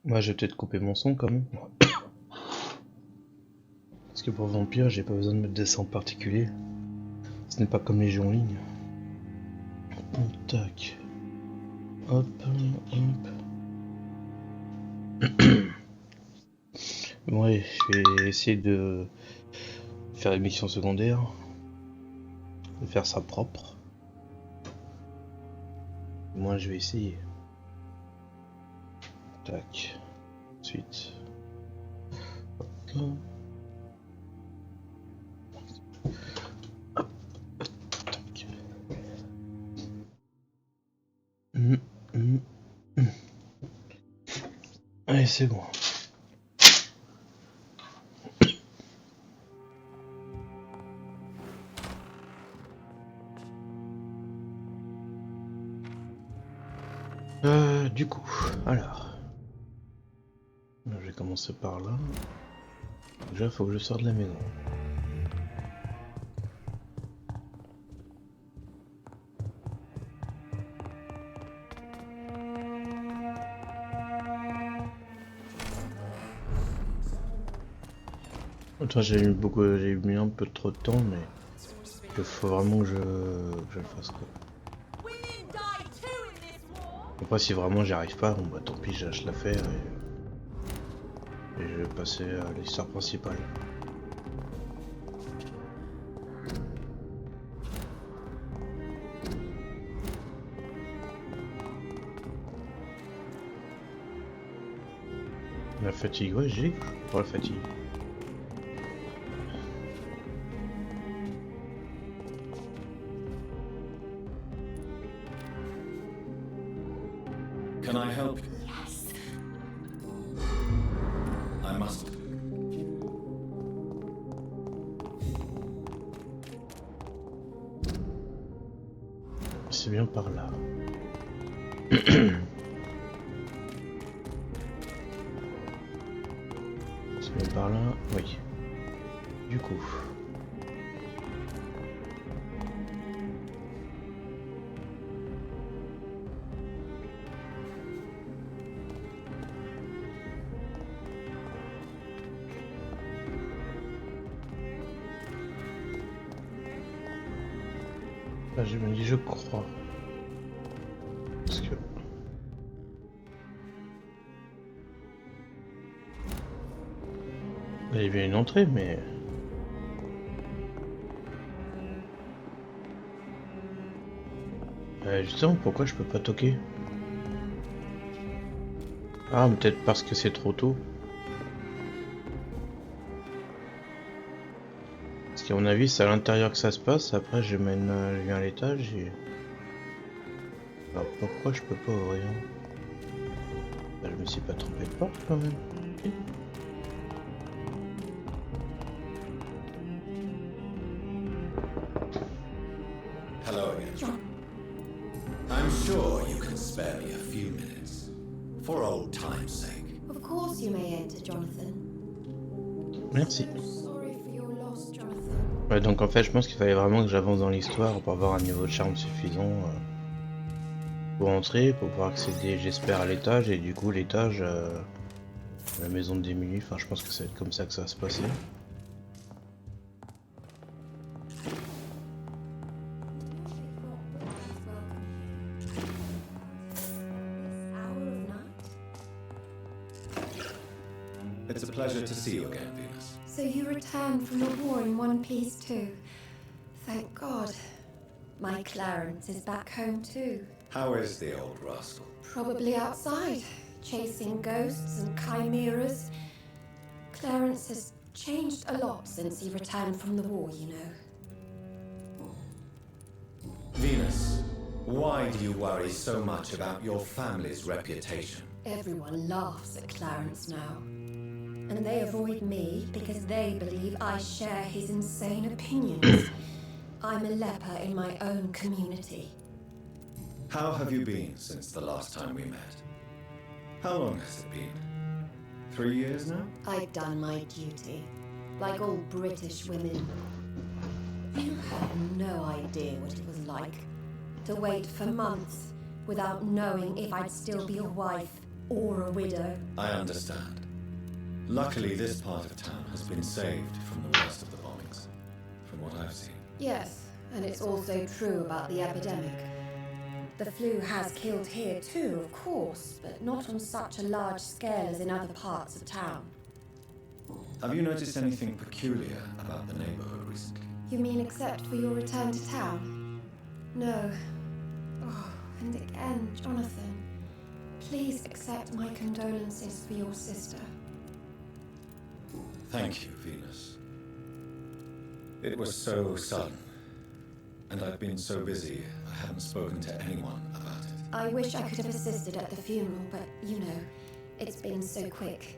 Moi, je vais peut-être couper mon son quand même. Parce que pour Vampyr, j'ai pas besoin de mettre des sons particuliers. Ce n'est pas comme les jeux en ligne. Tac. Hop, hop. Bon, allez, je vais essayer de faire une mission secondaire. De faire ça propre. Moi, je vais essayer. Tac. Ensuite. Hop. Hop. Tac. Allez, c'est bon. Du coup, alors. Je vais commencer par là. Déjà, il faut que je sorte de la maison. Toi, j'ai mis un peu trop de temps, mais il faut vraiment que je le fasse quoi. Après, si vraiment j'y arrive pas, bon bah tant pis, je lâche l'affaire et je vais passer à l'histoire principale. La fatigue, ouais, j'ai pour la fatigue. Can I help you? Yes. I must. C'est bien par là. C'est bien par là, oui. Du coup. Là, je me dis, je crois. Parce que... Il y a bien une entrée, mais... justement, pourquoi je peux pas toquer? Ah, peut-être parce que c'est trop tôt. Parce qu'à mon avis, c'est à l'intérieur que ça se passe. Après, je viens à l'étage et... Alors pourquoi je peux pas ouvrir? Bah, je me suis pas trompé de porte quand même. Okay. Hello again. I'm sure you can spare me a few minutes. For old time's sake. Of course you may enter, Jonathan. Merci. Sorry for your loss, Jonathan. Ouais, donc en fait, je pense qu'il fallait vraiment que j'avance dans l'histoire pour avoir un niveau de charme suffisant pour entrer, pour pouvoir accéder, j'espère, à l'étage. Et du coup, l'étage, la maison de démunis, enfin, je pense que ça va être comme ça que ça va se passer. It's a pleasure to see you again, Venus. So you returned from the war in one piece too. Thank God. My Clarence is back home too. How is the old rascal? Probably outside, chasing ghosts and chimeras. Clarence has changed a lot since he returned from the war, you know. Venus, why do you worry so much about your family's reputation? Everyone laughs at Clarence now. And they avoid me because they believe I share his insane opinions. I'm a leper in my own community. How have you been since the last time we met? How long has it been? 3 years now? I've done my duty, like all British women. You have no idea what it was like to wait for months without knowing if I'd still be a wife or a widow. I understand. Luckily, this part of town has been saved from the worst of the bombings, from what I've seen. Yes, and it's also true about the epidemic. The flu has killed here too, of course, but not on such a large scale as in other parts of town. Have you noticed anything peculiar about the neighborhood recently? You mean except for your return to town? No. Oh, and again, Jonathan, please accept my condolences for your sister. Thank you, Venus. It was so sudden, and I've been so busy I haven't spoken to anyone about it. I wish I could have assisted at the funeral, but you know, it's been so quick.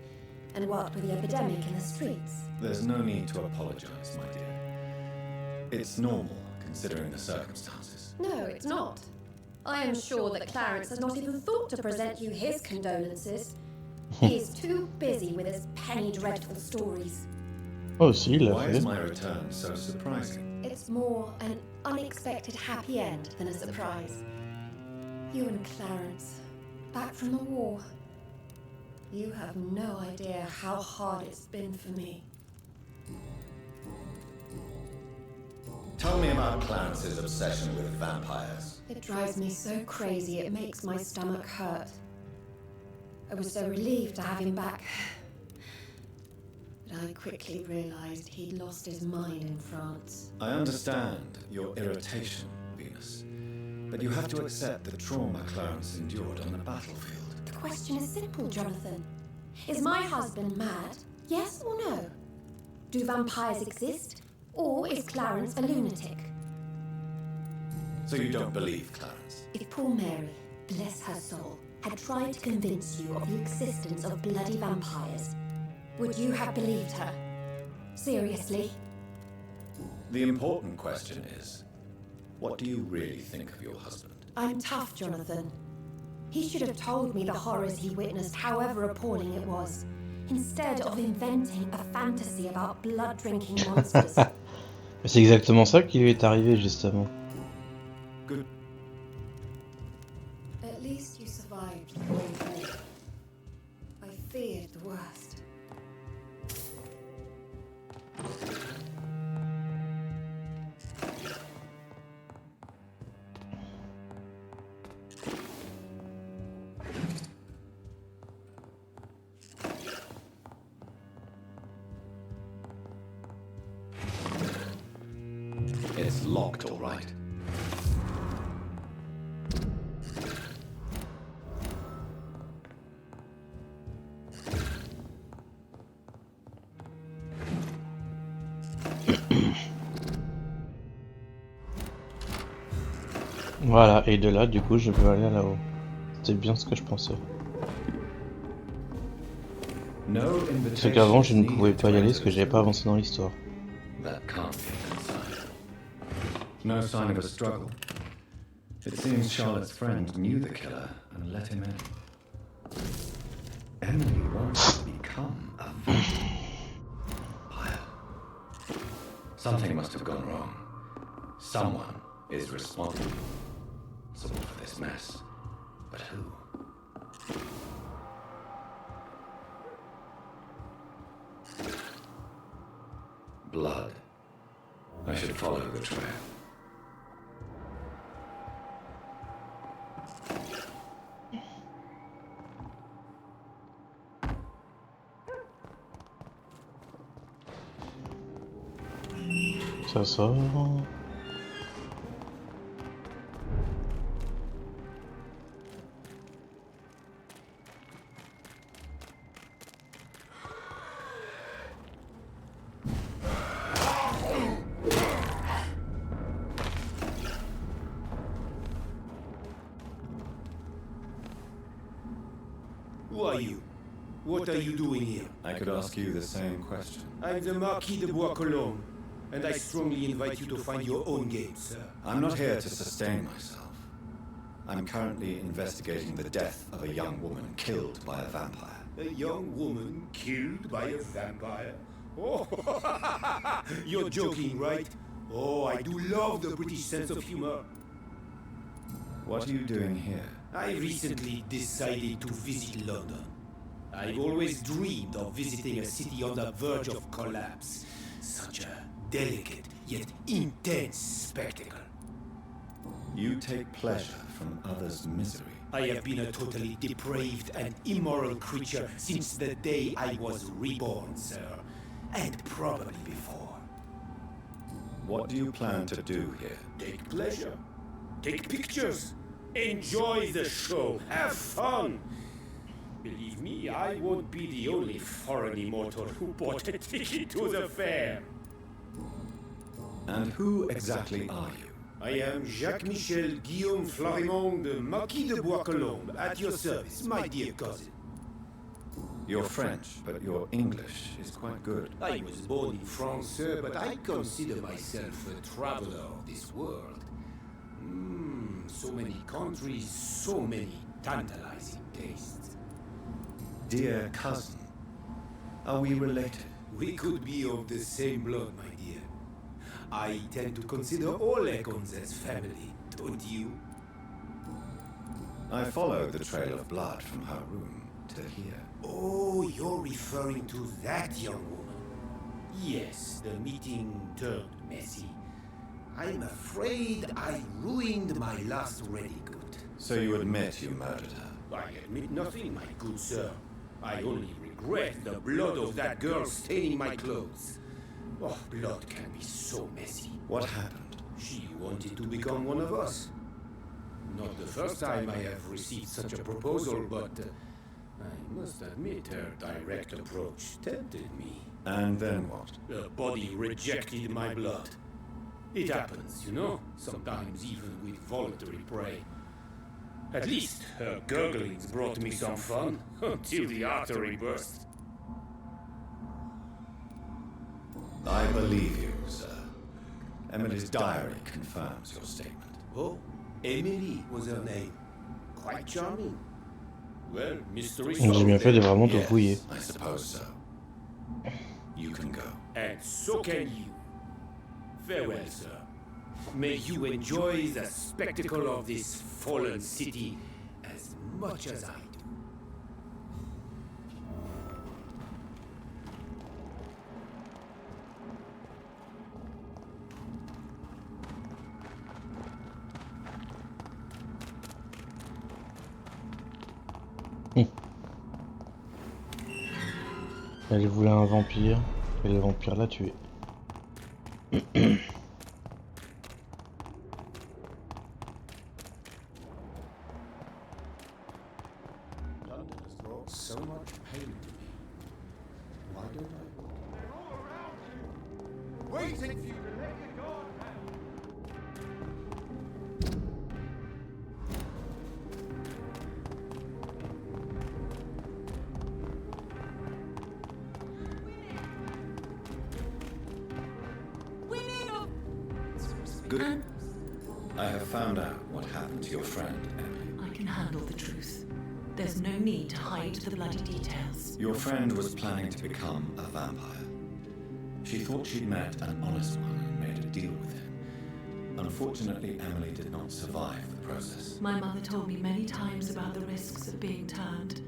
And what with the epidemic in the streets. There's no need to apologize, my dear. It's normal, considering the circumstances. No, it's not. I am sure that Clarence has not even thought to present you his condolences. He is too busy with his penny dreadful stories. Oh si, il l'a Why fait. is my return so surprising? It's more an unexpected happy end than a surprise. You and Clarence, back from the war. You have no idea how hard it's been for me. Tell me about Clarence's obsession with vampires. It drives me so crazy it makes my stomach hurt. I was so relieved to have him back. But I quickly realized he'd lost his mind in France. I understand your irritation, Venus. But you have to accept the trauma Clarence endured on the battlefield. The question is simple, Jonathan. Is my husband mad? Yes or no? Do vampires exist? Or is Clarence a lunatic? So you don't believe Clarence? If poor Mary, bless her soul, had tried to convince you of the existence of bloody vampires, would you have believed her? Seriously? The important question is, what do you really think of your husband? I'm tough, Jonathan. He should have told me the horrors he witnessed, however appalling it was, instead of inventing a fantasy about blood-drinking monsters. C'est exactement ça qui lui est arrivé justement. Good. At least you survived the way through. I feared the worst. It's locked, all right. Voilà, et de là, du coup, je peux aller là-haut. C'était bien ce que je pensais. Parce qu'avant, je ne pouvais pas y aller parce que j'avais pas avancé dans l'histoire. That can't be a good sign. No sign of a struggle. It seems Charlotte's friend knew the killer and let him in. Emily wants to become a vampire. Something must have gone wrong. Someone is responsible for this mess. But who? Blood. I should follow the trail. Ça sort. Who are you? What are you doing here? I could ask you the same question. I'm the Marquis de Bois-Cologne, and I strongly invite you to find your own game, sir. I'm not here to sustain myself. I'm currently investigating the death of a young woman killed by a vampire. A young woman killed by a vampire? Oh, you're joking, right? Oh, I do love the British sense of humor. What are you doing here? I recently decided to visit London. I've always dreamed of visiting a city on the verge of collapse. Such a delicate yet intense spectacle. You take pleasure from others' misery. I have been a totally depraved and immoral creature since the day I was reborn, sir. And probably before. What do you plan to do here? Take pleasure. Take pictures. Enjoy the show. Have fun. Believe me, I won't be the only foreign immortal who bought a ticket to the fair. And who exactly are you? I am Jacques-Michel Guillaume Florimond de Marquis de Bois-Colombes, at your service, my dear cousin. You're French, but your English is quite good. I was born in France, sir, but I consider myself a traveler of this world. So many countries, so many tantalizing tastes. Dear cousin, are we related? We could be of the same blood, my dear. I tend to consider all Econs as family, don't you? I followed the trail of blood from her room to here. Oh, you're referring to that young woman. Yes, the meeting turned messy. I'm afraid I ruined my last ready good. So you admit you murdered her? I admit nothing, my good sir. I only regret the blood of that girl staining my clothes. Oh, blood can be so messy. What happened? She wanted to become one of us. Not the first time I have received such a proposal, but I must admit her direct approach tempted me. And then what? Her body rejected my blood. It happens, you know, sometimes even with voluntary prey. At least her gurglings brought me some fun, until the artery burst. I believe you, sir. Emily's diary confirms your statement. Oh, Emily was her name. Quite charming. Well, mystery J'ai bien fait de vraiment te Yes, fouiller. I suppose so. You can go. And so can you. Farewell, sir. May you enjoy the spectacle of this fallen city as much as I do. Elle voulait un vampire, et le vampire l'a tué. London has brought so much pain to me. Why don't I? They're all around you, waiting for you to let your guard down. Good. I have found out what happened to your friend, Emily. I can handle the truth. There's no need to hide the bloody details. Your friend was planning to become a vampire. She thought she'd met an honest one and made a deal with him. Unfortunately, Emily did not survive the process. My mother told me many times about the risks of being turned.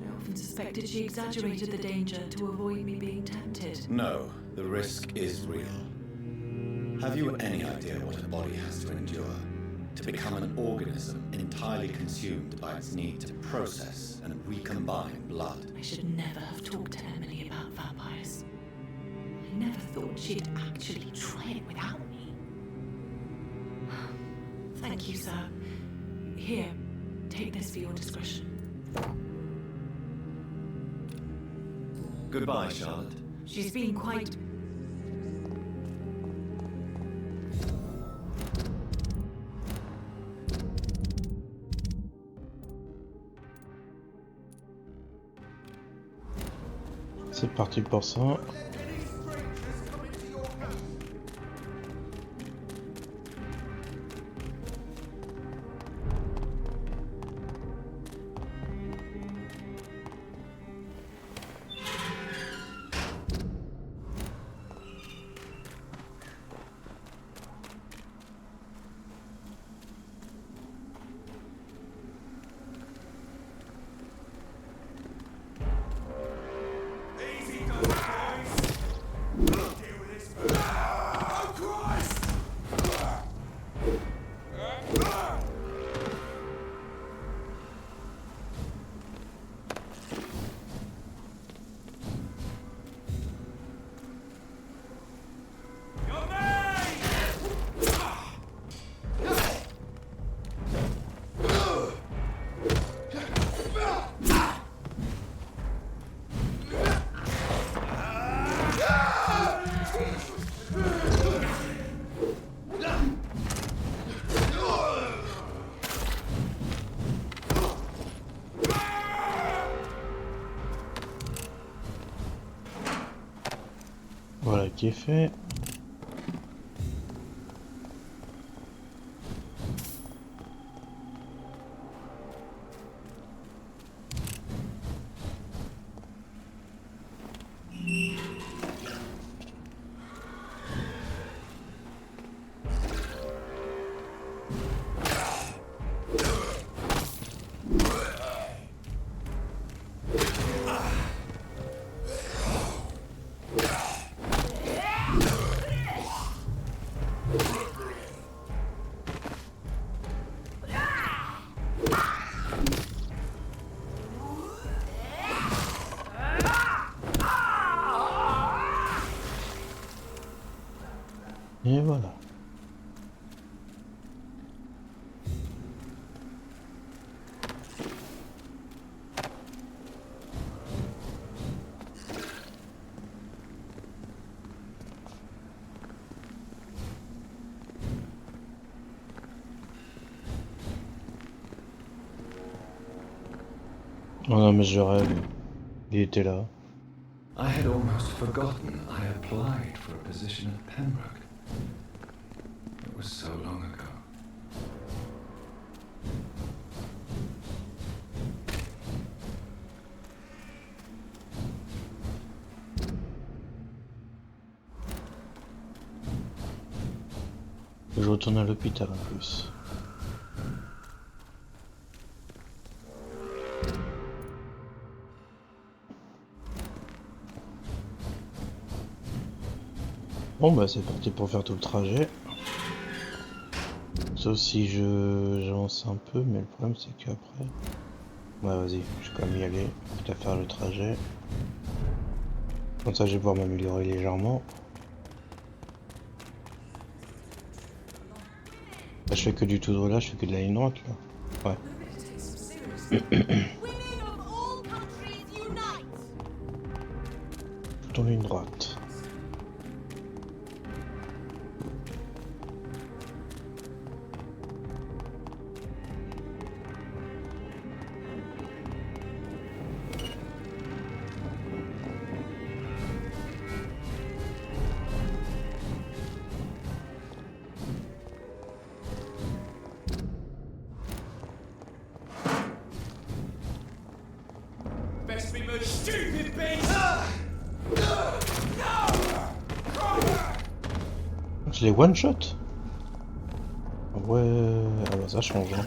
I often suspected she exaggerated the danger to avoid me being tempted. No, the risk is real. Have you any idea what a body has to endure? To become an organism entirely consumed by its need to process and recombine blood. I should never have talked to Emily about vampires. I never thought she'd actually try it without me. Thank you, sir. Here, take this for your discretion. Goodbye, Charlotte. She's been quite... C'est parti pour ça. qui est fait. Et voilà. Oh non mais je rêve. Il était là. I had almost forgotten I applied for a position at Pembroke. It was so long ago. Je retourne à l'hôpital en plus. Bon bah c'est parti pour faire tout le trajet. Sauf si j'avance un peu, mais le problème c'est qu'après... Ouais vas-y, je vais quand même y aller, quitte à faire le trajet. Comme ça je vais pouvoir m'améliorer légèrement. Là, je fais que du tout droit là, je fais que de la ligne droite là. Ouais. Tout en ligne droite. Best be most stupid beast! Je les one shot. Ouais, ah bah ça change hein.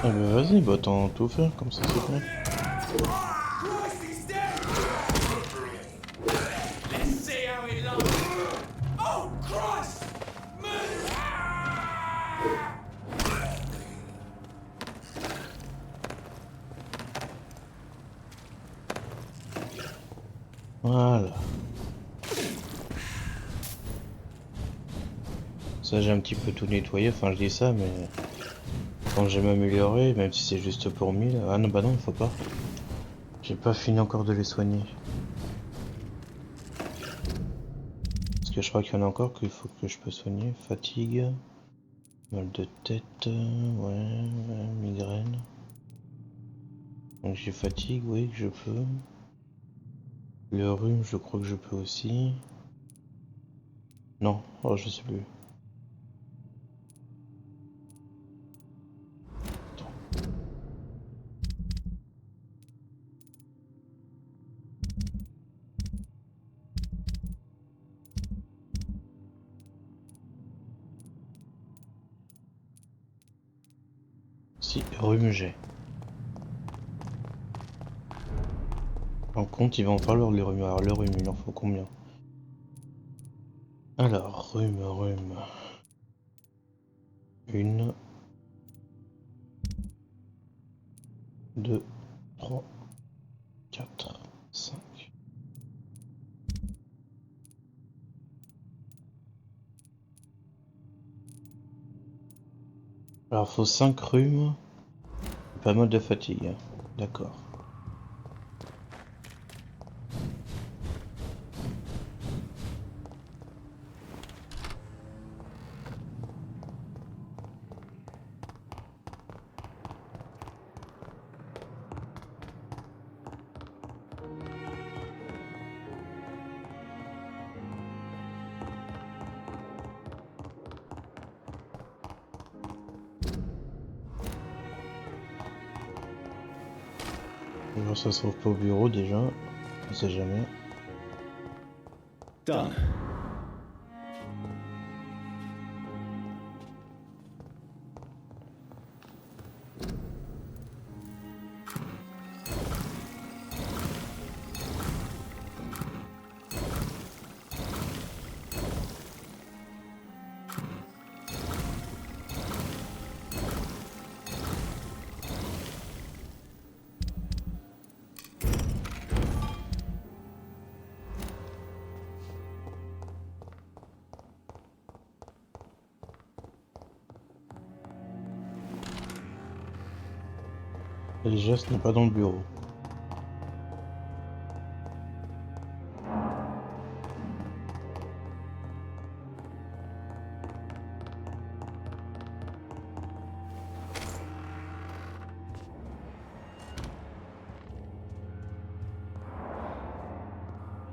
Ah bah vas-y, bah t'en tout faire, comme ça c'est fait. Voilà. Ça j'ai un petit peu tout nettoyé, enfin je dis ça mais... Quand j'ai m'améliorer, même si c'est juste pour 1000... Ah non bah non, faut pas. J'ai pas fini encore de les soigner. Parce que je crois qu'il y en a encore qu'il faut que je peux soigner. Fatigue, mal de tête, ouais, migraine. Donc j'ai fatigue, oui, je peux. Le rhume, je crois que je peux aussi. Non, oh, je sais plus. Attends. Si, rhume j'ai. En compte, il va en falloir les rhumes. Alors le rhume, il en faut combien? Alors, rhume. 1, 2, 3, 4, 5. Alors faut 5 rhumes, pas mal de fatigue. D'accord. Alors ça se trouve pas au bureau déjà, on sait jamais. Done. Et les gestes n'est pas dans le bureau.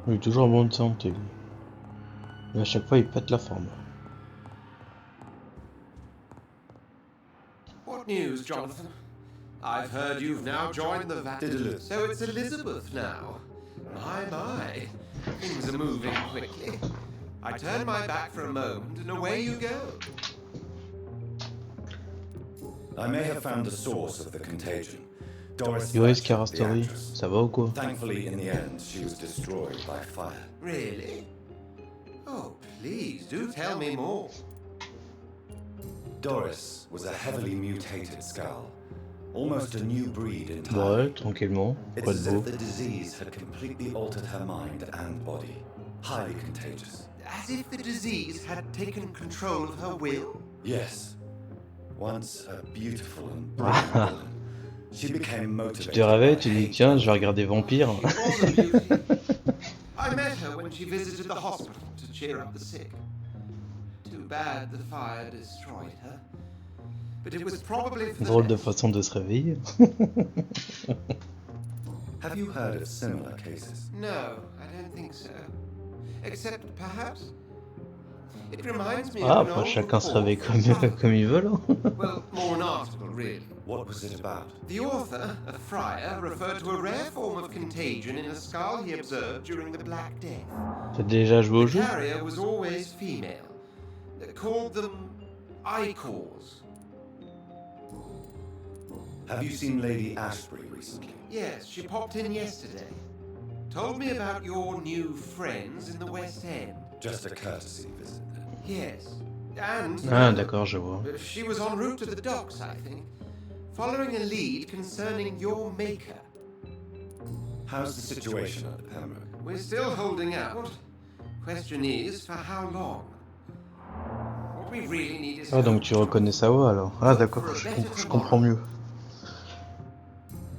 Il est toujours en bonne santé lui. Et à chaque fois il pète la forme. What news, Jonathan? I've heard you've now joined the Vampyr. So it's Elizabeth now. My. Things are moving quickly. I turn my back for a moment and away you go. I may have found the source of the contagion. Doris Yoris Fletcher, the Carastori, actress. ça va ou quoi? Thankfully, in the end, she was destroyed by fire. Really? Oh, please, do tell me more. Doris was a heavily mutated skull. Almost a new breed Ouais, entirely. tranquillement, It's quoi de as beau. if the disease had completely altered her mind and body. Highly contagious. As if the disease had taken control of her will? Yes. Once a beautiful and brilliant woman, she became Tu motivated te réveilles, by tu dis hate tiens, and je vais regarder Vampyr. She was a beauty. I met her when she visited the hospital to cheer up the sick. Too bad the fire destroyed her. But it was probably for the Drôle de best. façon de se réveiller. Have you heard of similar cases? No, I don't think so. Except perhaps it reminds me Ah, of an après old chacun se report réveille from comme, Buffalo. comme il veut là. Well, more an article, really. What was it about? The author, a friar, referred to a rare form of contagion in a skull he observed during the Black Death. T'as déjà joué au The jeu? carrier was always female. They called them icors. Have you seen Lady Ashbury recently? Yes, she popped in yesterday. Told me about your new friends in the West End. Just a courtesy visit then. Yes. And Ah, d'accord, je vois. she was en route to the docks, I think, following a lead concerning your maker. How's the situation at the Pembroke? We're still holding out. Question is, for how long? What we really need is Ah, donc tu reconnais sa voix alors. Ah, d'accord, je comprends mieux.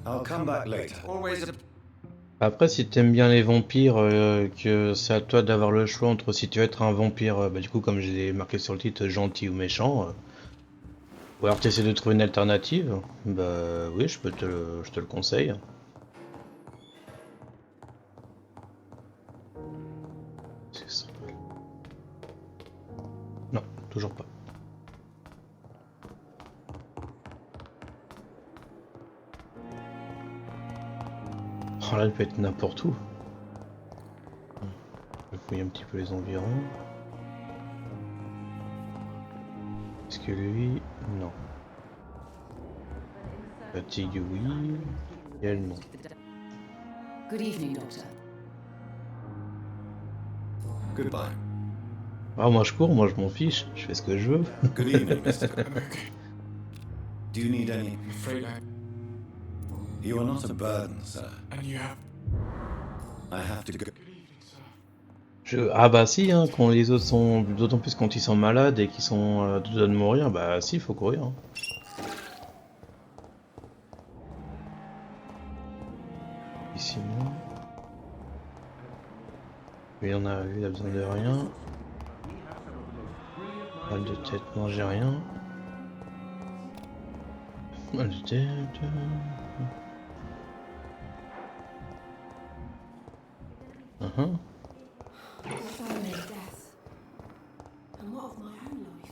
I'll come back later. always a Après, si t'aimes bien les vampires, que c'est à toi d'avoir le choix entre si tu veux être un vampire, bah, du coup, comme j'ai marqué sur le titre, gentil ou méchant, Ou alors tu essaies de trouver une alternative. Bah oui, je te le conseille. C'est ça. Non, toujours pas. Oh là, elle peut être n'importe où. Je vais fouiller un petit peu les environs. Est-ce que lui... Non. Fatigue, oui. Et elle, non. Good evening, Doctor. Goodbye. Ah, moi je cours, moi je m'en fiche. Je fais ce que je veux. Good evening, Mr. Cook. I'm okay. Do you need any? I'm afraid You are not a burden, sir. and you have. I have to go. Good evening, sir. Ah bah si, hein, quand les autres sont... D'autant plus quand ils sont malades et qu'ils sont à deux doigts de mourir, bah si, il faut courir. Hein. Ici, non. Lui, il a besoin de rien. Mal de tête, non, j'ai rien. Mal de tête... Uh-huh. Your family death. And what of my own life?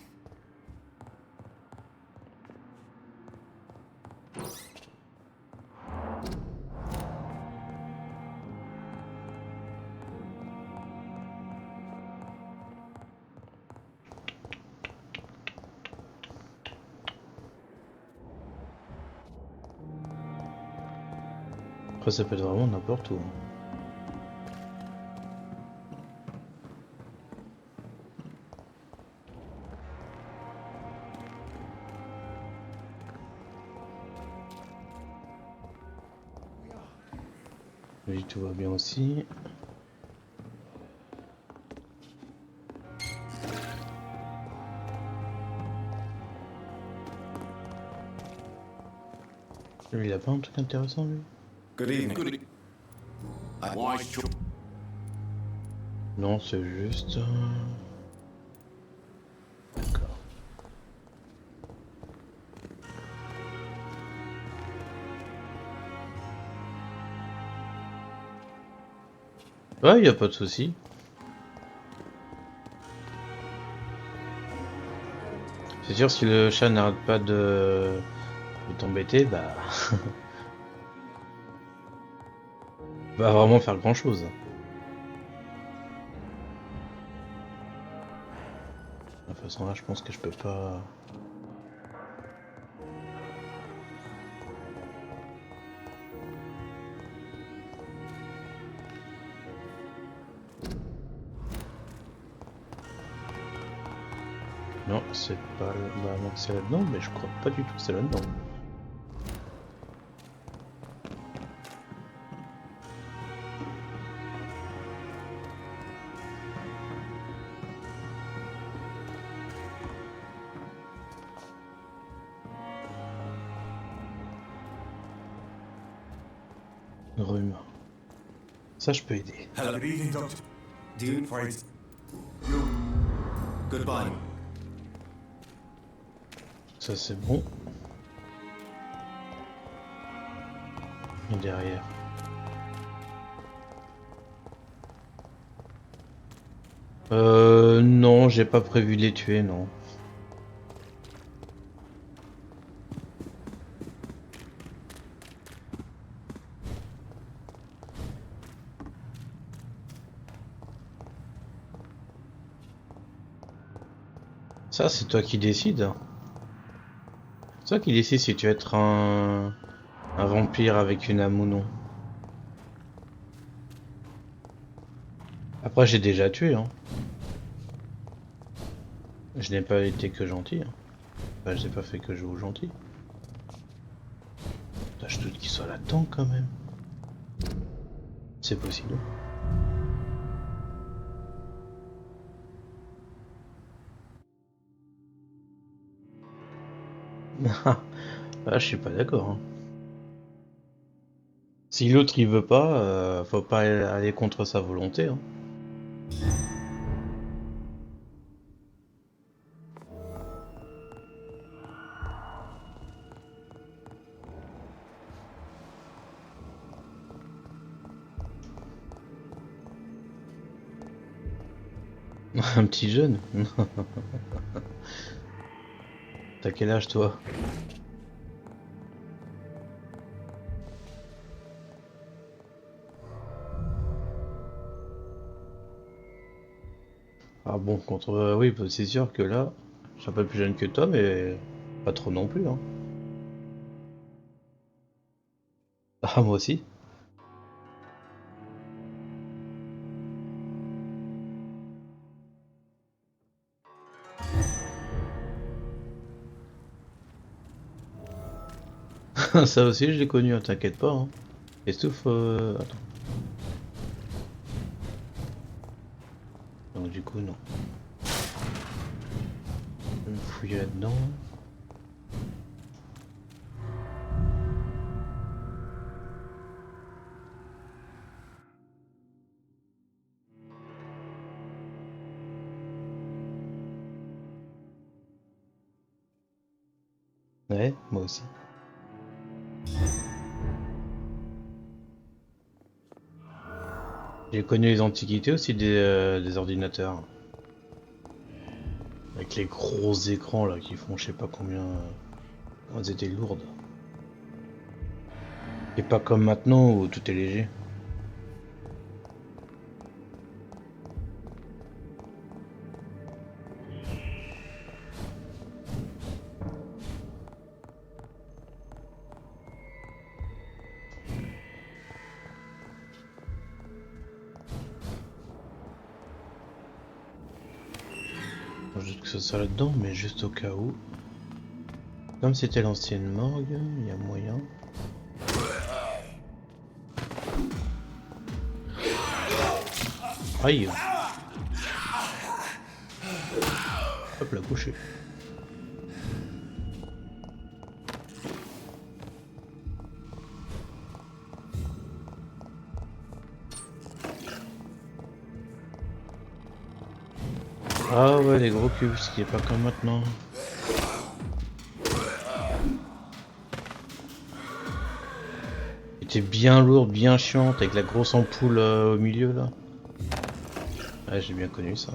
Après, ça peut être vraiment n'importe où. Lui, tout va bien aussi. Lui, il a pas un truc intéressant, lui? Good evening. Non, c'est juste... D'accord. Ouais, y a pas de souci. C'est sûr, si le chat n'arrête pas de t'embêter, bah... va vraiment faire grand chose. De toute façon, là, je pense que je peux pas... Non, c'est pas... Bah non, c'est là-dedans, mais je crois pas du tout que c'est là-dedans. Rhume. Ça, je peux aider. Hello. Good evening, Doctor. Do you... Afraid. Goodbye. Ça, c'est bon. Et derrière. Non, j'ai pas prévu de les tuer, non. Ça, c'est toi qui décides. C'est toi qui décides si tu veux être un vampire avec une âme ou non. Après, j'ai déjà tué, hein. Je n'ai pas été que gentil. Hein. Enfin, j'ai pas fait que jouer au gentil. Putain, je doute qu'il soit là-dedans quand même. C'est possible. Ah, je suis pas d'accord. Hein. Si l'autre il veut pas, faut pas aller contre sa volonté. Hein. Un petit jeune? T'as quel âge toi? Ah bon, contre... oui, bah, c'est sûr que là, je suis un peu plus jeune que toi, mais pas trop non plus, hein. Ah, moi aussi. Ça aussi, je l'ai connu, hein, t'inquiète pas, hein. Essouffe, attends. Donc du coup, non. Je vais me fouiller là-dedans. Ouais, moi aussi. J'ai connu les antiquités aussi des ordinateurs. Avec les gros écrans là qui font je sais pas combien. Elles étaient lourdes. Et pas comme maintenant où tout est léger. Juste que ce soit là-dedans, mais juste au cas où. Comme c'était l'ancienne morgue, il y a moyen. Aïe! Hop là, couché. Ah ouais, les gros cubes, ce qui est pas comme maintenant. Était bien lourde, bien chiante, avec la grosse ampoule au milieu là. Ouais, j'ai bien connu ça.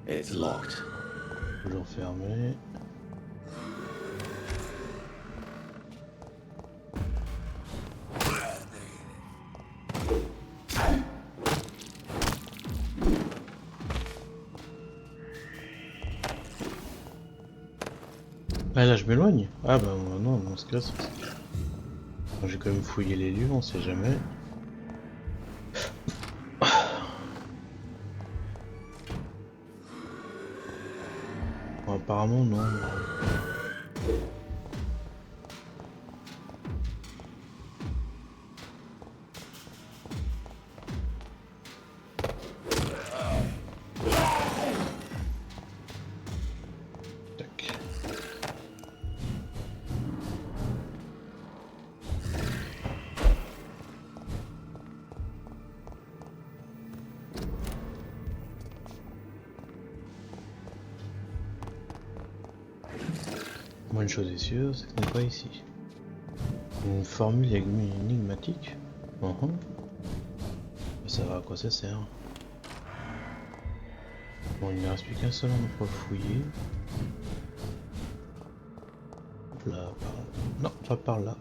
It's locked. Toujours fermé. Ah là je m'éloigne. Ah bah non, dans ce cas j'ai quand même fouillé les lieux, on sait jamais. Bon, apparemment non. Tac. Moi une chose est sûre, c'est que ce n'est pas ici. Une formule énigmatique. Ça va, à quoi ça sert? Bon, il ne reste plus qu'un seul endroit pour fouiller. Hop là, par là. Non, pas par là.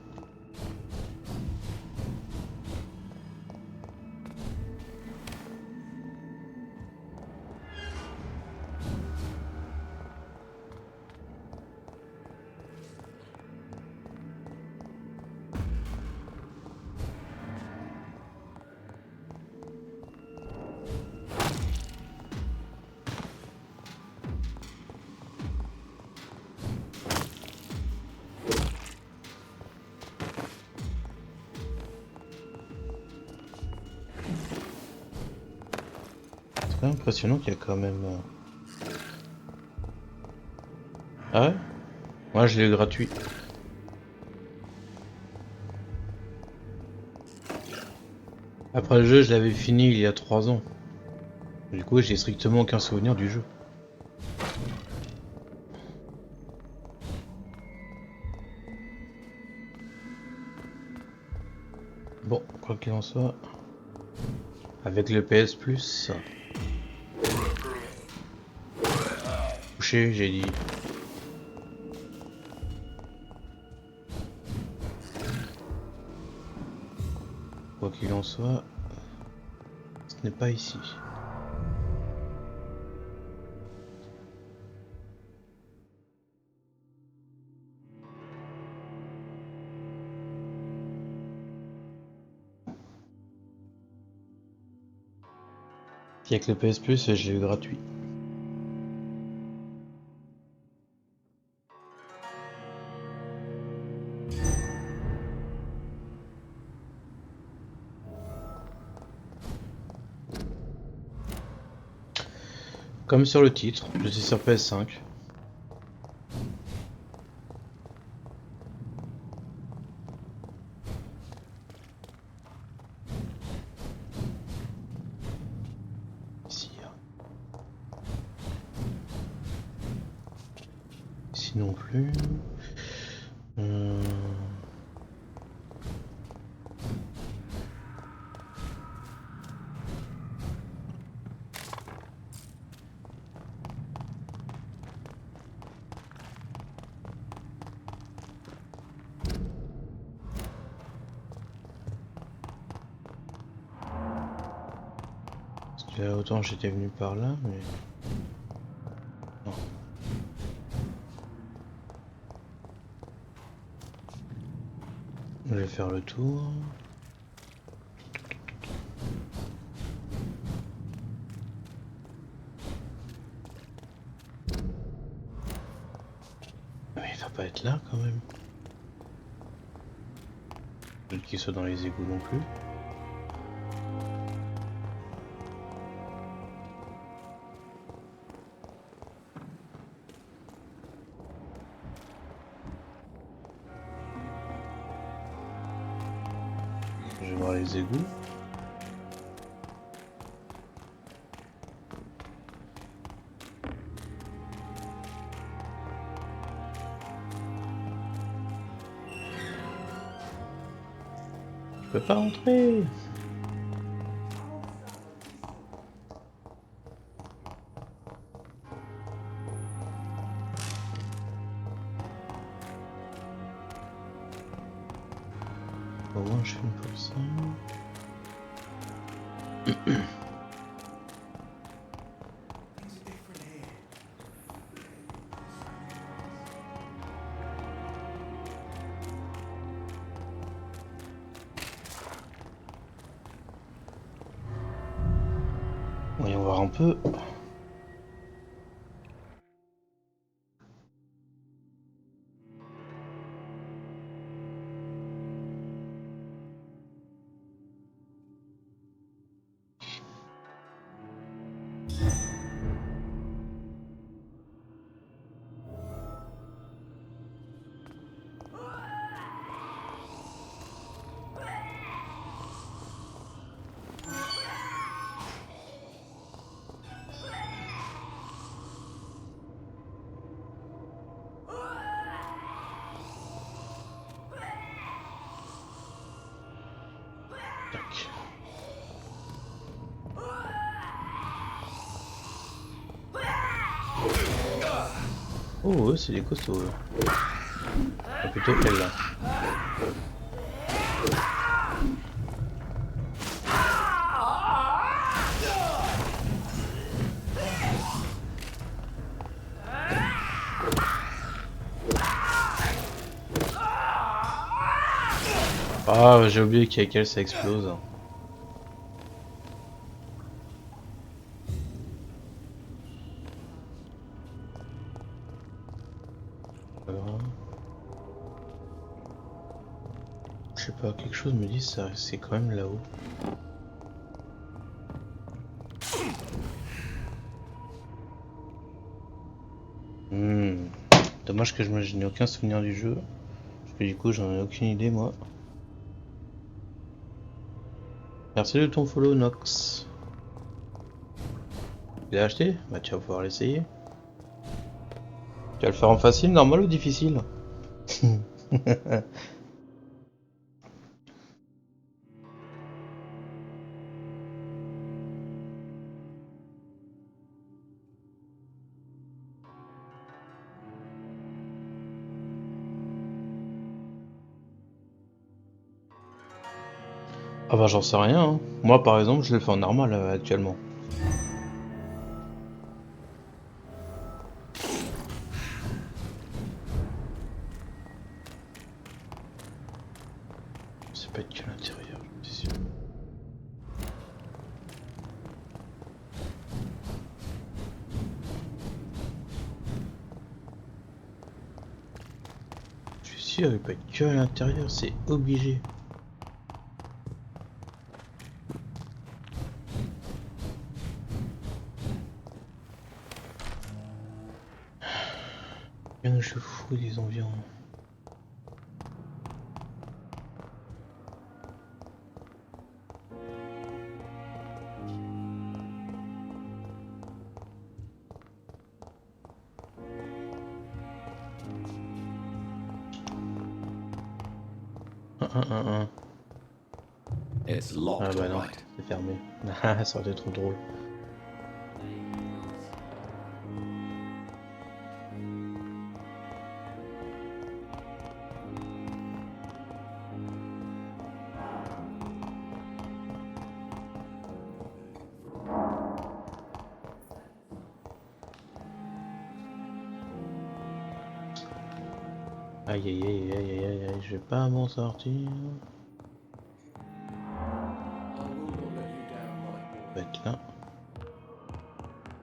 C'est impressionnant qu'il y a quand même... Ah ouais? Moi je l'ai eu gratuit. Après le jeu, je l'avais fini il y a 3 ans. Du coup, j'ai strictement aucun souvenir du jeu. Quoi qu'il en soit, avec le PS Plus, couché, j'ai dit. Quoi qu'il en soit, ce n'est pas ici. Puis avec le PS Plus, je l'ai eu gratuit. Comme sur le titre, je suis sur PS5. Ici. Ici non plus. Autant j'étais venu par là, mais... Non. Je vais faire le tour. Mais il va pas être là quand même. Peut-être qu'il soit dans les égouts non plus. Je vais voir les égouts. Je peux pas rentrer. Au moins je filme pour ça. Voyons voir un peu. Tac. Oh, c'est des costauds. Ah, plutôt qu'elle là. Ah, j'ai oublié qu'avec elle ça explose. Je sais pas, quelque chose me dit ça, c'est quand même là-haut. Dommage que je n'ai aucun souvenir du jeu. Parce que du coup j'en ai aucune idée moi. Merci de ton follow Nox. Tu l'as acheté? Bah tu vas pouvoir l'essayer. Tu vas le faire en facile, normal ou difficile? Ah bah j'en sais rien, hein. Moi par exemple je le fais en normal actuellement. C'est pas que l'intérieur, je suis sûr. Je suis sûr, il peut être que à l'intérieur, c'est obligé. Bien que je fous des environs. Un. It's Ah locked, bah all non, right. c'est fermé. Ah, ça aurait été trop drôle. Aïe aïe aïe aïe aïe aïe aïe, je vais pas m'en sortir. Ça peut être là.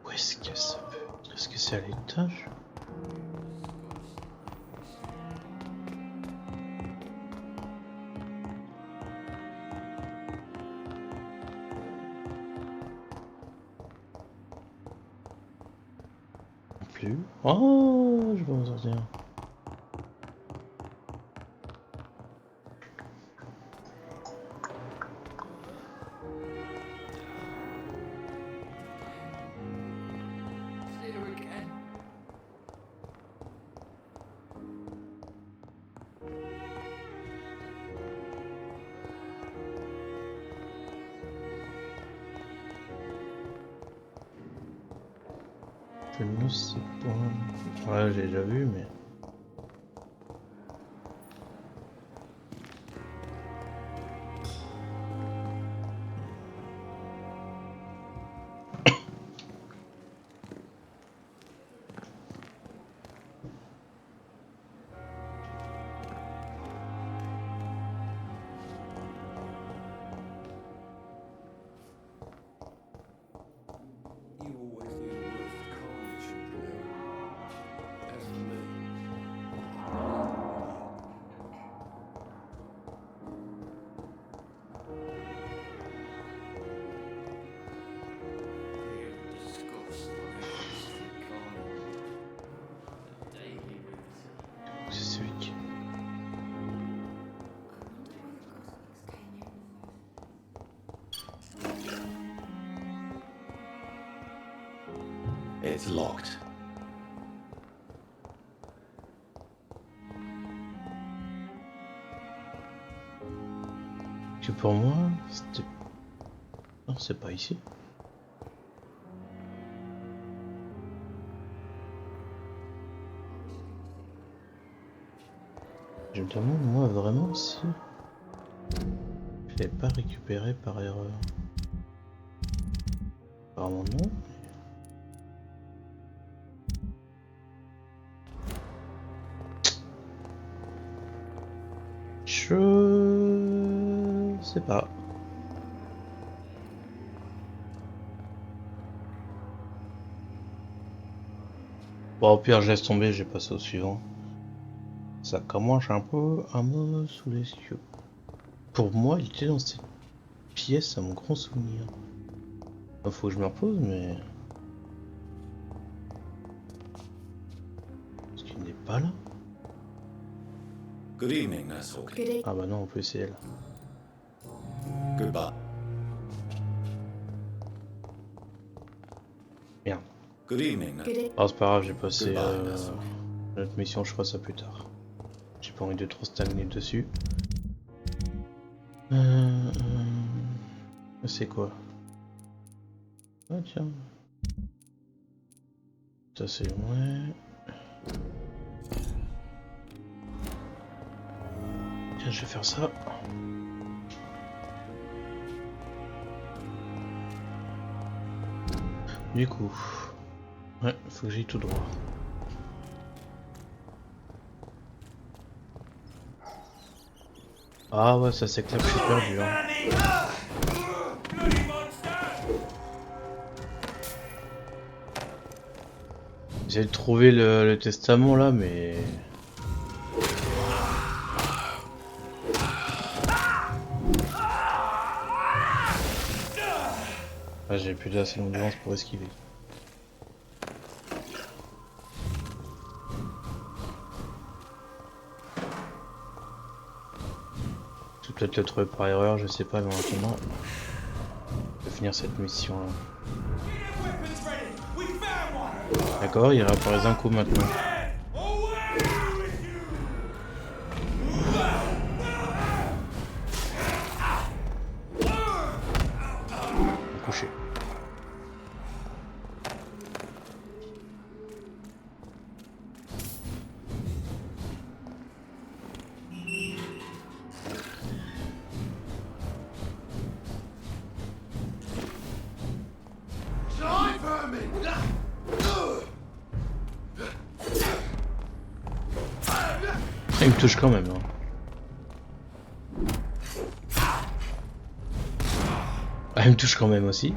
Où est-ce que ça peut être? Est-ce que c'est à l'étage? Non plus. Oh, je vais m'en sortir. Je ne sais pas. Ouais, j'ai déjà vu, mais. C'est celui qui. It's locked. Que pour moi, c'était. Non, c'est pas ici. Je me demande, moi, vraiment, si. Je l'ai pas récupéré par erreur. Apparemment, non. Je sais pas. Bon, au pire, je laisse tomber, j'ai passé au suivant. Ça commence un peu à me sous les yeux. Pour moi, il était dans cette pièce, à mon grand souvenir. Faut que je me repose, mais. Est-ce qu'il n'est pas là? Good evening, Nurse Hawkins. Good day. Ah bah non, en plus, c'est elle. Goodbye. Merde. Good evening, Nurse. Good day. Ah, c'est pas grave, j'ai passé Goodbye, Nurse Hawkins. notre mission, je ferai ça plus tard. J'ai pas envie de trop stagner dessus. C'est quoi? Ah tiens. Ça c'est ouais. Tiens, je vais faire ça. Du coup, ouais, faut que j'aille tout droit. Ah ouais, ça c'est clair que je suis perdu. Hein. J'ai de trouver le testament là, mais... Ah, j'ai plus assez d'endurance pour esquiver. Je vais peut-être le trouver par erreur, je sais pas, mais maintenant... Je vais finir cette mission là. D'accord, il réapparaît un coup maintenant. Couché. Il me touche quand même. Hein. Ah, il me touche quand même aussi.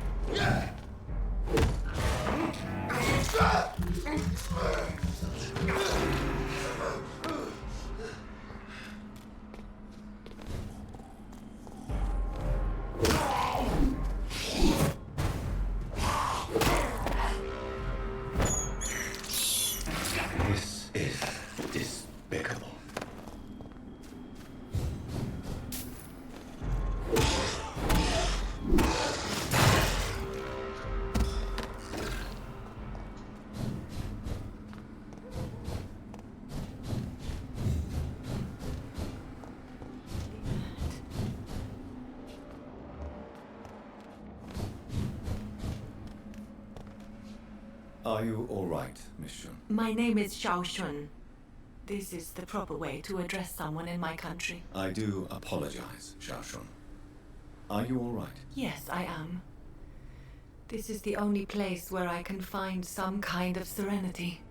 This is despicable. Are you all right, Miss Shun? My name is Xiao Shun. This is the proper way to address someone in my country. I do apologize, Xiao Shun. Are you all right? Yes, I am. This is the only place where I can find some kind of serenity.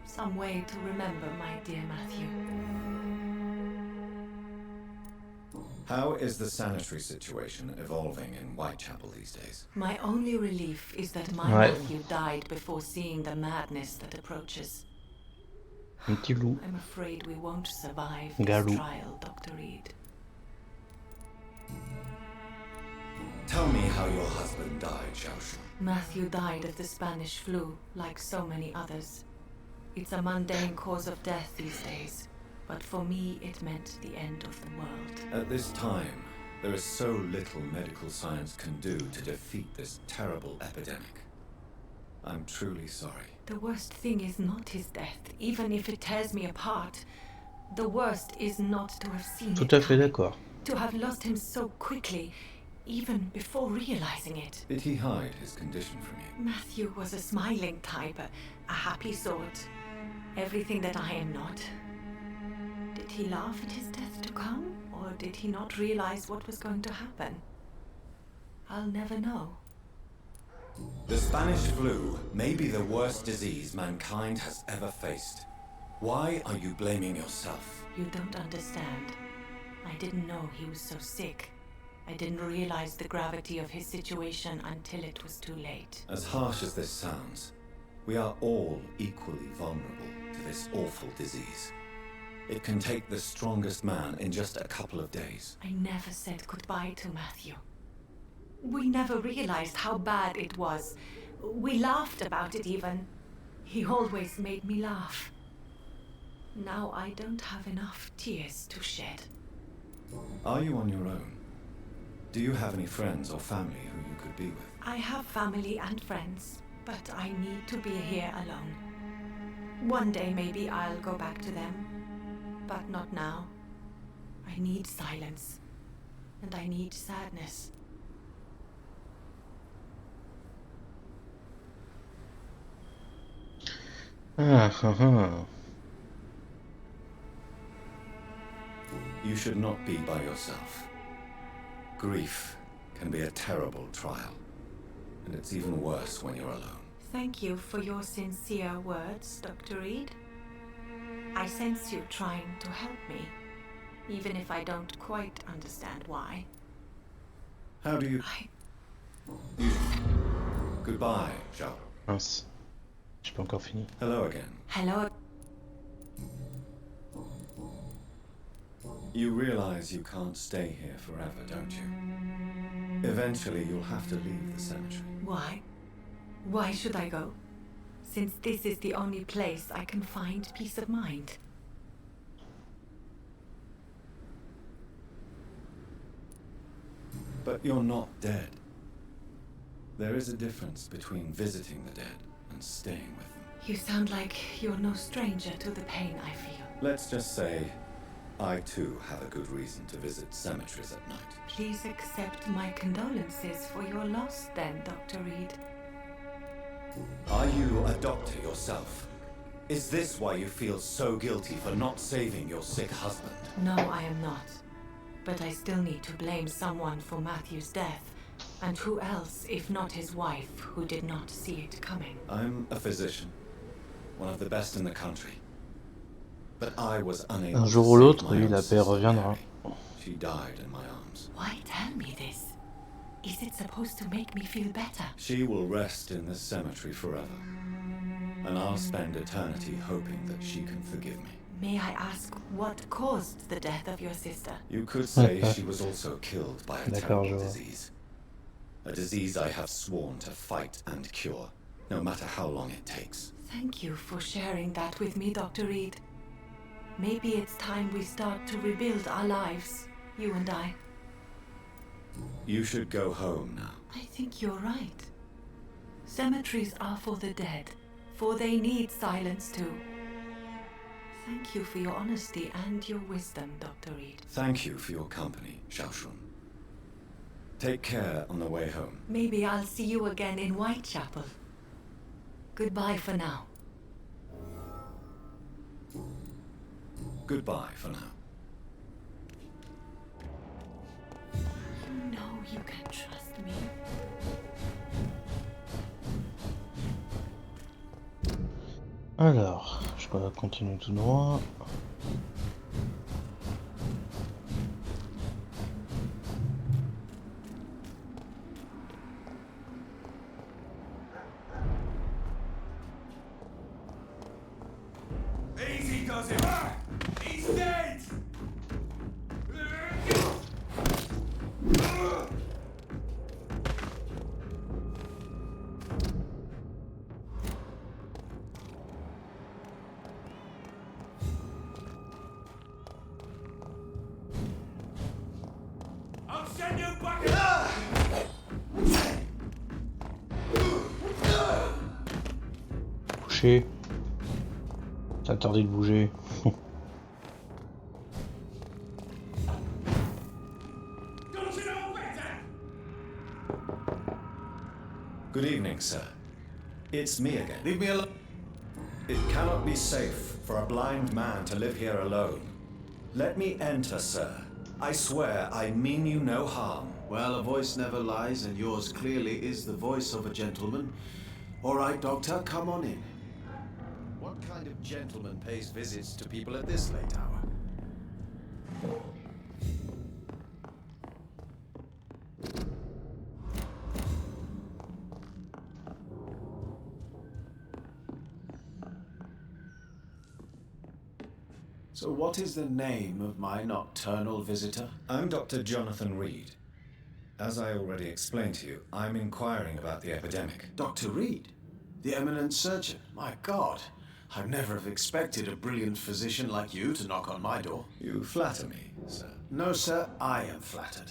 Some way to remember my dear Matthew. How is the sanitary situation evolving in Whitechapel these days? My only relief is that my Ouais. Matthew died before seeing the madness that approaches. Un petit loup. I'm afraid we won't survive this Galou. trial, Dr. Reed. Tell me how your husband died, Xiao Shun. Matthew died of the Spanish flu, like so many others. It's a mundane cause of death these days, but for me it meant the end of the world. At this time, there is so little medical science can do to defeat this terrible epidemic. I'm truly sorry. The worst thing is not his death, even if it tears me apart. The worst is not to have seen Tout it à fait coming, d'accord. to have lost him so quickly, even before realizing it. Did he hide his condition from you? Matthew was a smiling type, a happy sort. Everything that I am not. Did he laugh at his death to come, or did he not realize what was going to happen? I'll never know. The Spanish flu may be the worst disease mankind has ever faced. Why are you blaming yourself? You don't understand. I didn't know he was so sick. I didn't realize the gravity of his situation until it was too late. As harsh as this sounds, we are all equally vulnerable to this awful disease. It can take the strongest man in just a couple of days. I never said goodbye to Matthew. We never realized how bad it was. We laughed about it even. He always made me laugh. Now I don't have enough tears to shed. Are you on your own? Do you have any friends or family who you could be with? I have family and friends, but I need to be here alone. One day maybe I'll go back to them, but not now. I need silence, and I need sadness. Ah, ah, ah. You should not be by yourself. Grief can be a terrible trial. and it's even worse when you're alone. Thank you for your sincere words, Dr. Reed. I sense you trying to help me, even if I don't quite understand why. How do you... Goodbye, Jacques. Mince. J'ai pas encore fini. Hello again. Hello. You realize you can't stay here forever, don't you? Eventually, you'll have to leave the cemetery. Why? Why should I go? Since this is the only place I can find peace of mind. But you're not dead. There is a difference between visiting the dead and staying with them. You sound like you're no stranger to the pain I feel. Let's just say, I too have a good reason to visit cemeteries at night. Please accept my condolences for your loss then, Dr. Reed. Are you a doctor yourself? Is this why you feel so guilty for not saving your sick husband? No, I am not. But I still need to blame someone for Matthew's death. And who else, if not his wife, who did not see it coming? I'm a physician, one of the best in the country. But I was unable Un to jour ou save l'autre, my lui, own la paix sister, reviendra. Mary. She died in my arms. Why tell me this? Is it supposed to make me feel better? She will rest in this cemetery forever. And I'll spend eternity hoping that she can forgive me. May I ask what caused the death of your sister? You could say she was also killed by a D'accord, terrible je vois. disease. A disease I have sworn to fight and cure, no matter how long it takes. Thank you for sharing that with me, Dr. Reed. Maybe it's time we start to rebuild our lives, you and I. You should go home now. I think you're right. Cemeteries are for the dead, for they need silence too. Thank you for your honesty and your wisdom, Dr. Reed. Thank you for your company, Xiaoshun. Take care on the way home. Maybe I'll see you again in Whitechapel. Goodbye for now. Goodbye for now. You know you can trust me. Alors, je dois continuer tout droit. Easy does it! He's dead! I'll send you back! Boucher. T'as tardé de bouger. Don't you know better? Good evening, sir. It's me again. Leave me alone. It cannot be safe for a blind man to live here alone. Let me enter, sir. I swear I mean you no harm. Well, a voice never lies, and yours clearly is the voice of a gentleman. All right, Doctor, come on in. What kind of gentleman pays visits to people at this late hour? So what is the name of my nocturnal visitor? I'm Dr. Jonathan Reed. As I already explained to you, I'm inquiring about the epidemic. Dr. Reed, the eminent surgeon. My God, I'd never have expected a brilliant physician like you to knock on my door. You flatter me, sir. No, sir, I am flattered.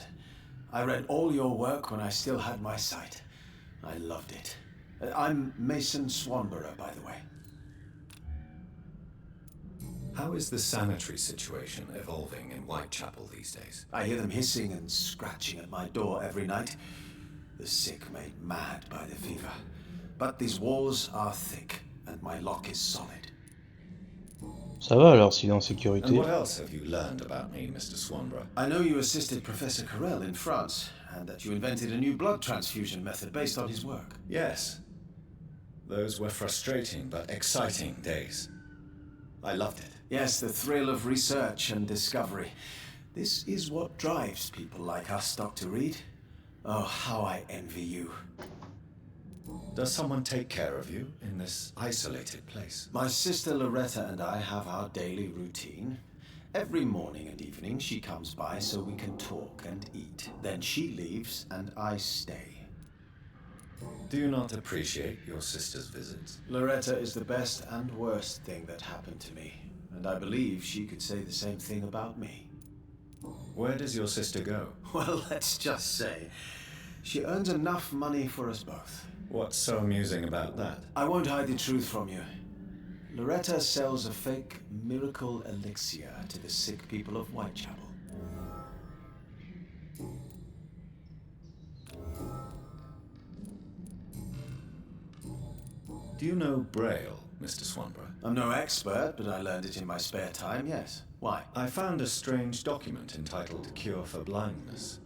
I read all your work when I still had my sight. I loved it. I'm Mason Swanborough, by the way. How is the sanitary situation evolving in Whitechapel these days? I hear them hissing and scratching at my door every night. The sick made mad by the fever. But these walls are thick, and my lock is solid. Ça va alors s'il est en And sécurité. what else have you learned about me, Mr. Swanborough? I know you assisted Professor Carell in France, and that you invented a new blood transfusion method based on his work. Yes. Those were frustrating but exciting days. I loved it. Yes, the thrill of research and discovery. This is what drives people like us, Dr. Reed. Oh, how I envy you. Does someone take care of you in this isolated place? My sister Loretta and I have our daily routine. Every morning and evening she comes by so we can talk and eat. Then she leaves and I stay. Do you not appreciate your sister's visits? Loretta is the best and worst thing that happened to me, and I believe she could say the same thing about me. Where does your sister go? Well, let's just say, she earns enough money for us both. What's so amusing about that? I won't hide the truth from you. Loretta sells a fake miracle elixir to the sick people of Whitechapel. Do you know Braille, Mr. Swanborough? I'm no expert, but I learned it in my spare time, yes. Why? I found a strange document entitled Cure for Blindness.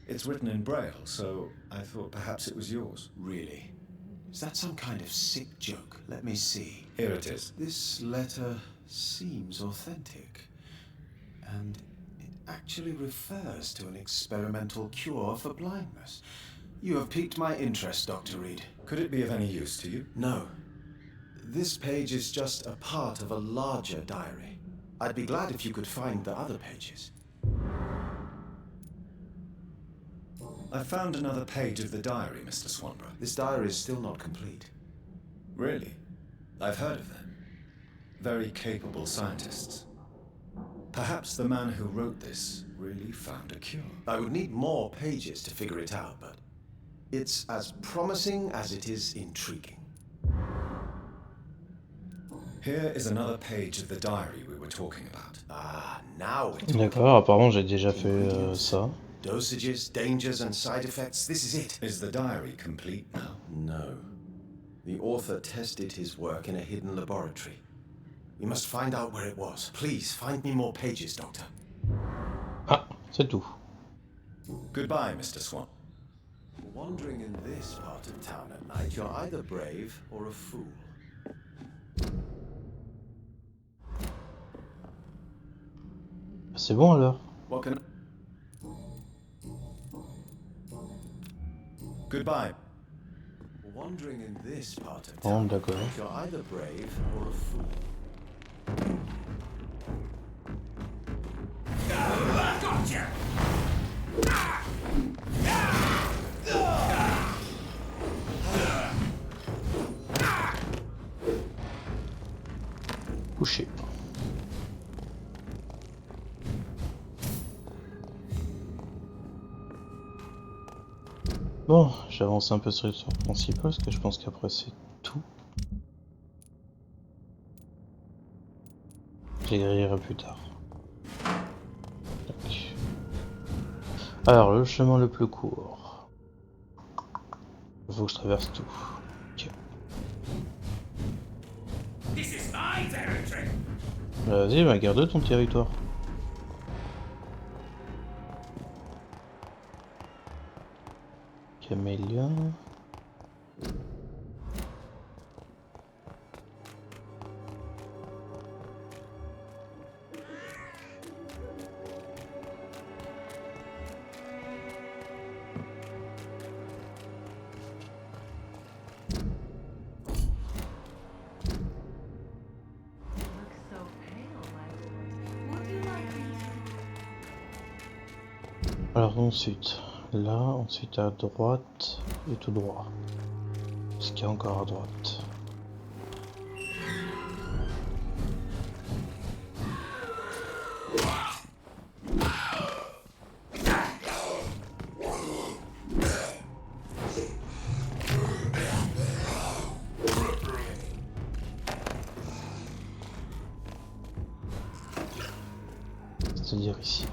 It's written in Braille, so I thought perhaps it was yours. Really? Is that some kind of sick joke? Let me see. Here it is. This letter seems authentic. And it actually refers to an experimental cure for blindness. You have piqued my interest, Dr. Reed. Could it be of any use to you? No. This page is just a part of a larger diary. I'd be glad if you could find the other pages. I found another page of the diary, Mr. Swanborough. This diary is still not complete. Really? I've heard of them. Very capable scientists. Perhaps the man who wrote this really found a cure. I would need more pages to figure it out, but it's as promising as it is intriguing. Here is another page of the diary we were talking about. Ah, now we're talking. D'accord, apparemment j'ai déjà fait ça. Dosages, dangers, and side effects. This is it. Is the diary complete now? No. The author tested his work in a hidden laboratory. We must find out where it was. Please, find me more pages, Doctor. Ah, c'est tout. Goodbye, Mr. Swan. Wandering in this part of town at night, you're either brave or a fool. C'est bon alors. What can... Goodbye. Wandering in this part of Bon, town, d'accord. you're either brave or a fool. Gotcha! Couché. Bon, j'avance un peu sur l'histoire principale parce que je pense qu'après c'est tout. J'écrirai plus tard. Tac. Alors, le chemin le plus court. Il faut que je traverse tout. Ok. This is my territory. Vas-y, bah, garde ton territoire. Camélia. Alors ensuite, là, ensuite à droite et tout droit. Ce qu'il y a encore à droite. C'est-à-dire ici.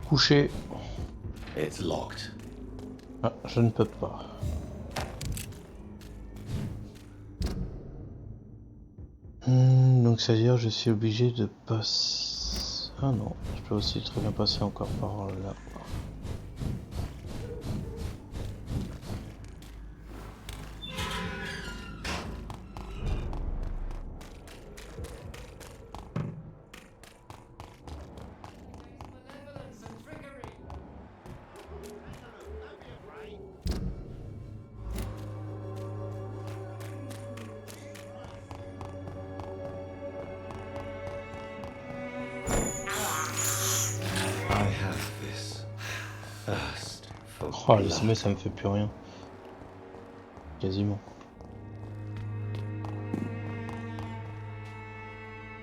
Couché. It's locked. Ah, je ne peux pas. Donc c'est-à-dire je suis obligé de passer... Ah non, je peux aussi très bien passer encore par là. I have this thirst for Oh, les blood. SMS ça me fait plus rien. Quasiment.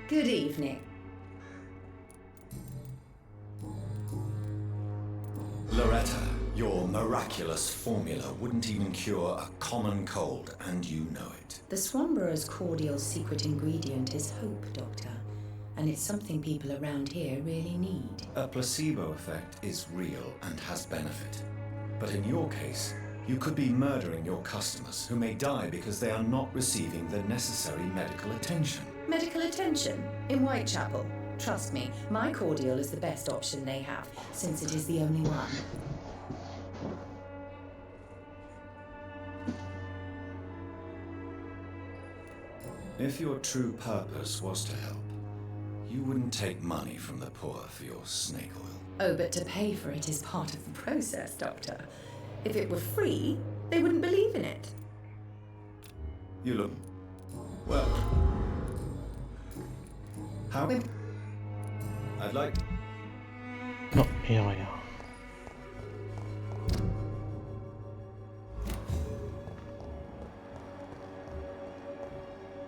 Good evening. Loretta, your miraculous formula wouldn't even cure a common cold, and you know it. The Swanborough's cordial secret ingredient is hope, Doctor. And it's something people around here really need. A placebo effect is real and has benefit. But in your case, you could be murdering your customers who may die because they are not receiving the necessary medical attention. Medical attention? In Whitechapel? Trust me, my cordial is the best option they have, since it is the only one. If your true purpose was to help, you wouldn't take money from the poor for your snake oil. Oh, but to pay for it is part of the process, Doctor. If it were free, they wouldn't believe in it. You look... well... how... I'd like... Non, il n'y a rien.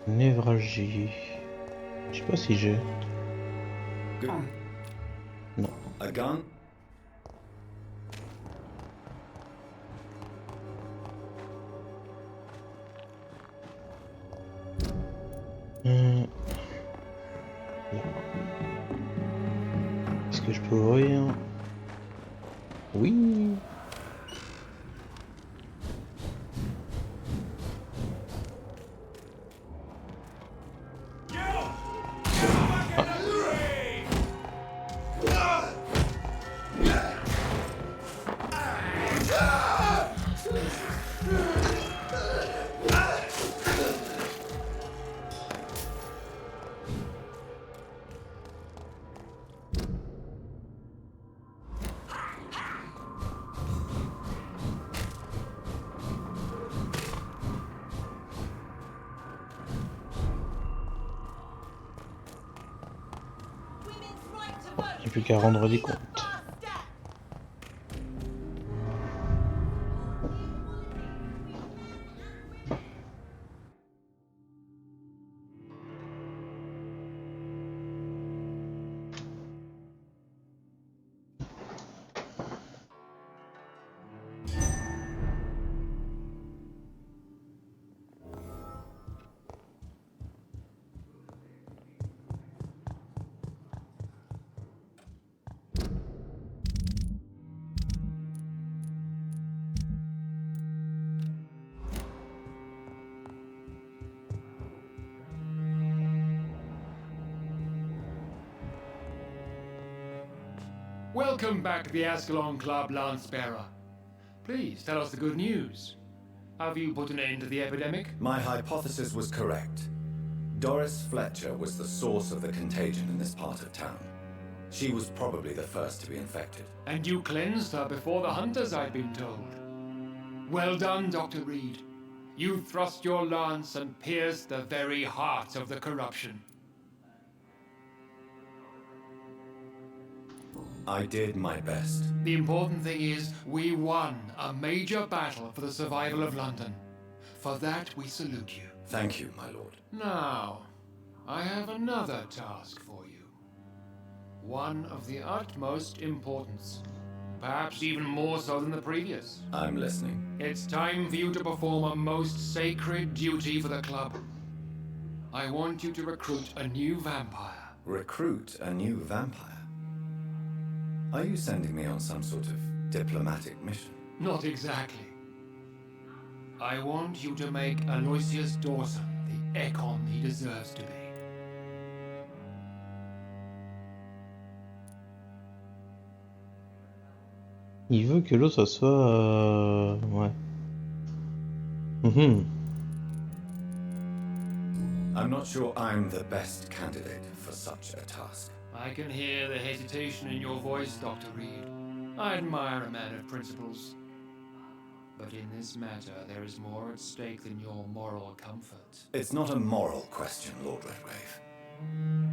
Névralgie. Je sais pas si j'ai. Good. Non. A gun? Là. Est-ce que je peux ouvrir? Oui. Il n'y a plus qu'à rendre des comptes. Welcome back to the Ascalon Club, Lance-Bearer. Please tell us the good news. Have you put an end to the epidemic? My hypothesis was correct. Doris Fletcher was the source of the contagion in this part of town. She was probably the first to be infected. And you cleansed her before the hunters, I've been told. Well done, Dr. Reed. You thrust your lance and pierced the very heart of the corruption. I did my best. The important thing is, we won a major battle for the survival of London. For that, we salute you. Thank you, my lord. Now, I have another task for you. One of the utmost importance. Perhaps even more so than the previous. I'm listening. It's time for you to perform a most sacred duty for the club. I want you to recruit a new vampire. Recruit a new vampire? Are you sending me on some sort of diplomatic mission? Not exactly. I want you to make Aloysius Dawson the Ekon he deserves to be. Il veut que l'autre soit... Ouais. Mhm. I'm not sure I'm the best candidate for such a task. I can hear the hesitation in your voice, Dr. Reed. I admire a man of principles. But in this matter, there is more at stake than your moral comfort. It's not a moral question, Lord Redgrave.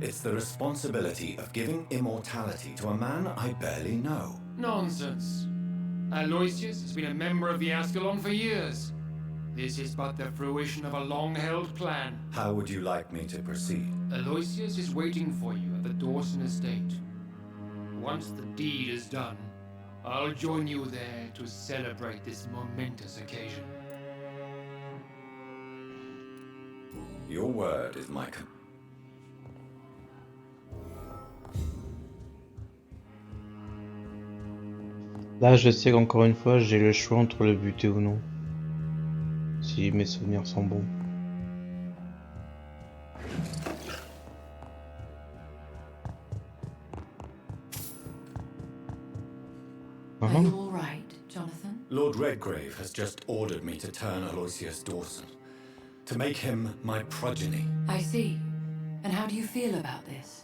It's the responsibility of giving immortality to a man I barely know. Nonsense. Aloysius has been a member of the Ascalon for years. This is but the fruition of a long-held plan. How would you like me to proceed? Aloysius is waiting for you at the Dawson estate. Once the deed is done, I'll join you there to celebrate this momentous occasion. Your word is my Là, je sais qu'encore une fois, j'ai le choix entre le buter ou non. Si mes souvenirs sont bons. Are you all right, Jonathan? Lord Redgrave has just ordered me to turn Aloysius Dawson, to make him my progeny. I see. And how do you feel about this?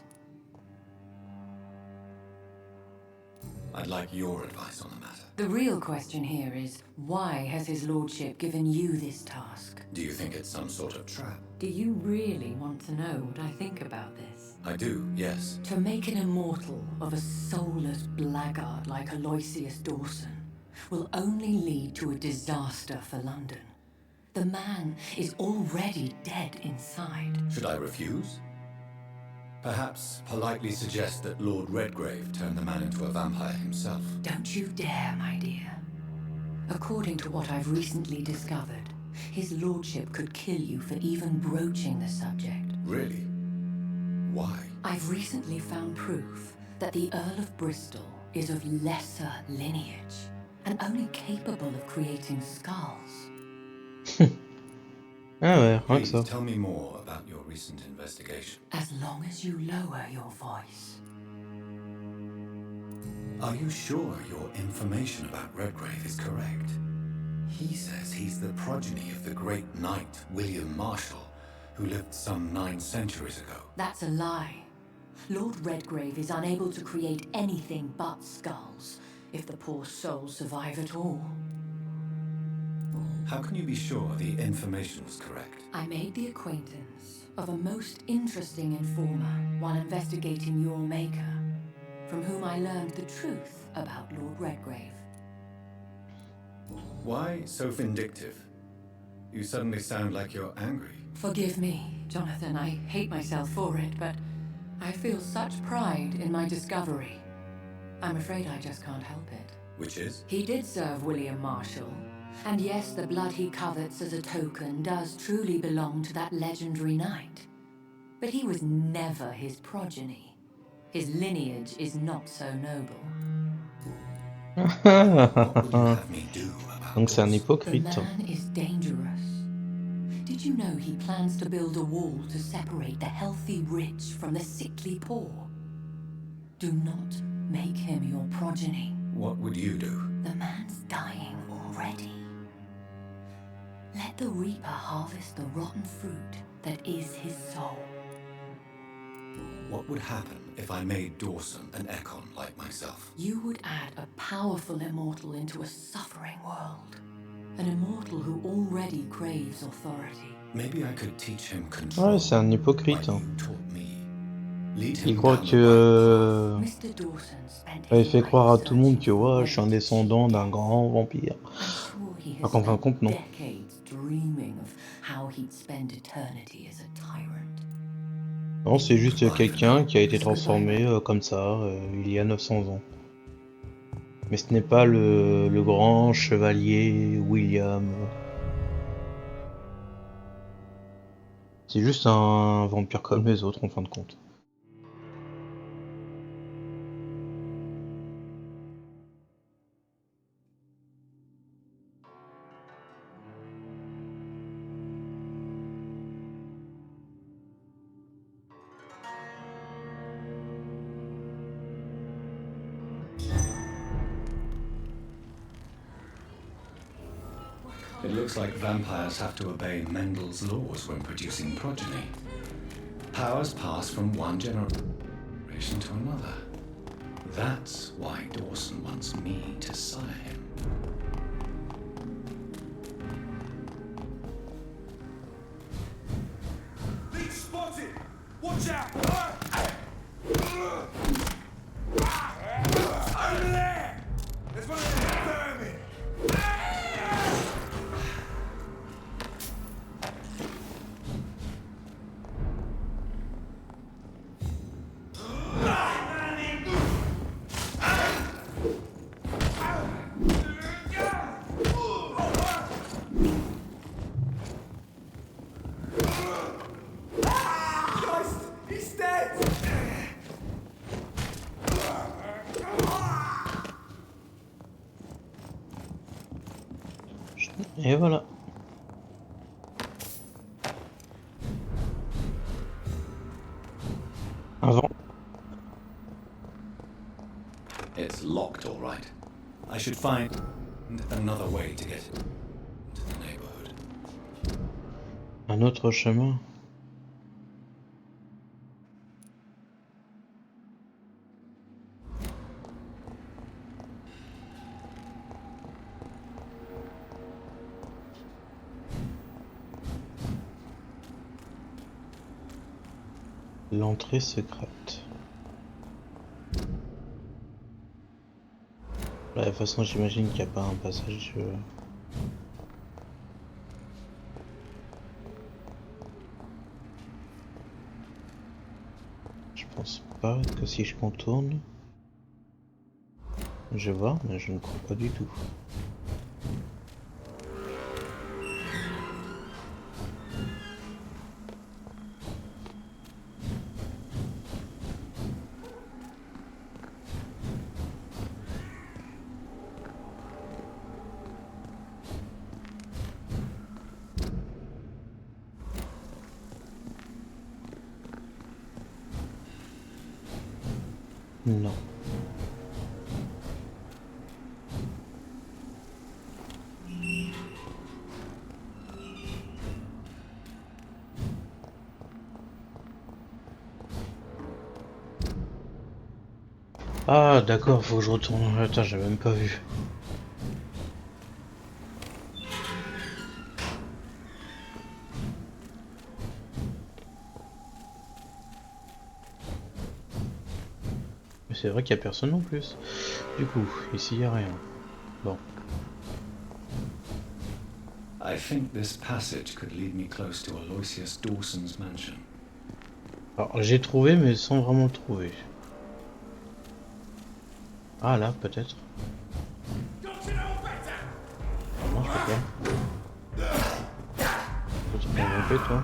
I'd like your advice on the matter. The real question here is, why has his lordship given you this task? Do you think it's some sort of trap? Do you really want to know what I think about this? I do, yes. To make an immortal of a soulless blackguard like Aloysius Dawson will only lead to a disaster for London. The man is already dead inside. Should I refuse? Perhaps politely suggest that Lord Redgrave turn the man into a vampire himself. Don't you dare, my dear. According to what I've recently discovered, his lordship could kill you for even broaching the subject. Really? Why? I've recently found proof that the Earl of Bristol is of lesser lineage and only capable of creating skulls. Ah ouais, rien que Please ça. tell me more about your recent investigation. As long as you lower your voice. Are you sure your information about Redgrave is correct? He says he's the progeny of the great knight William Marshall, who lived some 9 centuries ago. That's a lie. Lord Redgrave is unable to create anything but skulls, if the poor soul survive at all. How can you be sure the information is correct? I made the acquaintance of a most interesting informer while investigating your maker, from whom I learned the truth about Lord Redgrave. Why so vindictive? You suddenly sound like you're angry. Forgive me, Jonathan, I hate myself for it, but I feel such pride in my discovery. I'm afraid I just can't help it. Which is? He did serve William Marshall, and yes, the blood he covets as a token does truly belong to that legendary knight. But he was never his progeny. His lineage is not so noble. What would you have me do about Donc c'est un this? The hypocrite. man is dangerous. Did you know he plans to build a wall to separate the healthy rich from the sickly poor? Do not make him your progeny. What would you do? The man's dying already. Let the Reaper harvest the rotten fruit that is his soul. What would happen if I made Dawson an Ekon like myself? You would add a powerful immortal into a suffering world. An immortal who already craves authority. Maybe I could teach him control. Ouais, c'est un hypocrite. like Hein. you taught me. Lead Il him croit down que... the Mr. Dawson spent il his fait croire à life tout le monde que searching for ouais, je suis un ways to descendant d'un grand vampire. I'm sure he Alors has qu'en fin de spent compte, non. decades dreaming of how he'd spend eternity as a tyrant. Non, c'est juste quelqu'un qui a été transformé comme ça il y a 900 ans. Mais ce n'est pas le grand chevalier William. C'est juste un vampire comme les autres en fin de compte. It looks like vampires have to obey Mendel's laws when producing progeny. Powers pass from one generation to another. That's why Dawson wants me to sire him. Leech spotted! Watch out! Over there! There's one of them vermin! Et voilà. Avant. It's locked, all right. I should find another way to get to the neighborhood. Un autre chemin. L'entrée secrète. De toute façon, j'imagine qu'il n'y a pas un passage. Je pense pas que si je contourne, je vois, mais je ne crois pas du tout. Non. Ah d'accord, faut que je retourne. Attends, j'ai même pas vu. Mais c'est vrai qu'il y a personne en plus. Du coup, ici il y a rien. Bon. I think this passage could lead me close to Aloysius Dawson's mansion. Alors j'ai trouvé mais sans vraiment trouver. Ah là peut-être. Ah non je peux pas. Tu peux grimper toi.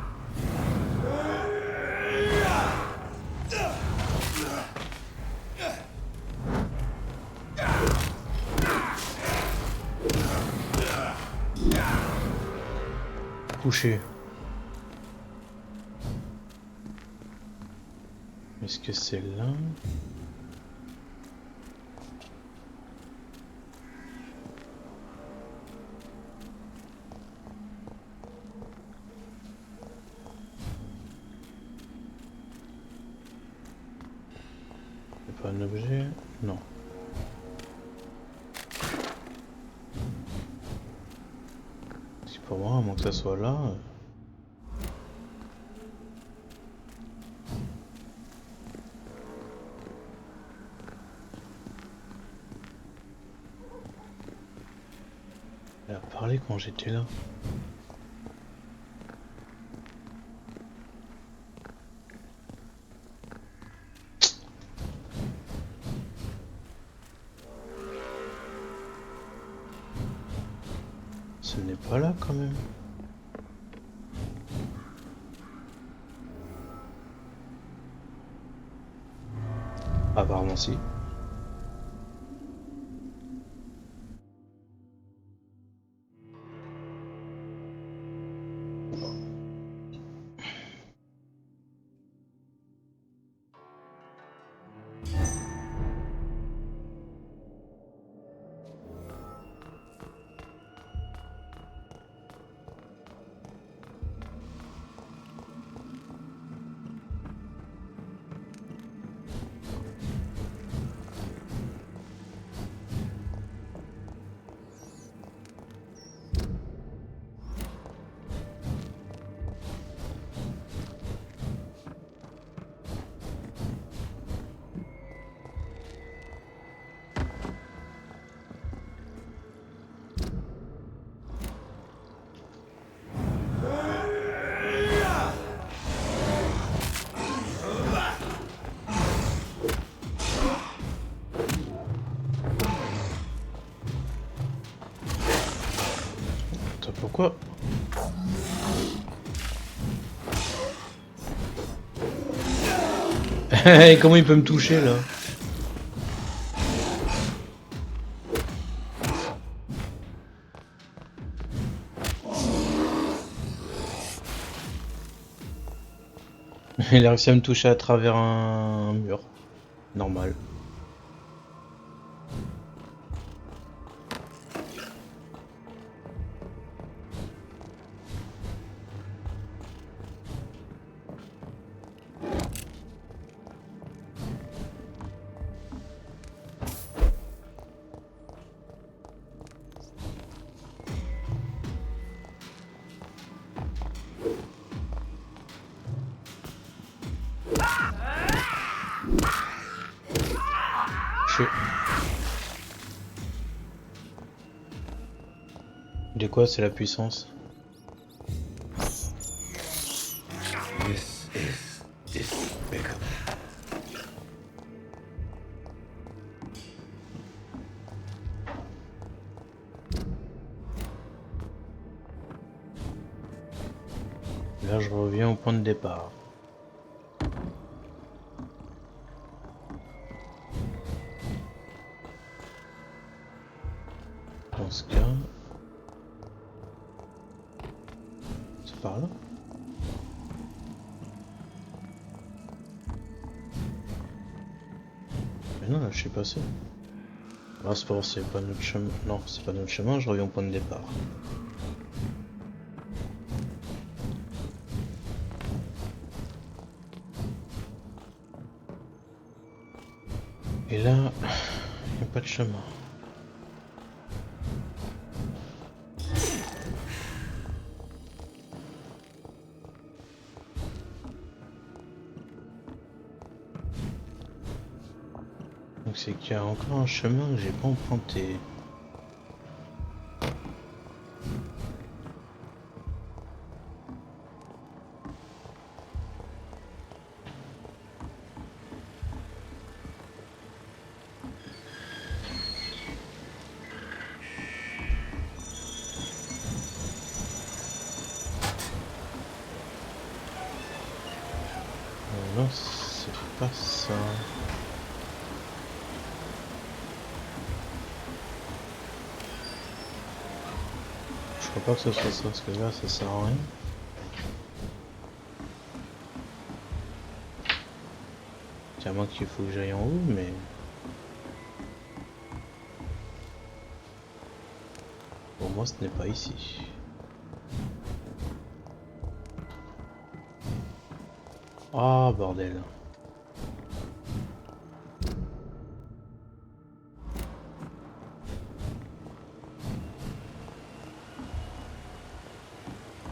Couché. Est-ce que c'est là? C'est pas un objet? Non. C'est pour moi, à moins que ça soit là. Elle a parlé quand j'étais là. Ce n'est pas là quand même. Apparemment si. Pourquoi? Comment il peut me toucher là? Il a réussi à me toucher à travers un mur. Normal. De quoi c'est la puissance? This is despicable. Là je reviens au point de départ. Dans ce cas... C'est par là? Mais non, là je suis passé. Là c'est pas, c'est pas notre chemin. Non, c'est pas notre chemin, je reviens au point de départ. Et là, il n'y a pas de chemin. Donc c'est qu'il y a encore un chemin que j'ai pas emprunté. Non, c'est pas ça. Je crois pas que ce soit ça, parce que là ça sert à rien. Tiens, moi qu'il faut que j'aille en haut, mais... Pour moi ce n'est pas ici. Ah bordel.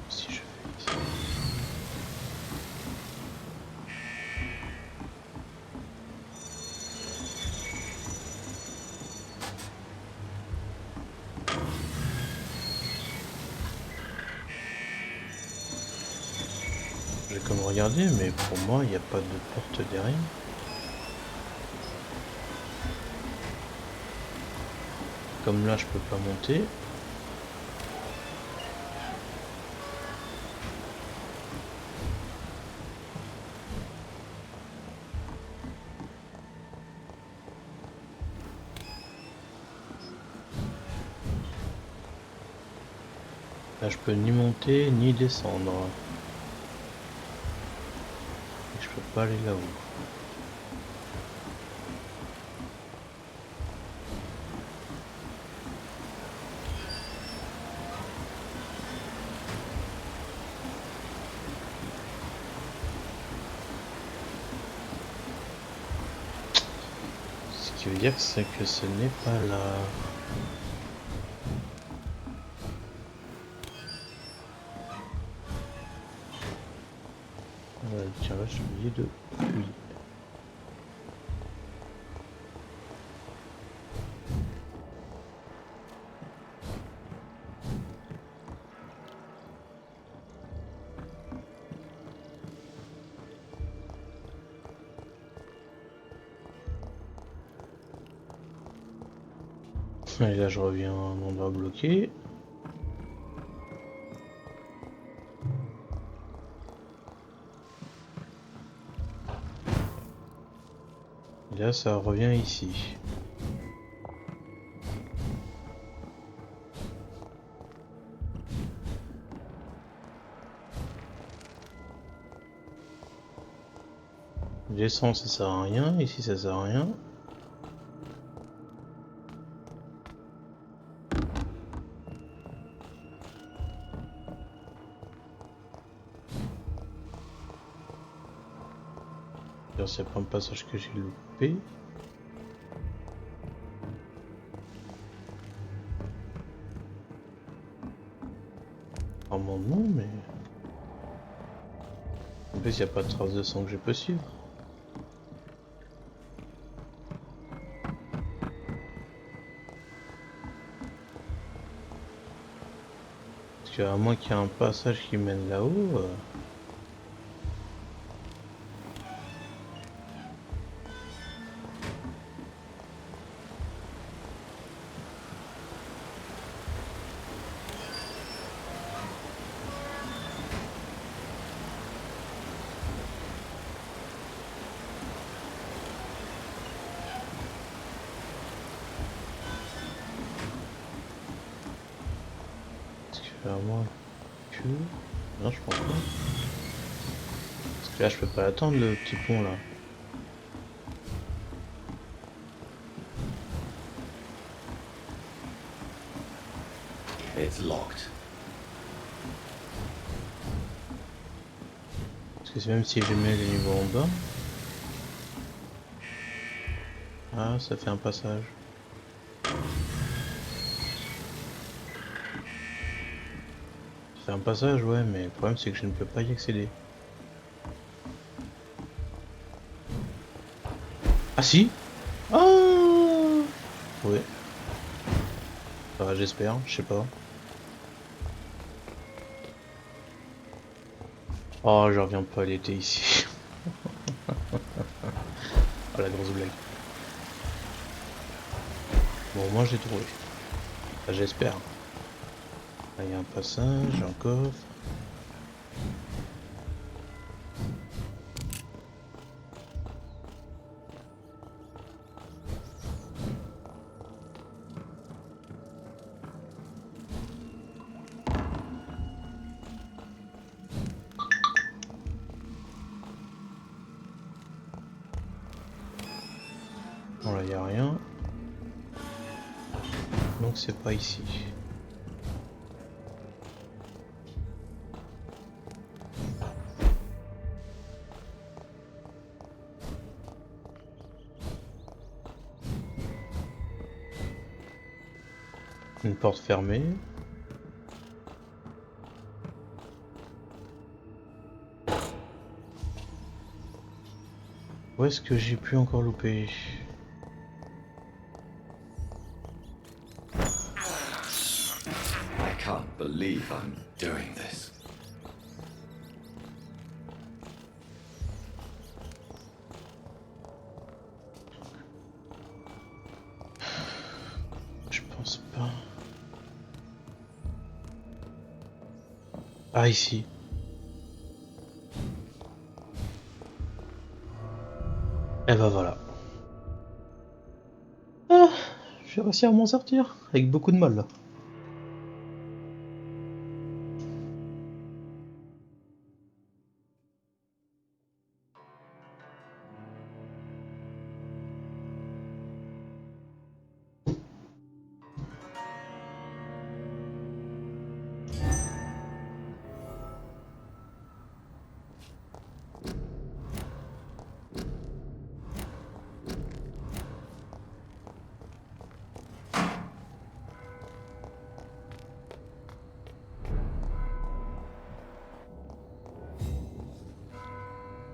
Si je fais ici. J'ai comme regardé, mais pour moi il n'y a pas de porte derrière. Comme là je peux pas monter. Là je peux ni monter ni descendre. Et je peux pas aller là-haut. Ce qui veut dire c'est que ce n'est pas là. Tiens là j'ai oublié de fouiller. Et là je reviens à un endroit bloqué. Là, ça revient ici. Descendre, ça sert à rien. Ici, ça sert à rien. C'est pas un passage que j'ai loupé. Normalement non, mais... En plus, il n'y a pas de trace de sang que je peux suivre. Parce qu'à moins qu'il y ait un passage qui mène là-haut... À moins que... Non, je pense pas. Parce que là, je peux pas attendre le petit pont là. It's locked. Parce que même si je mets les niveaux en bas... Ah, ça fait un passage. C'est un passage, ouais, mais le problème c'est que je ne peux pas y accéder. Ah si. Ah ouais. Enfin, j'espère, je sais pas. Oh, je reviens pas à l'été ici. Oh, la grosse blague. Bon, moi j'ai trouvé. Enfin, j'espère. Là, il y a un passage, un coffre. Bon, là, il n'y a rien. Donc, c'est pas ici. Une porte fermée. Où est-ce que j'ai pu encore louper? I can't believe I'm doing this. Je pense pas. Ah, ici. Et bah voilà. Ah, je vais réussir à m'en sortir. Avec beaucoup de mal là.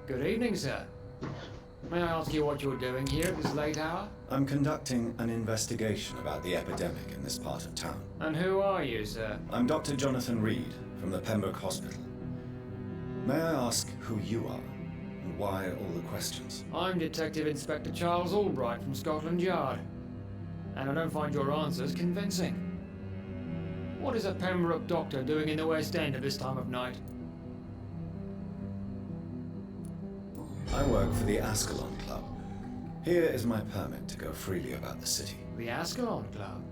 Good evening, sir. May I ask you what you're doing here at this late hour? I'm conducting an investigation about the epidemic in this part of town. And who are you, sir? I'm Dr. Jonathan Reed from the Pembroke Hospital. May I ask who you are and why all the questions? I'm Detective Inspector Charles Albright from Scotland Yard. And I don't find your answers convincing. What is a Pembroke doctor doing in the West End at this time of night? I work for the Ascalon Club. Here is my permit to go freely about the city. The Ascalon Club?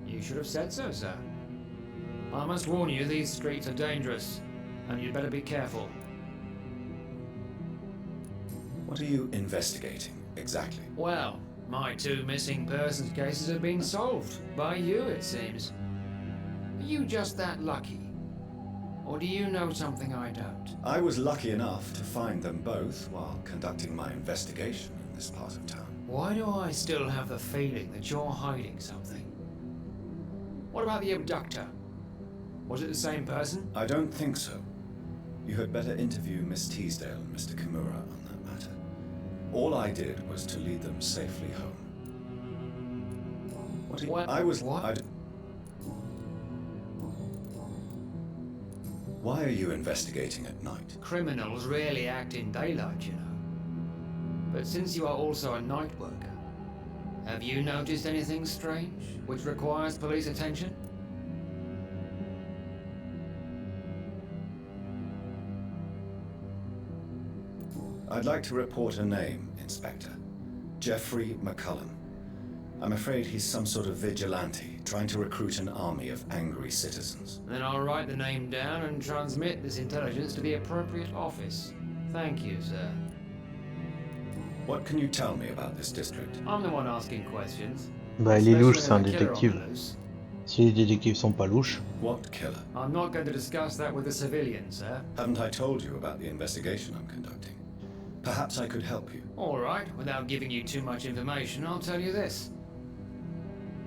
You should have said so, sir. I must warn you, these streets are dangerous, and you'd better be careful. What are you investigating, exactly? Well, my 2 missing persons cases have been solved. By you, it seems. Are you just that lucky? Or do you know something I don't? I was lucky enough to find them both while conducting my investigation in this part of town. Why do I still have the feeling that you're hiding something? What about the abductor? Was it the same person? I don't think so. You had better interview Miss Teasdale and Mr. Kimura on that matter. All I did was to lead them safely home. Why are you investigating at night? Criminals rarely act in daylight, you know. But since you are also a night worker, have you noticed anything strange which requires police attention? I'd like to report a name, Inspector. Jeffrey McCullum. I'm afraid he's some sort of vigilante, trying to recruit an army of angry citizens. Then I'll write the name down and transmit this intelligence to the appropriate office. Thank you, sir. What can you tell me about this district? I'm the one asking questions. Bah, il est louche, c'est un Especially when a killer détective. on the loose. Si les détectives sont pas louches. What killer? I'm not going to discuss that with the civilians, sir. Haven't I told you about the investigation I'm conducting? Perhaps I could help you. All right, without giving you too much information, I'll tell you this.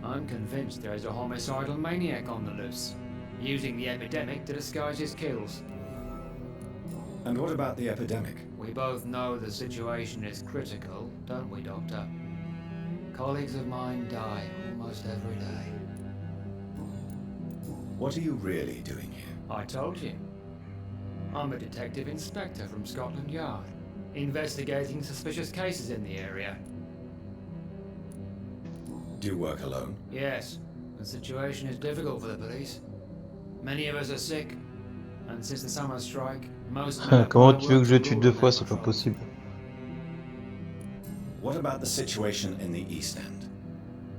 I'm convinced there is a homicidal maniac on the loose, using the epidemic to disguise his kills. And what about the epidemic? We both know the situation is critical, don't we, Doctor? Colleagues of mine die almost every day. What are you really doing here? I told you. I'm a detective inspector from Scotland Yard, investigating suspicious cases in the area. Do you work alone? Yes, the situation is difficult for the police. Many of us are sick, and since the summer strike, most men have Comment no tu veux que je work to tue do 2 on fois, their c'est pas patrols. possible. What about the situation in the East End?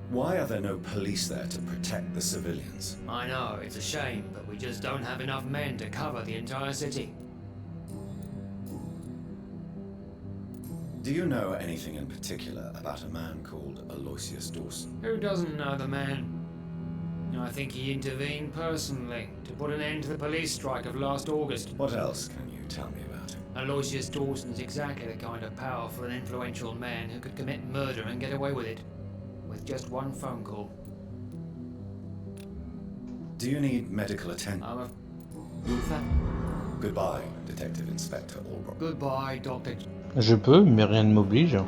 Why are there no police there to protect the civilians? I know, it's a shame, but we just don't have enough men to cover the entire city. Do you know anything in particular about a man called Aloysius Dawson? Who doesn't know the man? I think he intervened personally to put an end to the police strike of last August. What else can you tell me about him? Aloysius Dawson's exactly the kind of powerful and influential man who could commit murder and get away with it, with just one phone call. Do you need medical attention? I'm a... Goodbye, Detective Inspector Albrook. Goodbye, Dr. Je peux, mais rien ne m'oblige.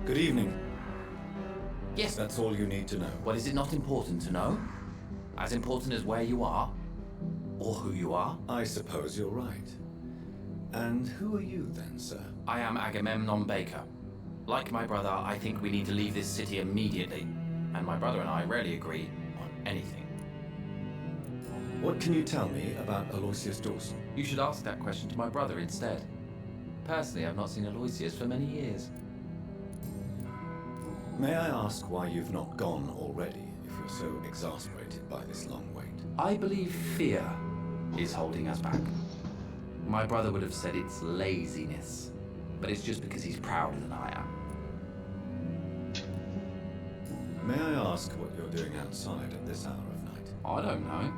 Good evening. Yes. That's all you need to know. Well, is it not important to know? As important as where you are? Or who you are? I suppose you're right. And who are you then, sir? I am Agamemnon Baker. Like my brother, I think we need to leave this city immediately. And my brother and I rarely agree on anything. What can you tell me about Aloysius Dawson? You should ask that question to my brother instead. Personally, I've not seen Aloysius for many years. May I ask why you've not gone already, if you're so exasperated by this long wait? I believe fear is holding us back. My brother would have said it's laziness, but it's just because he's prouder than I am. May I ask what you're doing outside at this hour of night? I don't know.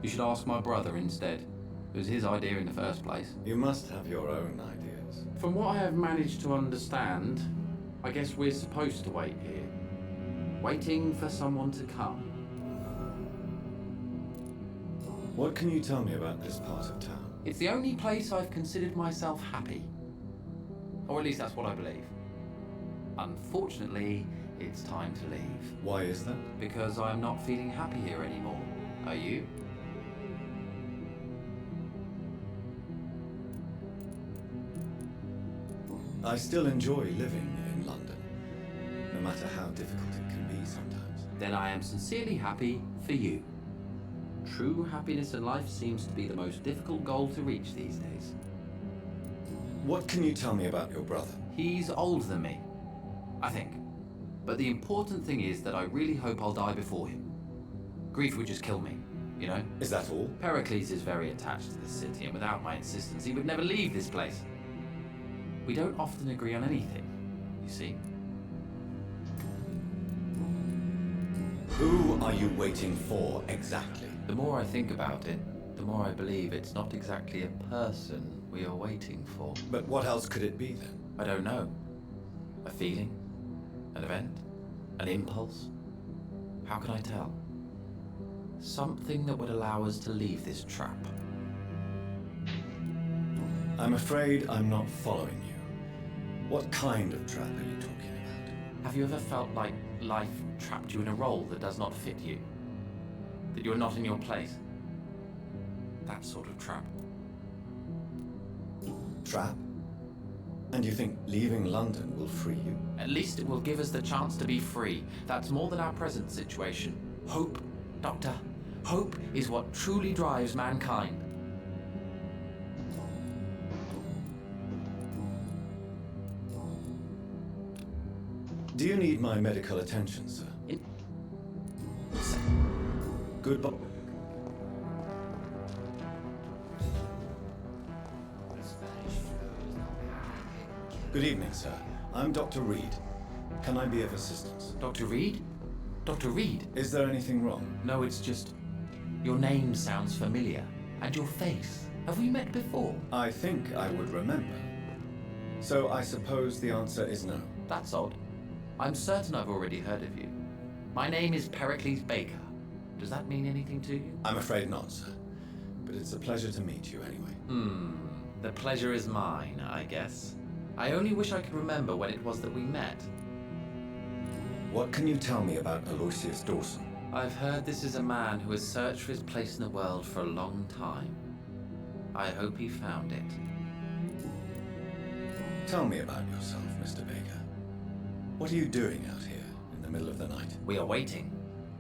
You should ask my brother instead. It was his idea in the first place. You must have your own ideas. From what I have managed to understand, I guess we're supposed to wait here. Waiting for someone to come. What can you tell me about this part of town? It's the only place I've considered myself happy. Or at least that's what I believe. Unfortunately, it's time to leave. Why is that? Because I'm not feeling happy here anymore. Are you? I still enjoy living in London, no matter how difficult it can be sometimes. Then I am sincerely happy for you. True happiness in life seems to be the most difficult goal to reach these days. What can you tell me about your brother? He's older than me, I think. But the important thing is that I really hope I'll die before him. Grief would just kill me, you know? Is that all? Pericles is very attached to this city, and without my insistence, he would never leave this place. We don't often agree on anything, you see. Who are you waiting for exactly? The more I think about it, the more I believe it's not exactly a person we are waiting for. But what else could it be then? I don't know. A feeling? An event? An impulse? How can I tell? Something that would allow us to leave this trap. I'm afraid I'm not following you. What kind of trap are you talking about? Have you ever felt like life trapped you in a role that does not fit you? That you're not in your place? That sort of trap. Trap? And you think leaving London will free you? At least it will give us the chance to be free. That's more than our present situation. Hope, Doctor. Hope is what truly drives mankind. Do you need my medical attention, sir? Goodbye. Good evening, sir. I'm Dr. Reed. Can I be of assistance? Dr. Reed? Dr. Reed? Is there anything wrong? No, it's just... your name sounds familiar. And your face. Have we met before? I think I would remember. So I suppose the answer is no. That's odd. I'm certain I've already heard of you. My name is Pericles Baker. Does that mean anything to you? I'm afraid not, sir. But it's a pleasure to meet you anyway. The pleasure is mine, I guess. I only wish I could remember when it was that we met. What can you tell me about Aloysius Dawson? I've heard this is a man who has searched for his place in the world for a long time. I hope he found it. Tell me about yourself, Mr. Baker. What are you doing out here in the middle of the night? We are waiting.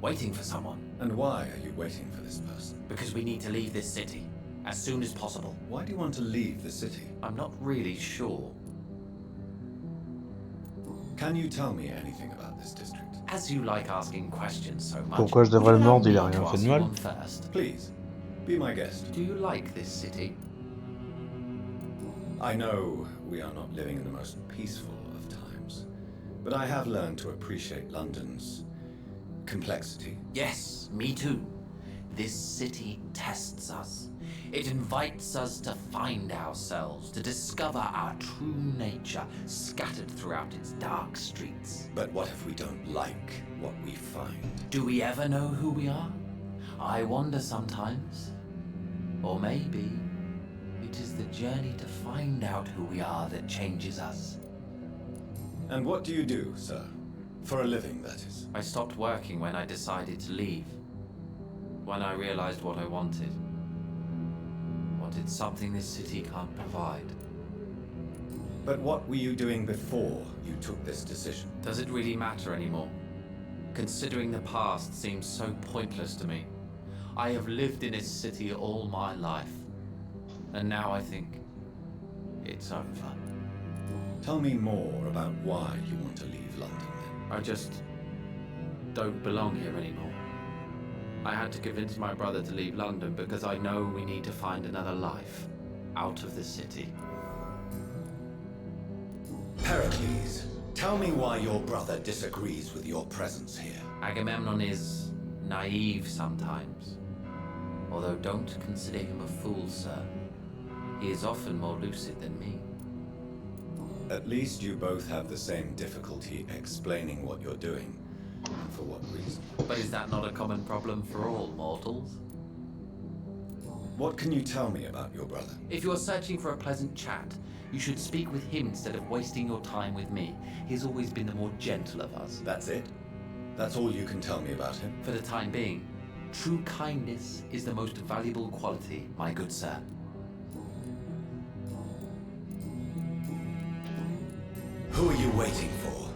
Waiting for someone. And why are you waiting for this person? Because we need to leave this city. As soon as possible. Why do you want to leave the city? I'm not really sure. Can you tell me anything about this district? As you like asking questions so much. Pourquoi je devrais le mordre? Il a rien fait de mal. First. Please, be my guest. Do you like this city? I know we are not living in the most peaceful of times, but I have learned to appreciate London's complexity. Yes, me too. This city tests us. It invites us to find ourselves, to discover our true nature scattered throughout its dark streets. But what if we don't like what we find? Do we ever know who we are? I wonder sometimes. Or maybe it is the journey to find out who we are that changes us. And what do you do, sir? For a living, that is. I stopped working when I decided to leave. When I realized what I wanted. Wanted something this city can't provide. But what were you doing before you took this decision? Does it really matter anymore? Considering the past seems so pointless to me. I have lived in this city all my life. And now I think it's over. Tell me more about why you want to leave London, then. I just don't belong here anymore. I had to convince my brother to leave London because I know we need to find another life out of the city. Pericles, tell me why your brother disagrees with your presence here. Agamemnon is naive sometimes. Although don't consider him a fool, sir. He is often more lucid than me. At least you both have the same difficulty explaining what you're doing, and for what reason. But is that not a common problem for all mortals? What can you tell me about your brother? If you are searching for a pleasant chat, you should speak with him instead of wasting your time with me. He's always been the more gentle of us. That's it? That's all you can tell me about him? For the time being, true kindness is the most valuable quality, my good sir. Who are you waiting for?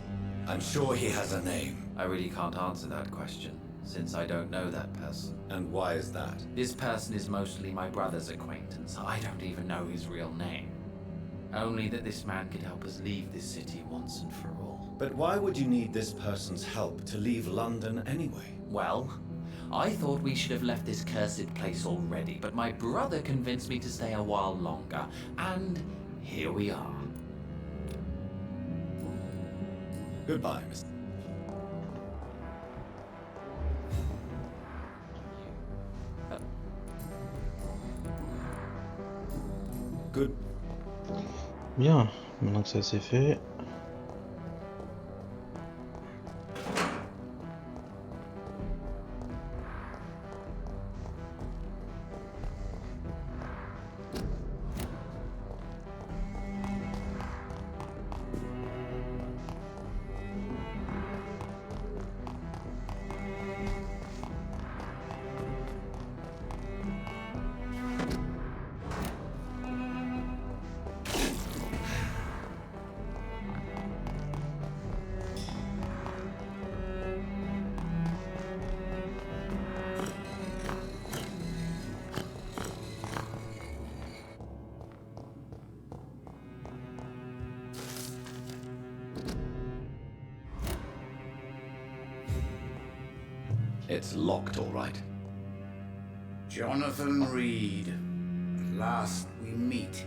I'm sure he has a name. I really can't answer that question, since I don't know that person. And why is that? This person is mostly my brother's acquaintance. I don't even know his real name. Only that this man could help us leave this city once and for all. But why would you need this person's help to leave London anyway? Well, I thought we should have left this cursed place already, but my brother convinced me to stay a while longer, and here we are. Goodbye, Mr. Good. Bien, maintenant que ça c'est fait. It's locked, all right. Jonathan Reed. At last we meet.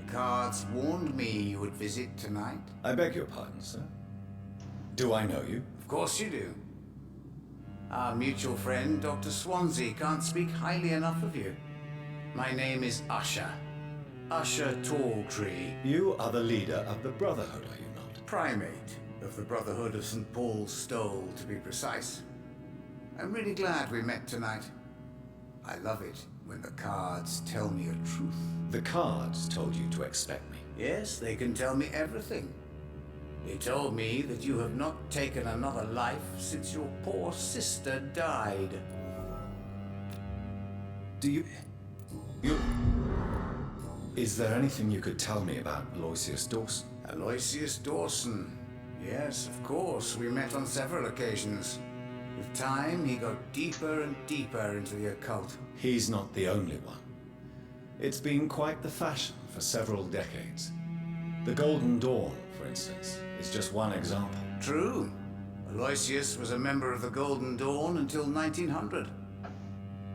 The cards warned me you would visit tonight. I beg your pardon, sir. Do I know you? Of course you do. Our mutual friend, Dr. Swansea, can't speak highly enough of you. My name is Usher. Usher Talltree. You are the leader of the Brotherhood, are you not? Primate of the Brotherhood of St. Paul's Stole, to be precise. I'm really glad we met tonight. I love it when the cards tell me a truth. The cards told you to expect me. Yes, they can tell me everything. They told me that you have not taken another life since your poor sister died. Do you... Is there anything you could tell me about Aloysius Dawson? Aloysius Dawson. Yes, of course. We met on several occasions. With time, he got deeper and deeper into the occult. He's not the only one. It's been quite the fashion for several decades. The Golden Dawn, for instance, is just one example. True. Aloysius was a member of the Golden Dawn until 1900.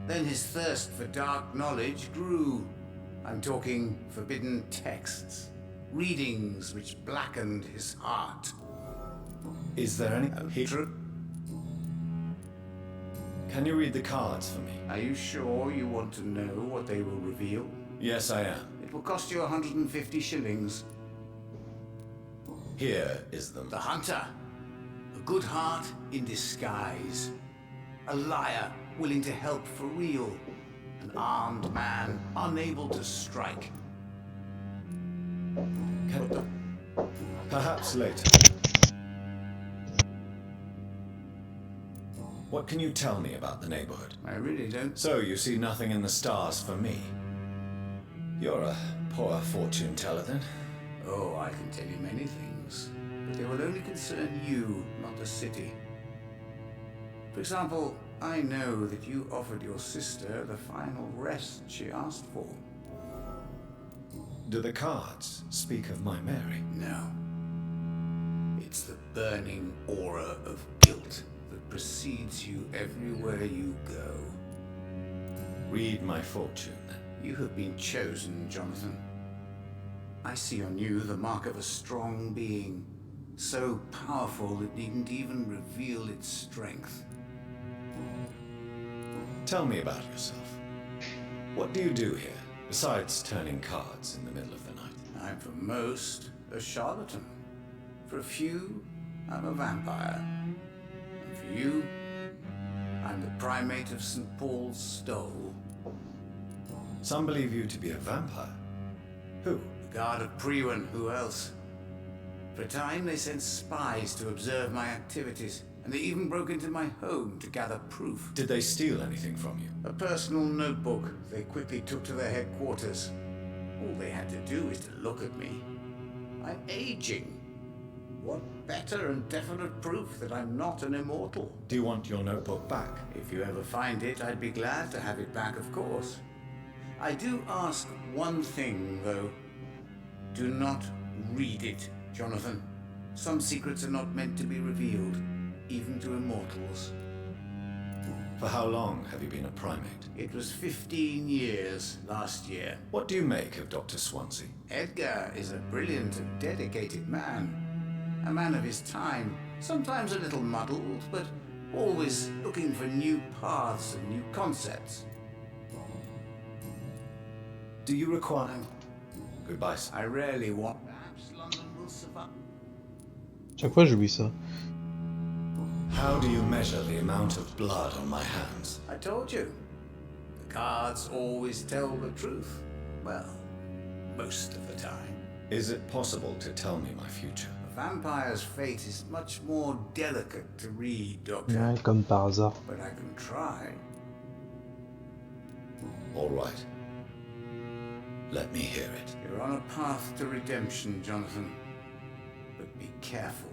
Then his thirst for dark knowledge grew. I'm talking forbidden texts, readings which blackened his heart. Is there any... True. Can you read the cards for me? Are you sure you want to know what they will reveal? Yes, I am. It will cost you 150 shillings. Here is them. The Hunter. A good heart in disguise. A liar willing to help for real. An armed man unable to strike. Perhaps later. What can you tell me about the neighborhood? I really don't. So you see nothing in the stars for me? You're a poor fortune teller then. Oh, I can tell you many things. But they will only concern you, not the city. For example, I know that you offered your sister the final rest she asked for. Do the cards speak of my Mary? No. It's the burning aura of guilt that precedes you everywhere you go. Read my fortune, then. You have been chosen, Jonathan. I see on you the mark of a strong being, so powerful it needn't even reveal its strength. Tell me about yourself. What do you do here, besides turning cards in the middle of the night? I'm for most a charlatan. For a few, I'm a vampire. And for you, I'm the primate of St. Paul's Stole. Some believe you to be a vampire. Who? The Guard of Priwen, who else? For a time, they sent spies to observe my activities, and they even broke into my home to gather proof. Did they steal anything from you? A personal notebook they quickly took to their headquarters. All they had to do is to look at me. I'm aging. What better and definite proof that I'm not an immortal? Do you want your notebook back? If you ever find it, I'd be glad to have it back, of course. I do ask one thing, though. Do not read it, Jonathan. Some secrets are not meant to be revealed, even to immortals. For how long have you been a primate? It was 15 years last year. What do you make of Dr. Swansea? Edgar is a brilliant and dedicated man. A man of his time, sometimes a little muddled, but always looking for new paths and new concepts. Do you require... Goodbye, sir. I rarely want... Perhaps London will survive. Chaque fois j'oublie ça. How do you measure the amount of blood on my hands? I told you. The cards always tell the truth. Well, most of the time. Is it possible to tell me my future? A vampire's fate is much more delicate to read, Doctor. Ouais, comme par hasard. But I can try. All right. Let me hear it. You're on a path to redemption, Jonathan. But be careful.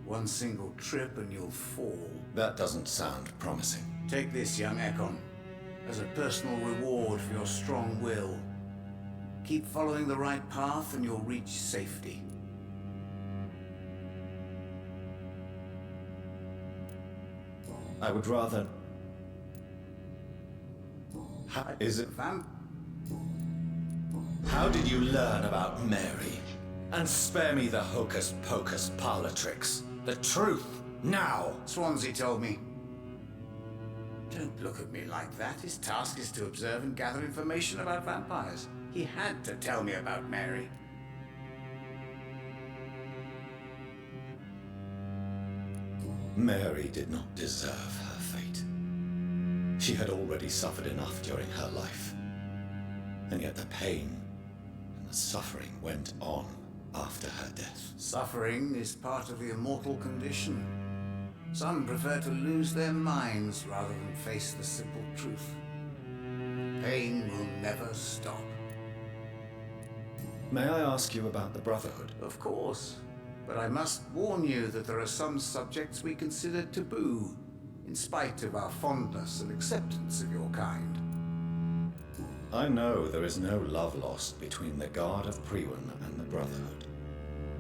One single trip and you'll fall. That doesn't sound promising. Take this, young Ekon, as a personal reward for your strong will. Keep following the right path and you'll reach safety. I would rather... Is it... How did you learn about Mary? And spare me the hocus-pocus parlor tricks. The truth, now! Swansea told me. Don't look at me like that. His task is to observe and gather information about vampires. He had to tell me about Mary. Mary did not deserve her fate. She had already suffered enough during her life. And yet the pain and the suffering went on after her death. Suffering is part of the immortal condition. Some prefer to lose their minds rather than face the simple truth. Pain will never stop. May I ask you about the Brotherhood? Of course. But I must warn you that there are some subjects we consider taboo, in spite of our fondness and acceptance of your kind. I know there is no love lost between the Guard of Priwen and the Brotherhood.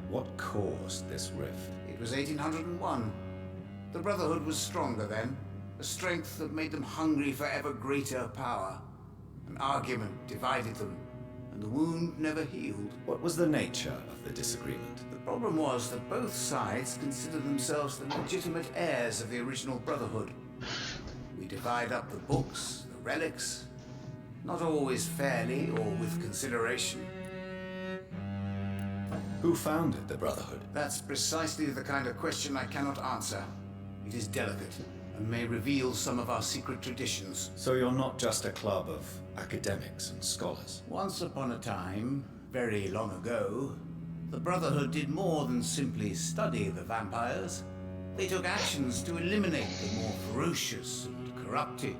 What caused this rift? It was 1801. The Brotherhood was stronger then, a strength that made them hungry for ever greater power. An argument divided them, and the wound never healed. What was the nature of the disagreement? The problem was that both sides considered themselves the legitimate heirs of the original Brotherhood. We divide up the books, the relics, not always fairly or with consideration. Who founded the Brotherhood? That's precisely the kind of question I cannot answer. It is delicate and may reveal some of our secret traditions. So you're not just a club of academics and scholars? Once upon a time, very long ago, the Brotherhood did more than simply study the vampires. They took actions to eliminate the more ferocious and corrupted.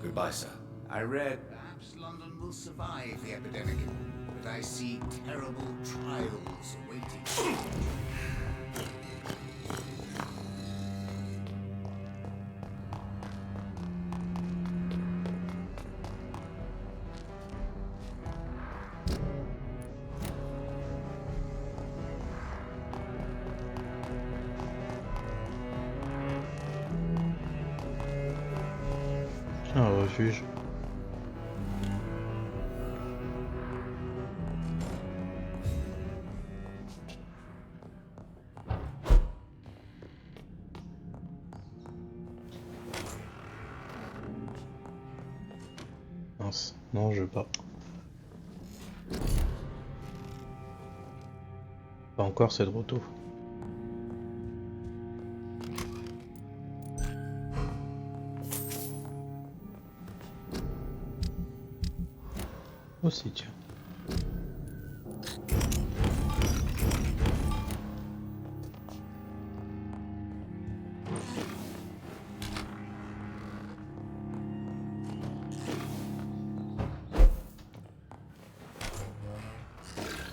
Goodbye, sir. I read perhaps London will survive the epidemic, but I see terrible trials awaiting. Un refuge. Mince, non je veux pas. Pas encore, c'est trop tôt. Aussi, tiens.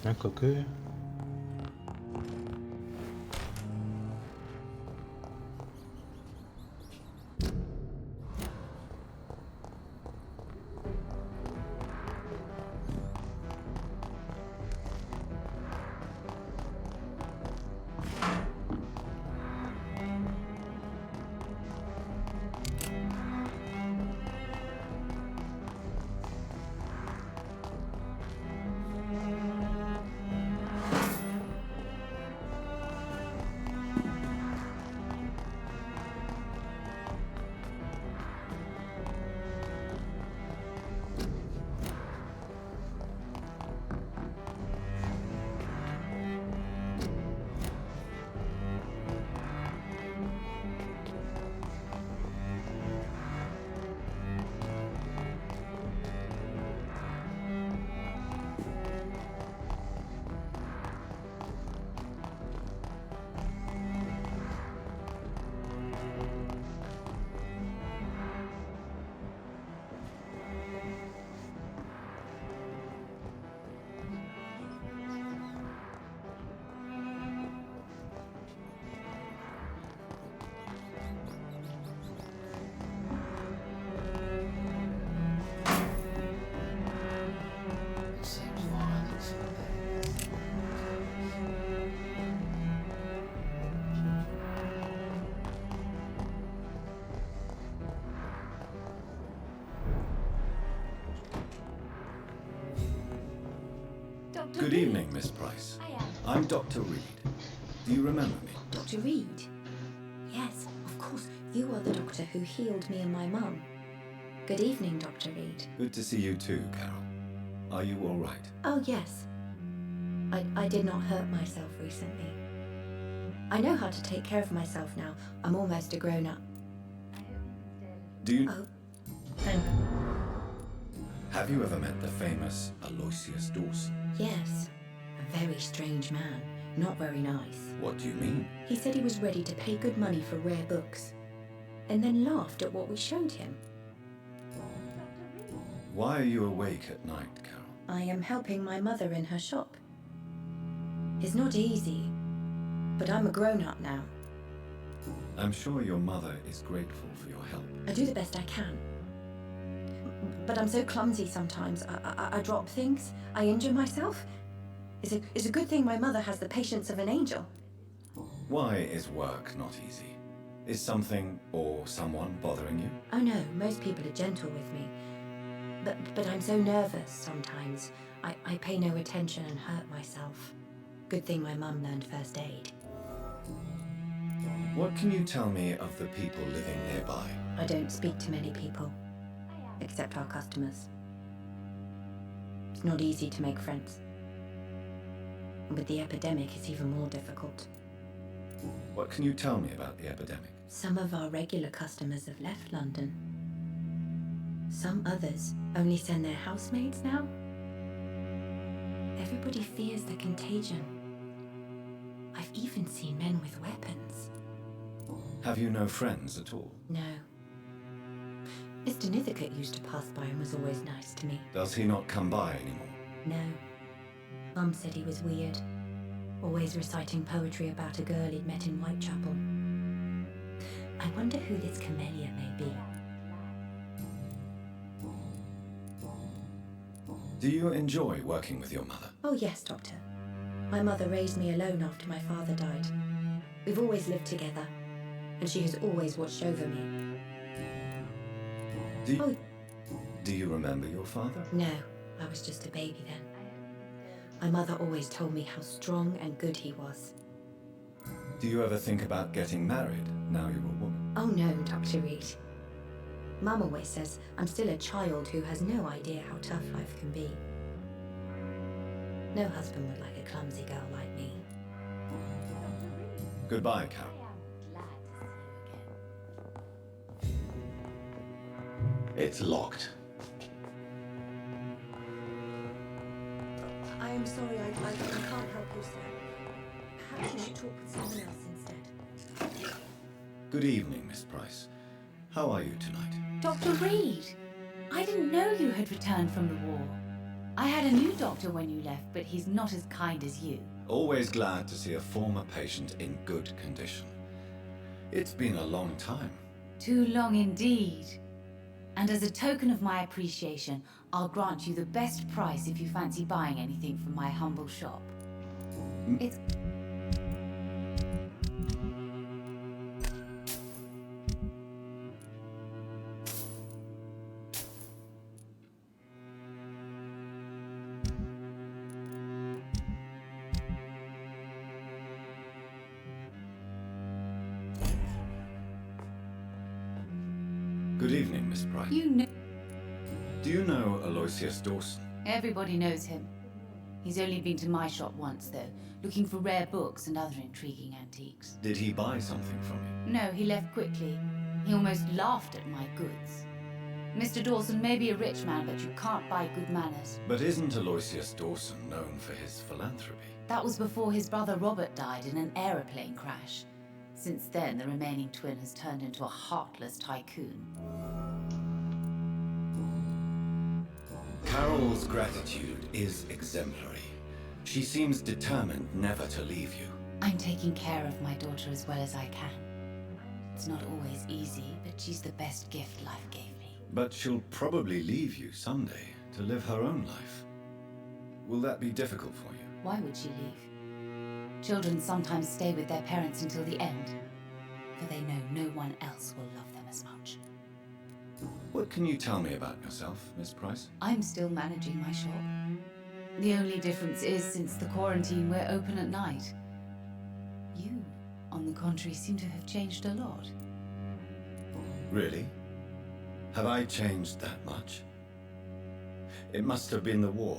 Un coqueux. Good evening, Miss Price. I'm Dr. Reed. Do you remember me? Dr. Reed? Yes, of course. You are the doctor who healed me and my mum. Good evening, Dr. Reed. Good to see you too, Carol. Are you all right? Oh, yes. I did not hurt myself recently. I know how to take care of myself now. I'm almost a grown-up. Do you... Oh, thank you. Have you ever met the famous Aloysius Dawson? Yes. A very strange man. Not very nice. What do you mean? He said he was ready to pay good money for rare books, and then laughed at what we showed him. Why are you awake at night, Carol? I am helping my mother in her shop. It's not easy, but I'm a grown-up now. I'm sure your mother is grateful for your help. I do the best I can. But I'm so clumsy sometimes. I drop things. I injure myself. It's a good thing my mother has the patience of an angel. Why is work not easy? Is something or someone bothering you? Oh no, most people are gentle with me. But I'm so nervous sometimes. I pay no attention and hurt myself. Good thing my mum learned first aid. What can you tell me of the people living nearby? I don't speak to many people, except our customers. It's not easy to make friends. And with the epidemic, it's even more difficult. What can you tell me about the epidemic? Some of our regular customers have left London. Some others only send their housemaids now. Everybody fears the contagion. I've even seen men with weapons. Have you no friends at all? No. Mr. Nithercote used to pass by and was always nice to me. Does he not come by anymore? No. Mum said he was weird. Always reciting poetry about a girl he'd met in Whitechapel. I wonder who this camellia may be. Do you enjoy working with your mother? Oh yes, Doctor. My mother raised me alone after my father died. We've always lived together, and she has always watched over me. Do you remember your father? No, I was just a baby then. My mother always told me how strong and good he was. Do you ever think about getting married now you're a woman? Oh no, Dr. Reed. Mum always says I'm still a child who has no idea how tough life can be. No husband would like a clumsy girl like me. Goodbye, Carol. It's locked. I am sorry, I can't help you, sir. Perhaps you should talk with someone else instead. Good evening, Miss Price. How are you tonight? Dr. Reed, I didn't know you had returned from the war. I had a new doctor when you left, but he's not as kind as you. Always glad to see a former patient in good condition. It's been a long time. Too long indeed. And as a token of my appreciation, I'll grant you the best price if you fancy buying anything from my humble shop. It's... Good evening, Miss Price. You know... Do you know Aloysius Dawson? Everybody knows him. He's only been to my shop once, though, looking for rare books and other intriguing antiques. Did he buy something from you? No, he left quickly. He almost laughed at my goods. Mr. Dawson may be a rich man, but you can't buy good manners. But isn't Aloysius Dawson known for his philanthropy? That was before his brother Robert died in an aeroplane crash. Since then, the remaining twin has turned into a heartless tycoon. Carol's gratitude is exemplary. She seems determined never to leave you. I'm taking care of my daughter as well as I can. It's not always easy, but she's the best gift life gave me. But she'll probably leave you someday to live her own life. Will that be difficult for you? Why would she leave? Children sometimes stay with their parents until the end, for they know no one else will love them as much. What can you tell me about yourself, Miss Price? I'm still managing my shop. The only difference is, since the quarantine, we're open at night. You, on the contrary, seem to have changed a lot. Really? Have I changed that much? It must have been the war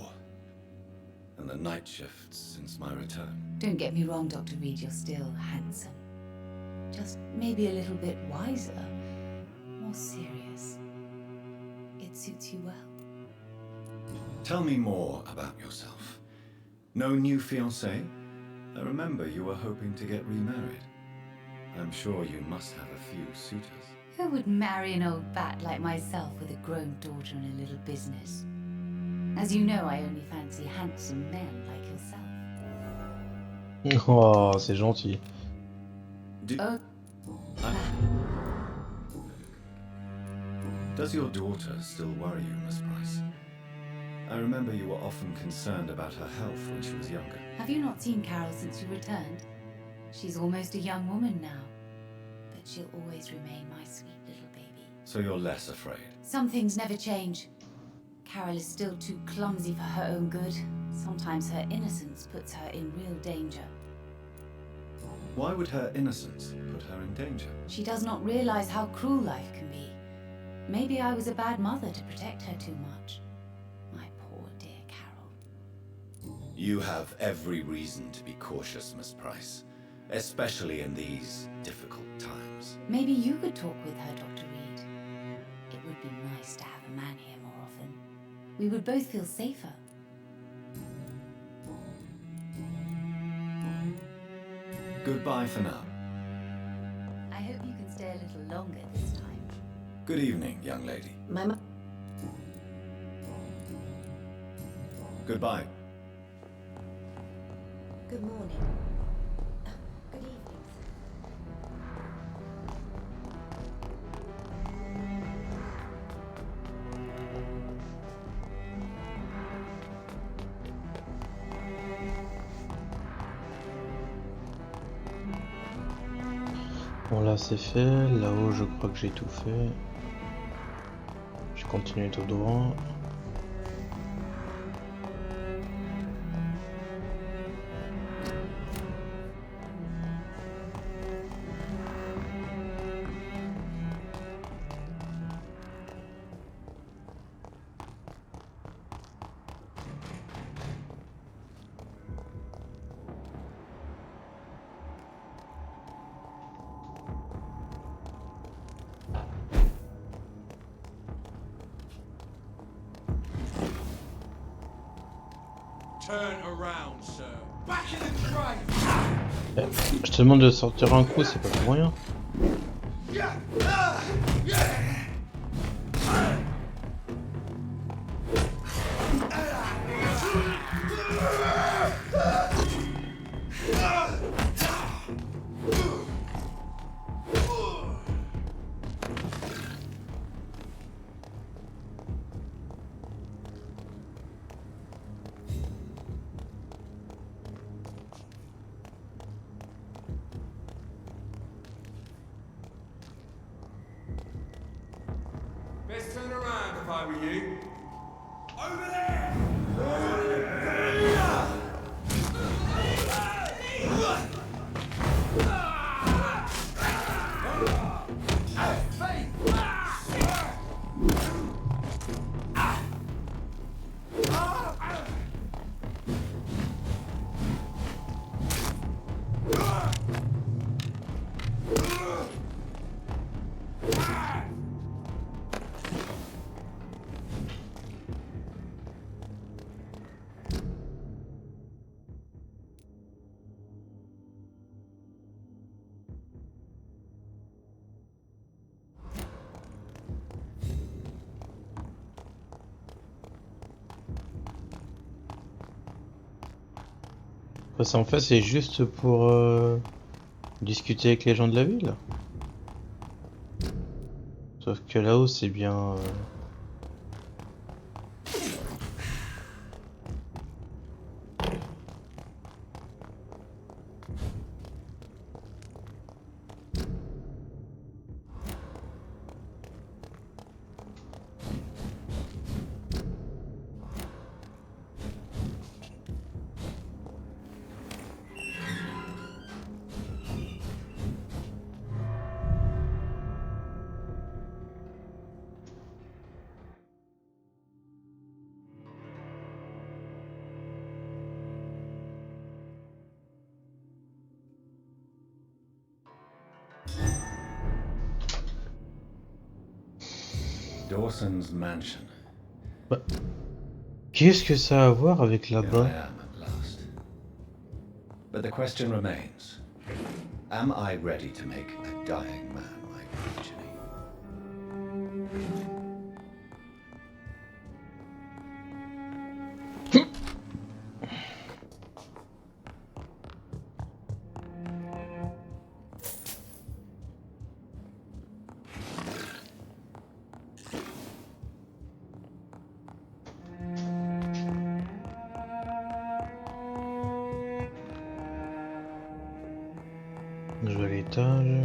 and the night shifts since my return. Don't get me wrong, Dr. Reed, you're still handsome. Just maybe a little bit wiser, more serious. It suits you well. Tell me more about yourself. No new fiancé? I remember you were hoping to get remarried. I'm sure you must have a few suitors. Who would marry an old bat like myself with a grown daughter and a little business? As you know, I only fancy handsome men like yourself. Oh, c'est gentil. Does your daughter still worry you, Miss Price? I remember you were often concerned about her health when she was younger. Have you not seen Carol since you returned? She's almost a young woman now, but she'll always remain my sweet little baby. So you're less afraid? Some things never change. Carol is still too clumsy for her own good. Sometimes her innocence puts her in real danger. Why would her innocence put her in danger? She does not realize how cruel life can be. Maybe I was a bad mother to protect her too much. My poor dear Carol. You have every reason to be cautious, Miss Price, especially in these difficult times. Maybe you could talk with her, Dr. Reed. It would be nice to have a man here more often. We would both feel safer. Goodbye for now. I hope you can stay a little longer this time. Good evening, young lady. Mama. Goodbye. Good morning. Good evening. Bon là c'est fait, là-haut je crois que j'ai tout fait. Je continue tout droit. Turn around, sir. Back in the train. Je te demande de sortir un coup, c'est pas pour rien. best turn around if I were you. Over there! Ça, en fait, c'est juste pour discuter avec les gens de la ville. Sauf que là-haut, c'est bien... Dawson's mansion. Bah, qu'est-ce que ça a à voir avec Here I là-bas? am at last. But the question remains, am I ready to make a dying man my progeny? Je vais à l'étage.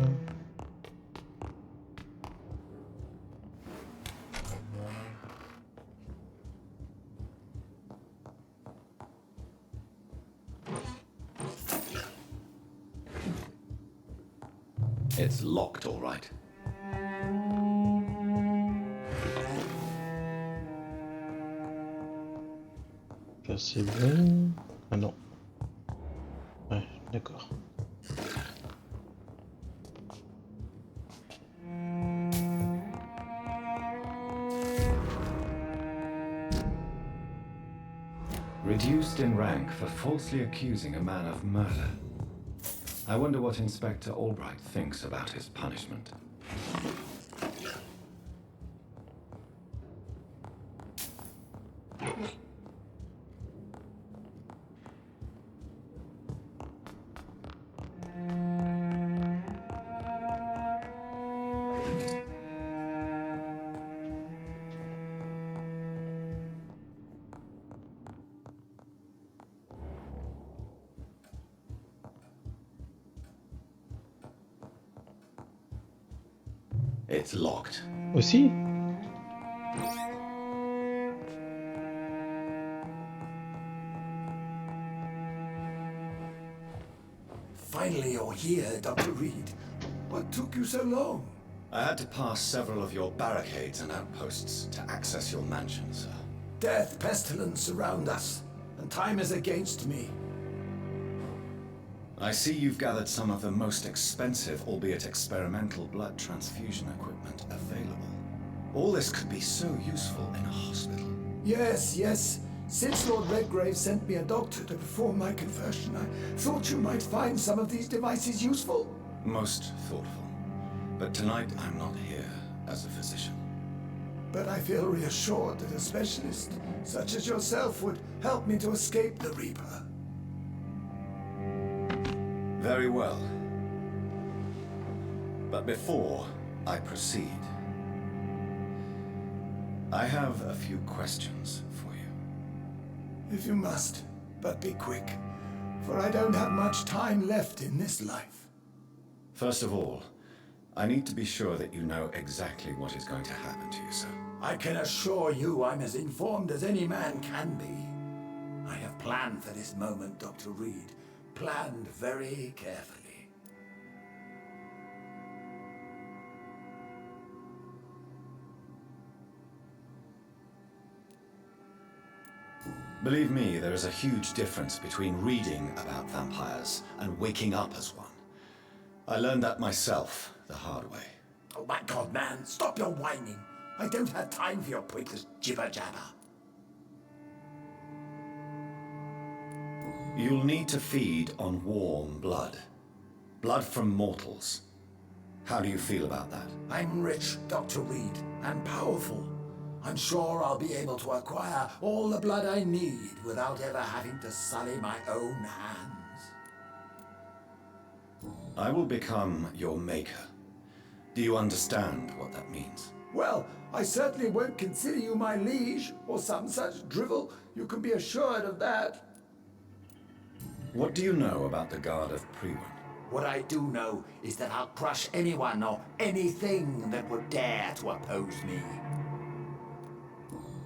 It's locked, all right. Là, c'est bon. Ah non. Ouais, d'accord. Reduced in rank for falsely accusing a man of murder. I wonder what Inspector Albright thinks about his punishment. It's locked. Aussi? Finally you're here, Dr. Reed. What took you so long? I had to pass several of your barricades and outposts to access your mansion, sir. Death, pestilence surround us, and time is against me. I see you've gathered some of the most expensive, albeit experimental, blood transfusion equipment available. All this could be so useful in a hospital. Yes, yes. Since Lord Redgrave sent me a doctor to perform my conversion, I thought you might find some of these devices useful. Most thoughtful. But tonight I'm not here as a physician. But I feel reassured that a specialist such as yourself would help me to escape the Reaper. Very well. But before I proceed, I have a few questions for you. If you must, but be quick, for I don't have much time left in this life. First of all, I need to be sure that you know exactly what is going to happen to you, sir. I can assure you I'm as informed as any man can be. I have planned for this moment, Dr. Reed. Planned very carefully. Believe me, there is a huge difference between reading about vampires and waking up as one. I learned that myself the hard way. Oh my God, man, stop your whining. I don't have time for your pointless jibber-jabber. You'll need to feed on warm blood. Blood from mortals. How do you feel about that? I'm rich, Dr. Reed, and powerful. I'm sure I'll be able to acquire all the blood I need without ever having to sully my own hands. I will become your maker. Do you understand what that means? Well, I certainly won't consider you my liege or some such drivel. You can be assured of that. What do you know about the Guard of Priwen? What I do know is that I'll crush anyone or anything that would dare to oppose me.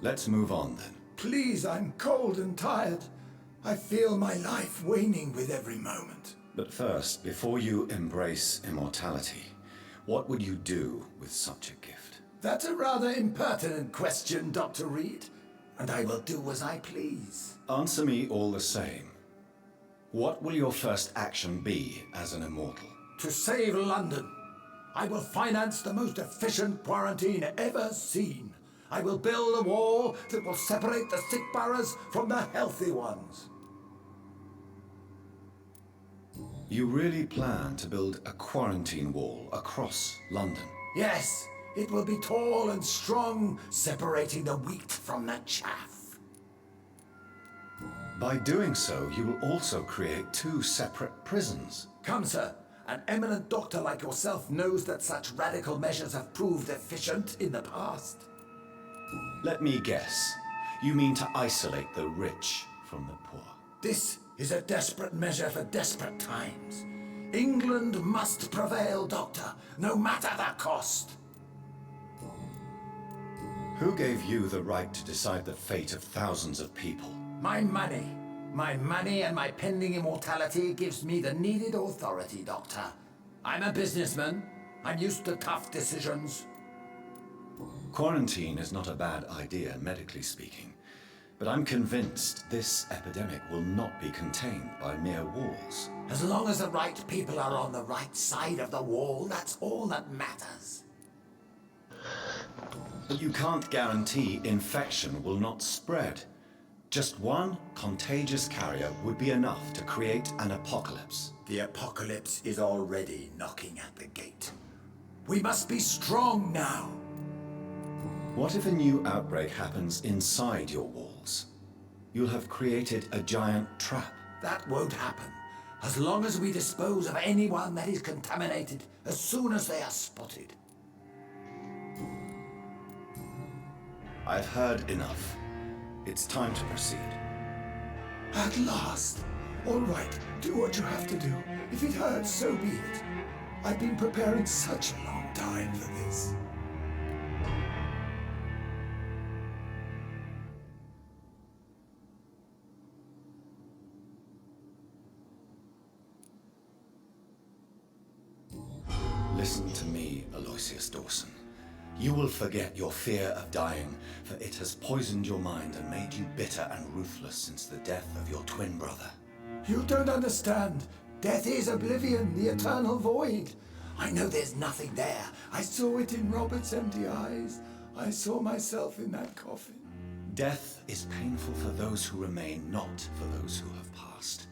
Let's move on then. Please, I'm cold and tired. I feel my life waning with every moment. But first, before you embrace immortality, what would you do with such a gift? That's a rather impertinent question, Dr. Reed, and I will do as I please. Answer me all the same. What will your first action be as an immortal? To save London. I will finance the most efficient quarantine ever seen. I will build a wall that will separate the sick boroughs from the healthy ones. You really plan to build a quarantine wall across London? Yes, it will be tall and strong, separating the wheat from the chaff. By doing so, you will also create 2 separate prisons. Come, sir. An eminent doctor like yourself knows that such radical measures have proved efficient in the past. Let me guess. You mean to isolate the rich from the poor? This is a desperate measure for desperate times. England must prevail, Doctor, no matter the cost. Who gave you the right to decide the fate of thousands of people? My money. My money and my pending immortality gives me the needed authority, Doctor. I'm a businessman. I'm used to tough decisions. Quarantine is not a bad idea, medically speaking. But I'm convinced this epidemic will not be contained by mere walls. As long as the right people are on the right side of the wall, that's all that matters. But you can't guarantee infection will not spread. Just one contagious carrier would be enough to create an apocalypse. The apocalypse is already knocking at the gate. We must be strong now. What if a new outbreak happens inside your walls? You'll have created a giant trap. That won't happen, as long as we dispose of anyone that is contaminated as soon as they are spotted. I've heard enough. It's time to proceed. At last. All right, do what you have to do. If it hurts, so be it. I've been preparing such a long time for this. Listen to me, Aloysius Dawson. You will forget your fear of dying, for it has poisoned your mind and made you bitter and ruthless since the death of your twin brother. You don't understand. Death is oblivion, the eternal void. I know there's nothing there. I saw it in Robert's empty eyes. I saw myself in that coffin. Death is painful for those who remain, not for those who have passed.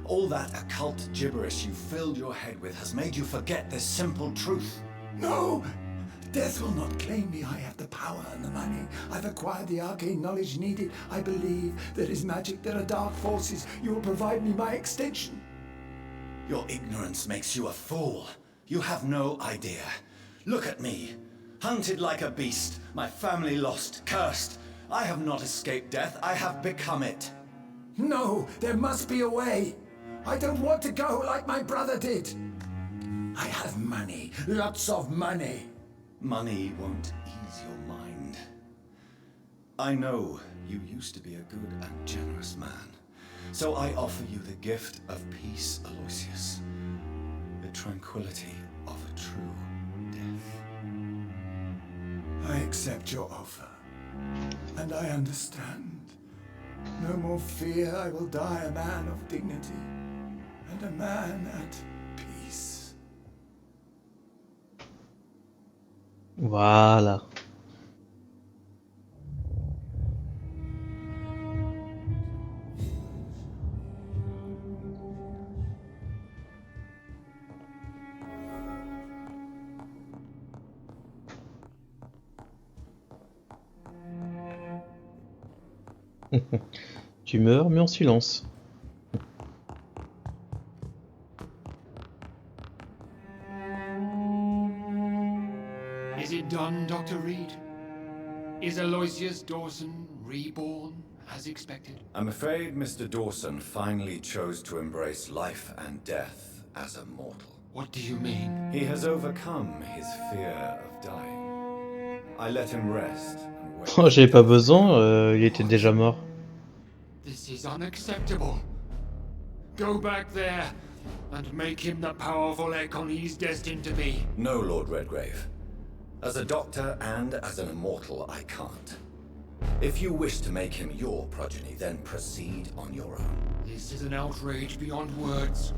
All that occult gibberish you filled your head with has made you forget this simple truth. No! Death will not claim me. I have the power and the money. I've acquired the arcane knowledge needed. I believe there is magic, there are dark forces. You will provide me my extension. Your ignorance makes you a fool. You have no idea. Look at me. Hunted like a beast, my family lost, cursed. I have not escaped death, I have become it. No, there must be a way. I don't want to go like my brother did. I have money, lots of money. Money won't ease your mind. I know you used to be a good and generous man. So I offer you the gift of peace, Aloysius. The tranquility of a true death. I accept your offer. And I understand. No more fear, I will die a man of dignity. And a man at peace. Voilà. Tu meurs, mais en silence. Is it done, Dr. Reed? Is Aloysius Dawson reborn as expected? I'm afraid Mr. Dawson finally chose to embrace life and death as a mortal. What do you mean? He has overcome his fear of dying. I let him rest and wait. Oh, j'avais pas besoin, il était déjà mort. This is unacceptable. Go back there and make him the powerful Ekon he's destined to be. No, Lord Redgrave. As a doctor and as an immortal, I can't. If you wish to make him your progeny, then proceed on your own. This is an outrage beyond words.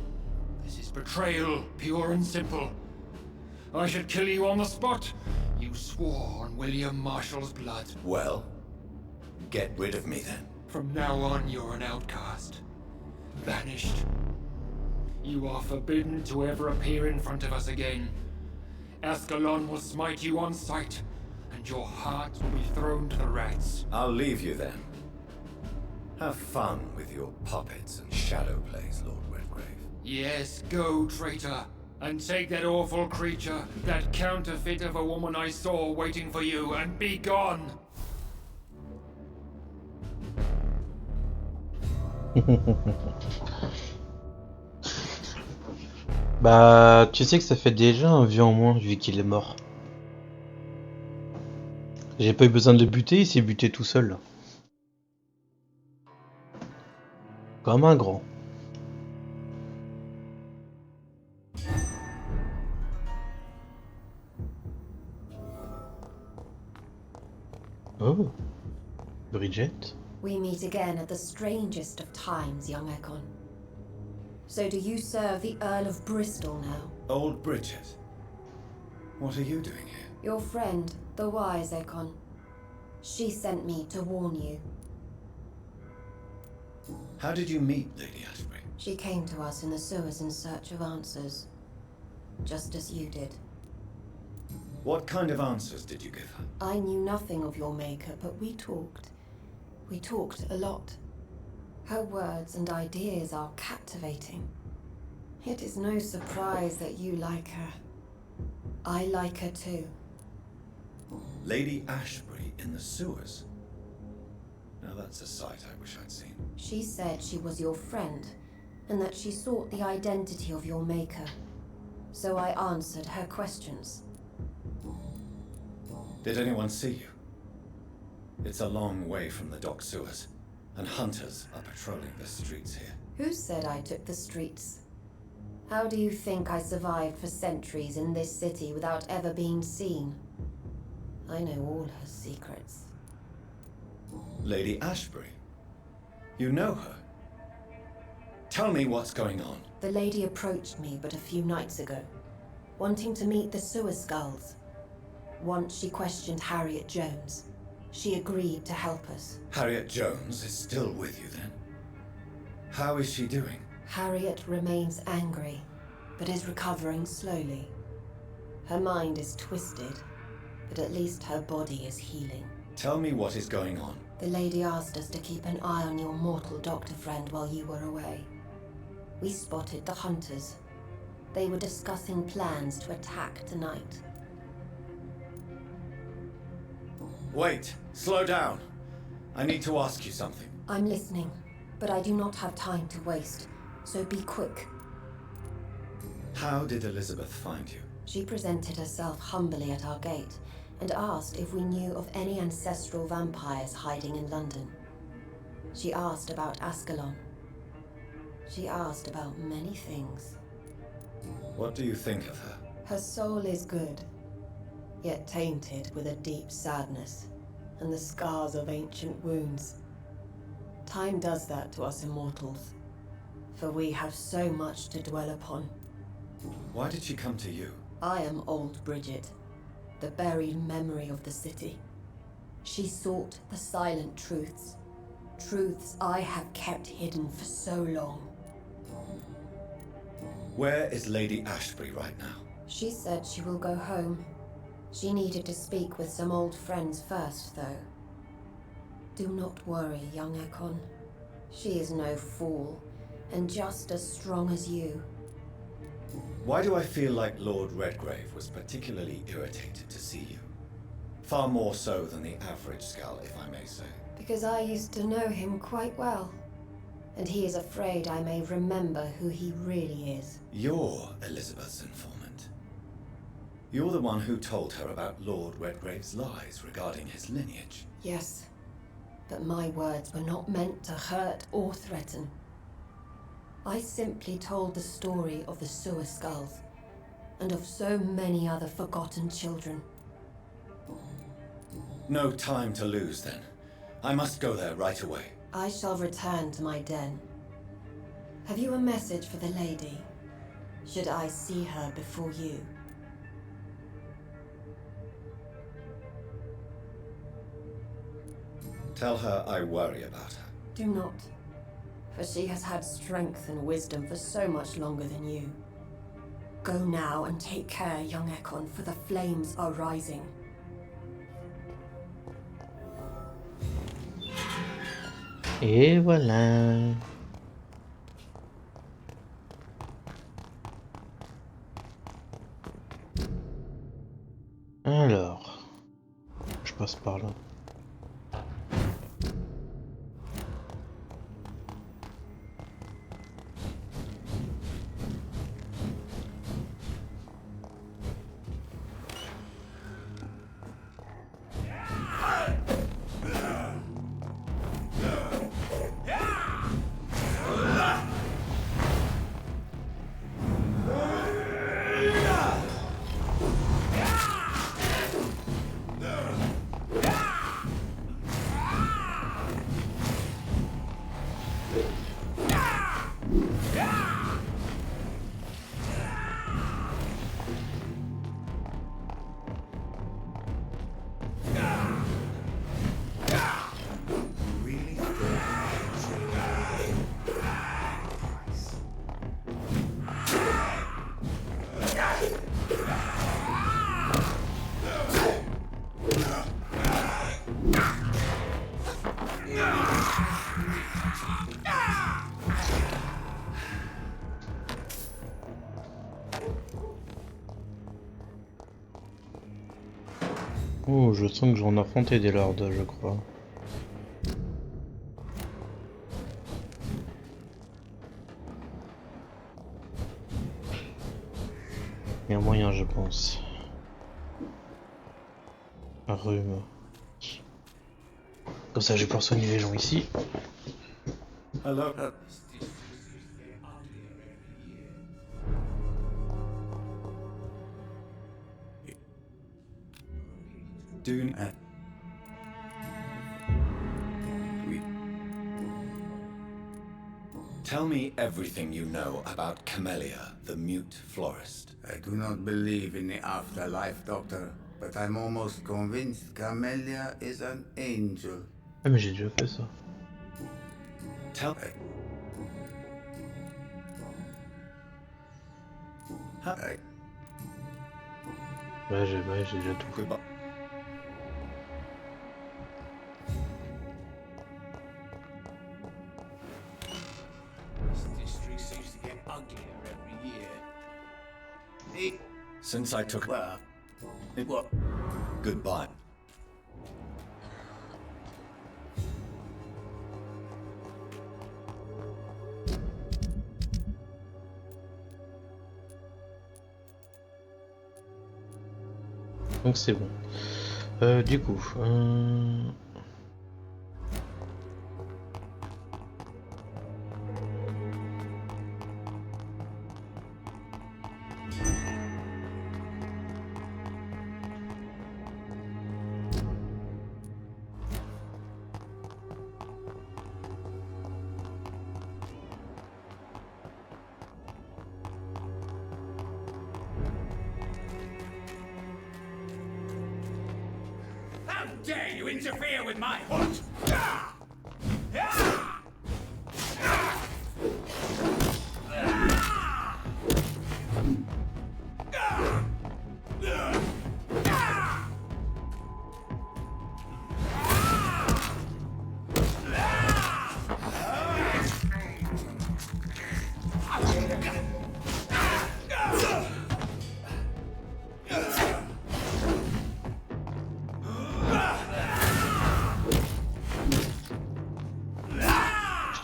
This is betrayal, pure and simple. I should kill you on the spot. You swore on William Marshall's blood. Well, get rid of me then. From now on, you're an outcast. Banished. You are forbidden to ever appear in front of us again. Ascalon will smite you on sight, and your heart will be thrown to the rats. I'll leave you then. Have fun with your puppets and shadow plays, Lord Redgrave. Yes, go, traitor, and take that awful creature, that counterfeit of a woman I saw waiting for you, and be gone! Bah, tu sais que ça fait déjà un vieux en moins vu qu'il est mort. J'ai pas eu besoin de le buter, il s'est buté tout seul. Comme un grand. Oh, Bridget. We meet again at the strangest of times, young Ekon. So do you serve the Earl of Bristol now? Old Bridget. What are you doing here? Your friend, the wise Ekon. She sent me to warn you. How did you meet Lady Ashbury? She came to us in the sewers in search of answers. Just as you did. What kind of answers did you give her? I knew nothing of your maker, but we talked. We talked a lot. Her words and ideas are captivating. It is no surprise that you like her. I like her too. Lady Ashbury in the sewers? Now that's a sight I wish I'd seen. She said she was your friend, and that she sought the identity of your maker. So I answered her questions. Did anyone see you? It's a long way from the dock sewers, and hunters are patrolling the streets here. Who said I took the streets? How do you think I survived for centuries in this city without ever being seen? I know all her secrets. Lady Ashbury? You know her? Tell me what's going on. The lady approached me but a few nights ago, wanting to meet the sewer skulls. Once she questioned Harriet Jones. She agreed to help us. Harriet Jones is still with you then? How is she doing? Harriet remains angry, but is recovering slowly. Her mind is twisted, but at least her body is healing. Tell me what is going on. The lady asked us to keep an eye on your mortal doctor friend while you were away. We spotted the hunters. They were discussing plans to attack tonight. Wait, slow down. I need to ask you something. I'm listening, but I do not have time to waste, so be quick. How did Elizabeth find you? She presented herself humbly at our gate and asked if we knew of any ancestral vampires hiding in London. She asked about Ascalon. She asked about many things. What do you think of her? Her soul is good, yet tainted with a deep sadness and the scars of ancient wounds. Time does that to us immortals, for we have so much to dwell upon. Why did she come to you? I am old Bridget, the buried memory of the city. She sought the silent truths, truths I have kept hidden for so long. Where is Lady Ashbury right now? She said she will go home. She needed to speak with some old friends first, though. Do not worry, young Ekon. She is no fool, and just as strong as you. Why do I feel like Lord Redgrave was particularly irritated to see you? Far more so than the average Skull, if I may say. Because I used to know him quite well, and he is afraid I may remember who he really is. You're Elizabeth's informant. You're the one who told her about Lord Redgrave's lies regarding his lineage. Yes, but my words were not meant to hurt or threaten. I simply told the story of the Sewer Skulls, and of so many other forgotten children. No time to lose, then. I must go there right away. I shall return to my den. Have you a message for the lady? Should I see her before you? Tell her I worry about her. Do not, for she has had strength and wisdom for so much longer than you. Go now and take care, young Ekon, for the flames are rising. Et voilà. Alors, je passe par là. Oh, je sens que j'en ai affronté des lords, je crois. Il y a moyen, je pense. Un rhume. Comme ça, je vais pouvoir soigner les gens ici. Hello. Dune. Tell me everything you know about Camellia, the mute florist. I do not believe in the afterlife, Doctor, but I'm almost convinced Camellia is an angel. Ah mais j'ai déjà fait ça. Tell me. Ouais, j'ai déjà tout fait. Since I took goodbye. Donc c'est bon. Du coup, How dare you interfere with my hunt?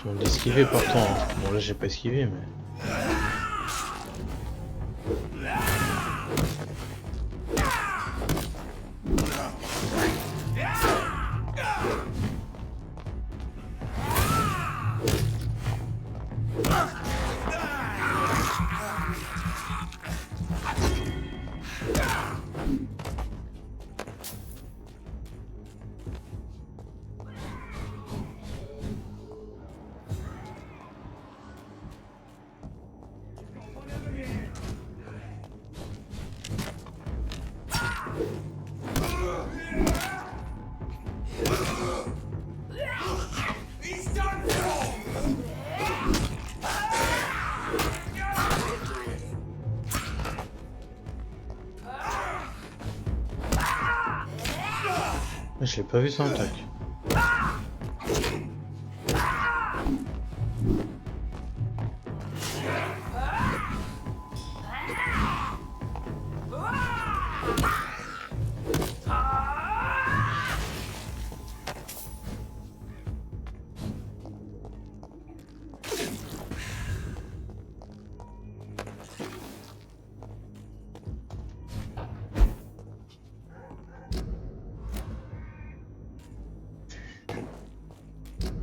je demande d'esquiver pourtant. Hein. Bon là j'ai pas esquivé mais... Je l'ai pas vu sans attaque.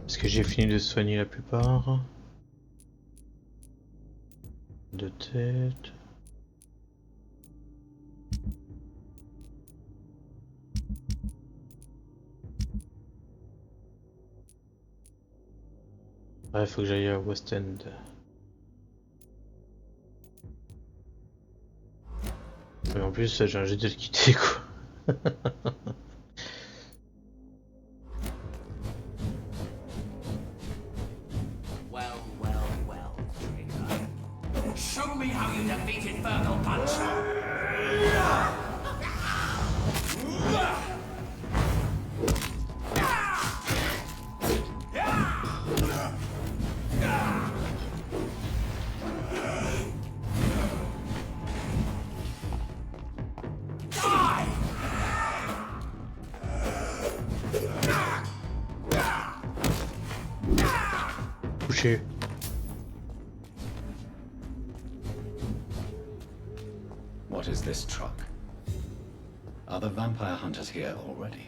Est-ce que j'ai fini de soigner la plupart? De tête. Ouais, faut que j'aille à West End. Mais en plus, j'ai un jet de le quitter quoi. Show me how you defeated Virgil Punch! Touché. What is this truck? Are the vampire hunters here already?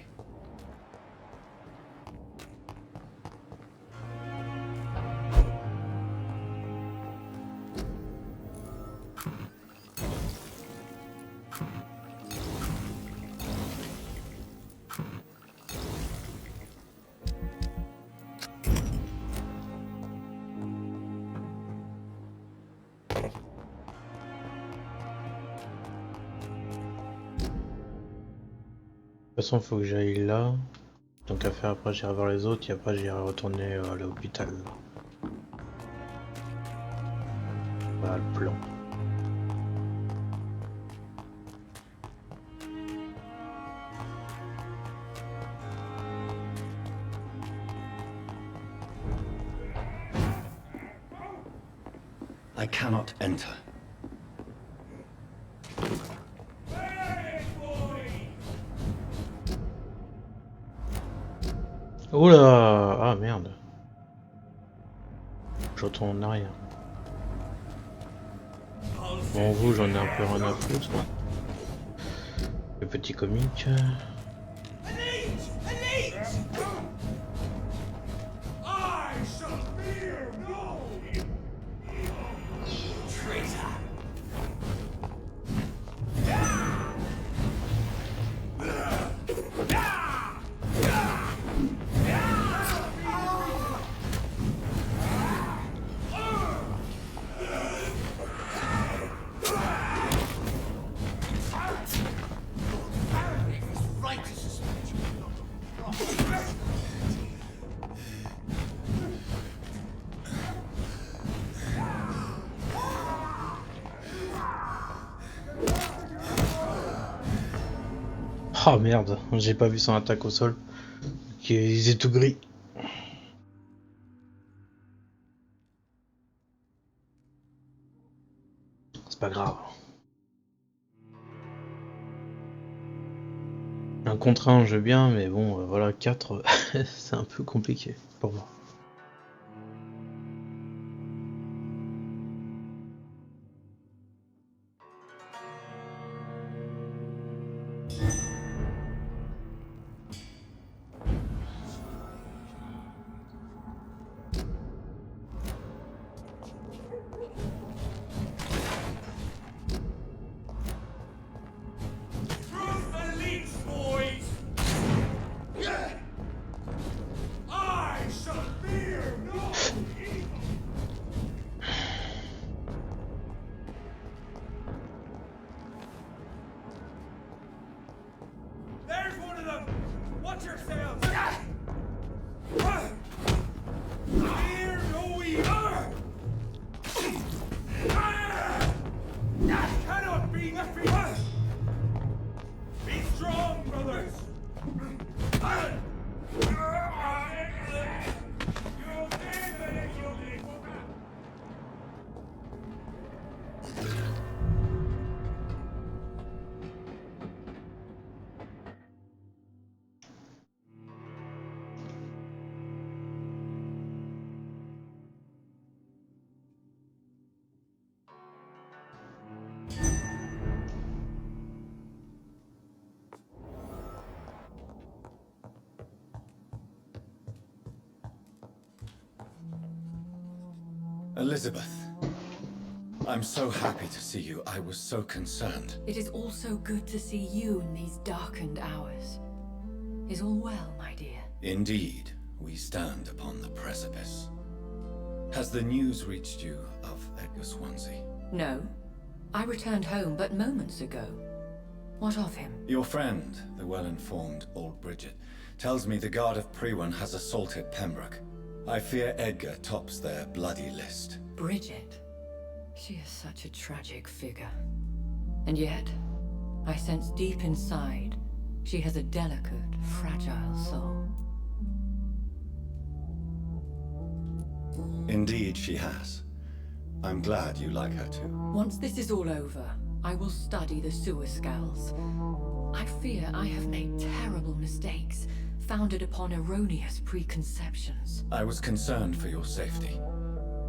De toute façon, faut que j'aille là. Donc à faire après, j'irai voir les autres et après, j'irai retourner à l'hôpital. Voilà le plan. I cannot enter. Oula! Ah merde. Je retourne en arrière. Bon, vous, j'en ai un peu rien à foutre. Le petit comique. Oh merde, j'ai pas vu son attaque au sol. Ils étaient tout gris. C'est pas grave. Un contre un, je veux bien, mais bon, voilà, 4, c'est un peu compliqué pour moi. Elizabeth, I'm so happy to see you. I was so concerned. It is also good to see you in these darkened hours. Is all well, my dear? Indeed, we stand upon the precipice. Has the news reached you of Edgar Swansea? No. I returned home but moments ago. What of him? Your friend, the well-informed old Bridget, tells me the Guard of Priwen has assaulted Pembroke. I fear Edgar tops their bloody list. Bridget? She is such a tragic figure. And yet, I sense deep inside, she has a delicate, fragile soul. Indeed, she has. I'm glad you like her too. Once this is all over, I will study the sewer skulls. I fear I have made terrible mistakes, founded upon erroneous preconceptions. I was concerned for your safety.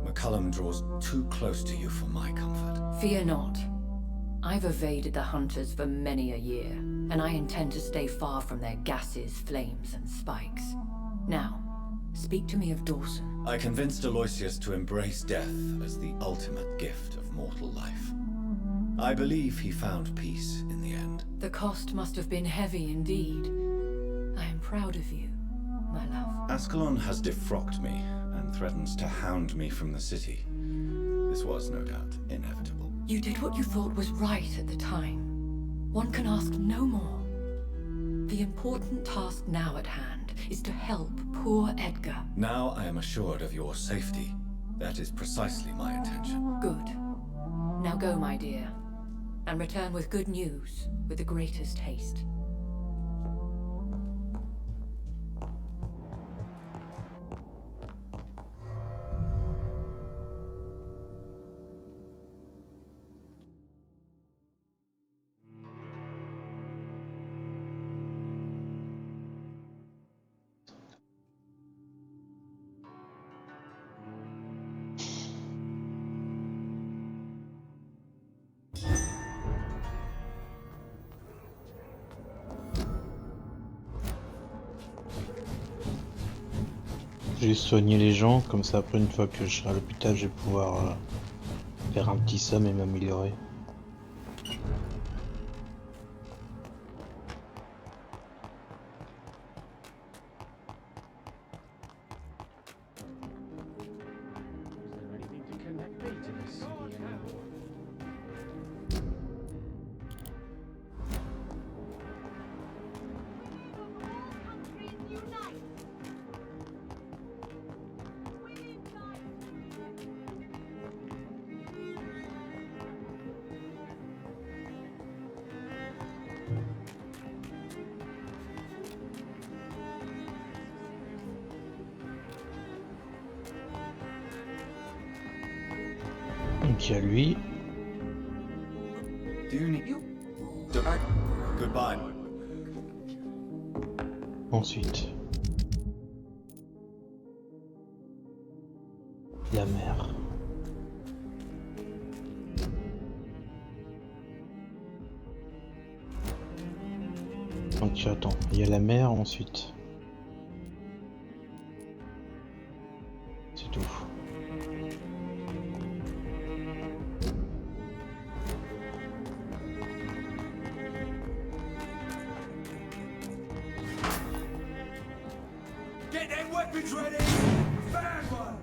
McCullum draws too close to you for my comfort. Fear not. I've evaded the hunters for many a year, and I intend to stay far from their gases, flames, and spikes. Now, speak to me of Dawson. I convinced Aloysius to embrace death as the ultimate gift of mortal life. I believe he found peace in the end. The cost must have been heavy indeed. I am proud of you, my love. Ascalon has defrocked me and threatens to hound me from the city. This was, no doubt, inevitable. You did what you thought was right at the time. One can ask no more. The important task now at hand is to help poor Edgar. Now I am assured of your safety. That is precisely my intention. Good. Now go, my dear, and return with good news with the greatest haste. J'ai soigné les gens, comme ça après une fois que je serai à l'hôpital, je vais pouvoir faire un petit somme et m'améliorer. Donc il y a lui. Goodbye. Ensuite. La mer. Donc attends, il y a la mer ensuite. C'est tout. Get them weapons ready! Fan one!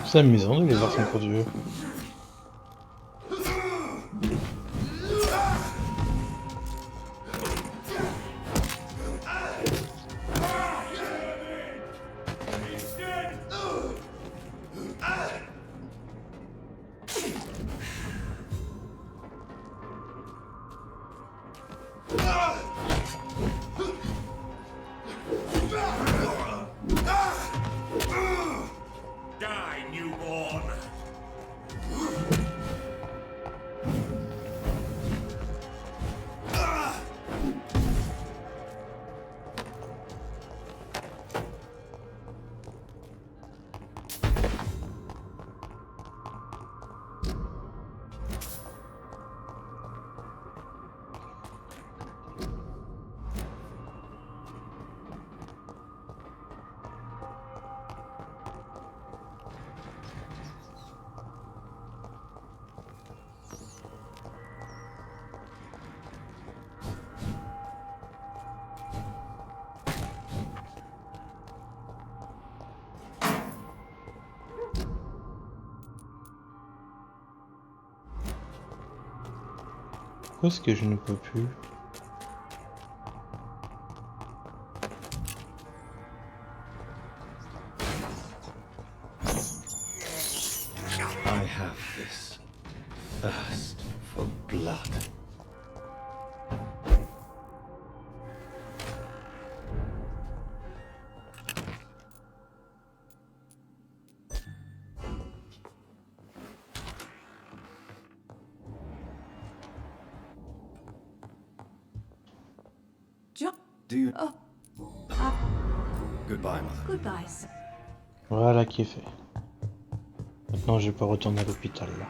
C'est amusant de les voir s'introduire. Die, newborn! Pourquoi est-ce que je ne peux plus? I have this thirst for blood. Do you... Goodbye, mother. Goodbye, sir. Voilà qui est fait. Maintenant je peux retourner à l'hôpital là.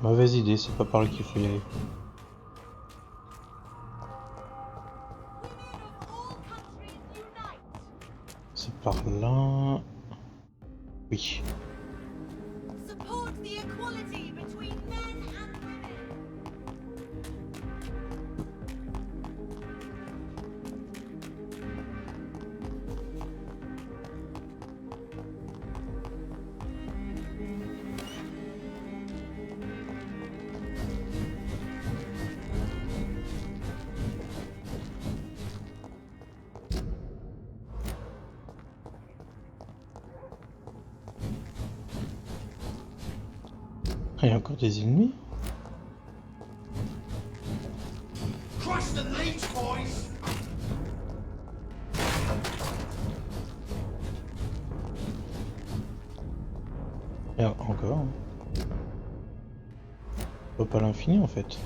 Mauvaise idée, c'est pas par là qu'il faut y aller. C'est par là... Oui. Support the equality between men and women. Il y a encore des ennemis? Crush the leech, boys! Et encore. Pas l'infini en fait.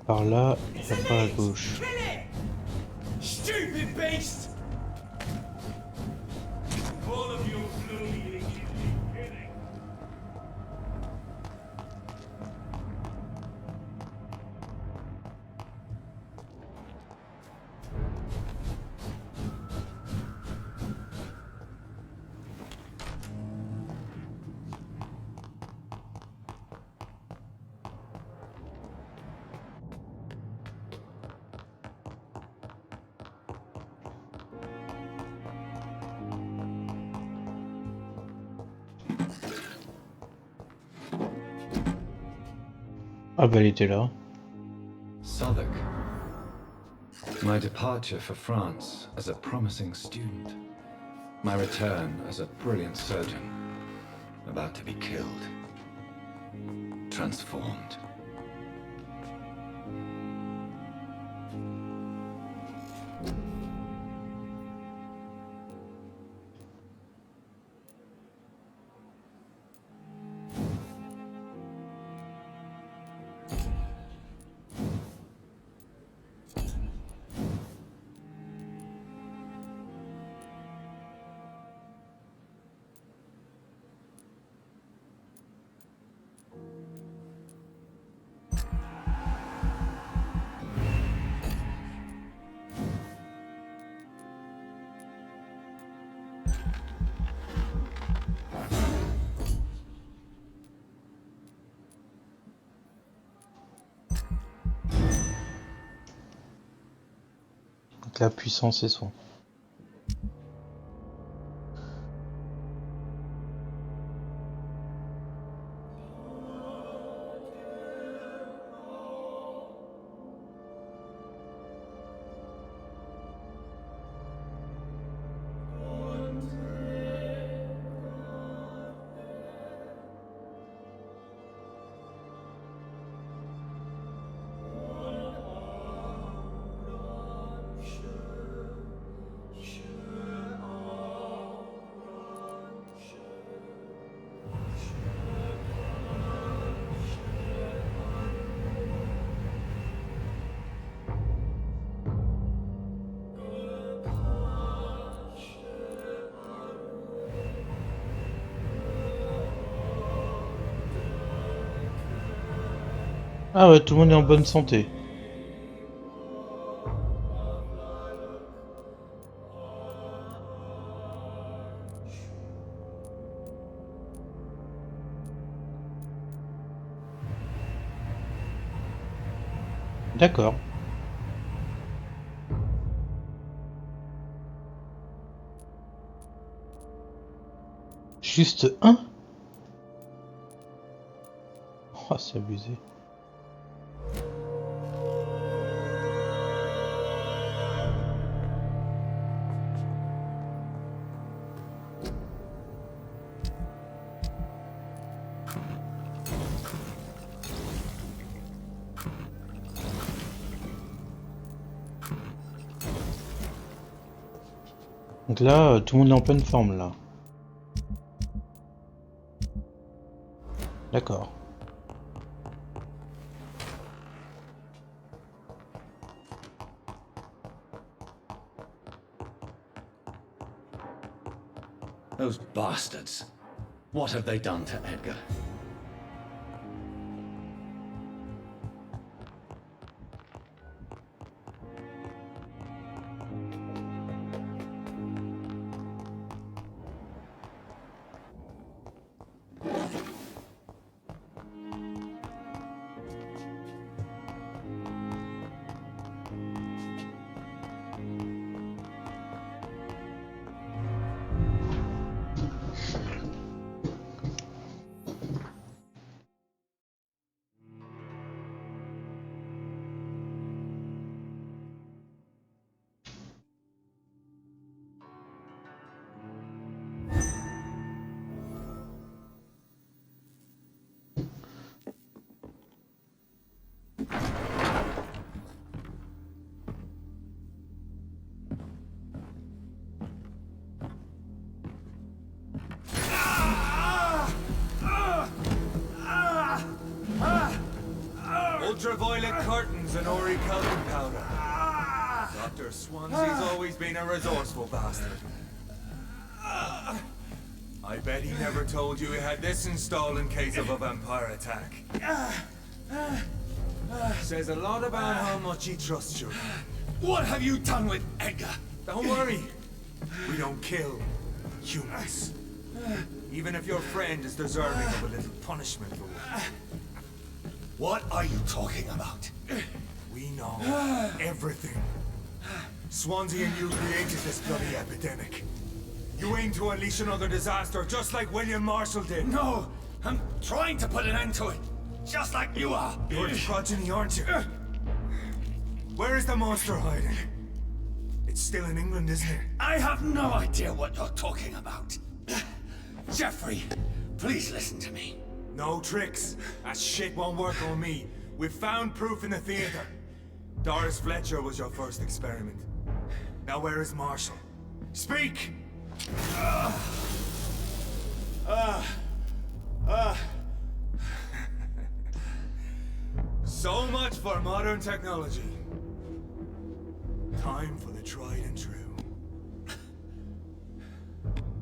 Par là et par à gauche. Stupid beast! All of you bloody kidding. Ah bah elle était là. Southwark. My departure for France as a promising student. My return as a brilliant surgeon. About to be killed. Transformed. Donc la puissance et soin. Ah ouais, tout le monde est en bonne santé. D'accord. Juste un? Oh, c'est abusé. Donc là, tout le monde est en pleine forme là. D'accord. Those bastards. What have they done to Edgar? Ultraviolet curtains and orichalcum powder. Dr. Swansea's always been a resourceful bastard. I bet he never told you he had this installed in case of a vampire attack. Says a lot about how much he trusts you. What have you done with Edgar? Don't worry. We don't kill humans. Even if your friend is deserving of a little punishment for it. What are you talking about? We know everything. Swansea and you created this bloody epidemic. You aim to unleash another disaster, just like William Marshall did. No, I'm trying to put an end to it, just like you are. You're the progeny, aren't you? Where is the monster hiding? It's still in England, isn't it? I have no idea what you're talking about. Jeffrey, please listen to me. No tricks. That shit won't work on me. We've found proof in the theater. Doris Fletcher was your first experiment. Now where is Marshall? Speak! So much for modern technology. Time for the tried and true.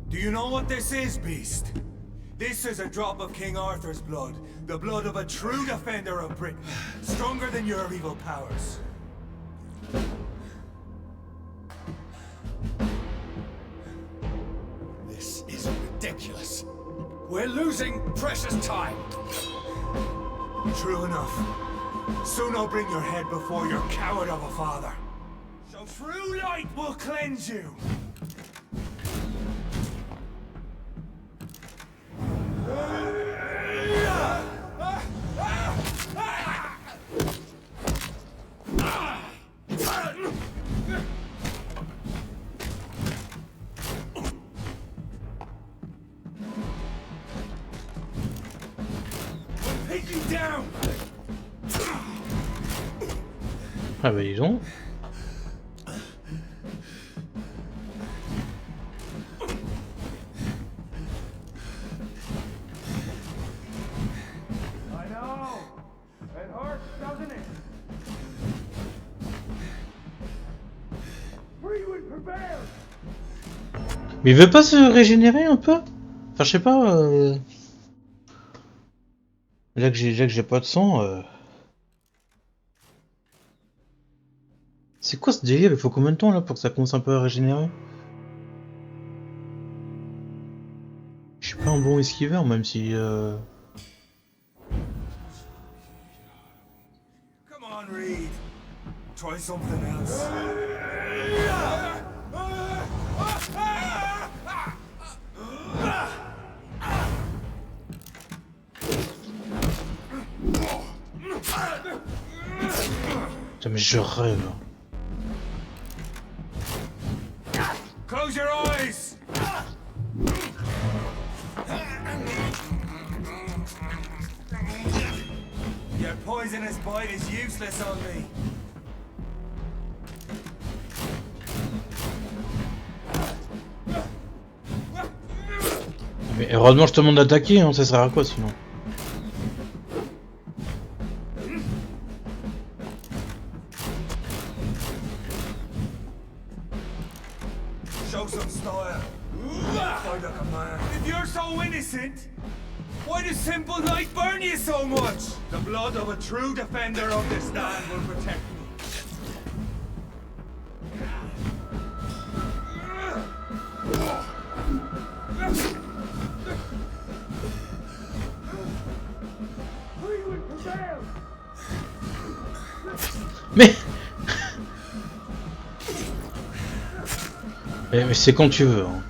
Do you know what this is, Beast? This is a drop of King Arthur's blood. The blood of a true defender of Britain. Stronger than your evil powers. This is ridiculous. We're losing precious time. True enough. Soon I'll bring your head before your coward of a father. So true light will cleanse you. Ah bah dis donc. Mais il veut pas se régénérer un peu? Enfin je sais pas. Là que j'ai pas de sang. C'est quoi ce délire? Il faut combien de temps là pour que ça commence un peu à régénérer? Je suis pas un bon esquiveur même si. Come on, Reed. Try something else. Putain mais je rêve. Close your eyes. Your poisonous bite is useless on me. Mais heureusement je te demande d'attaquer, hein, ça sert à quoi sinon? Show some style. Fight like a man. If you're so innocent, why does simple life burn you so much? The blood of a true defender of this land will protect me. Mais mais c'est quand tu veux. Hein.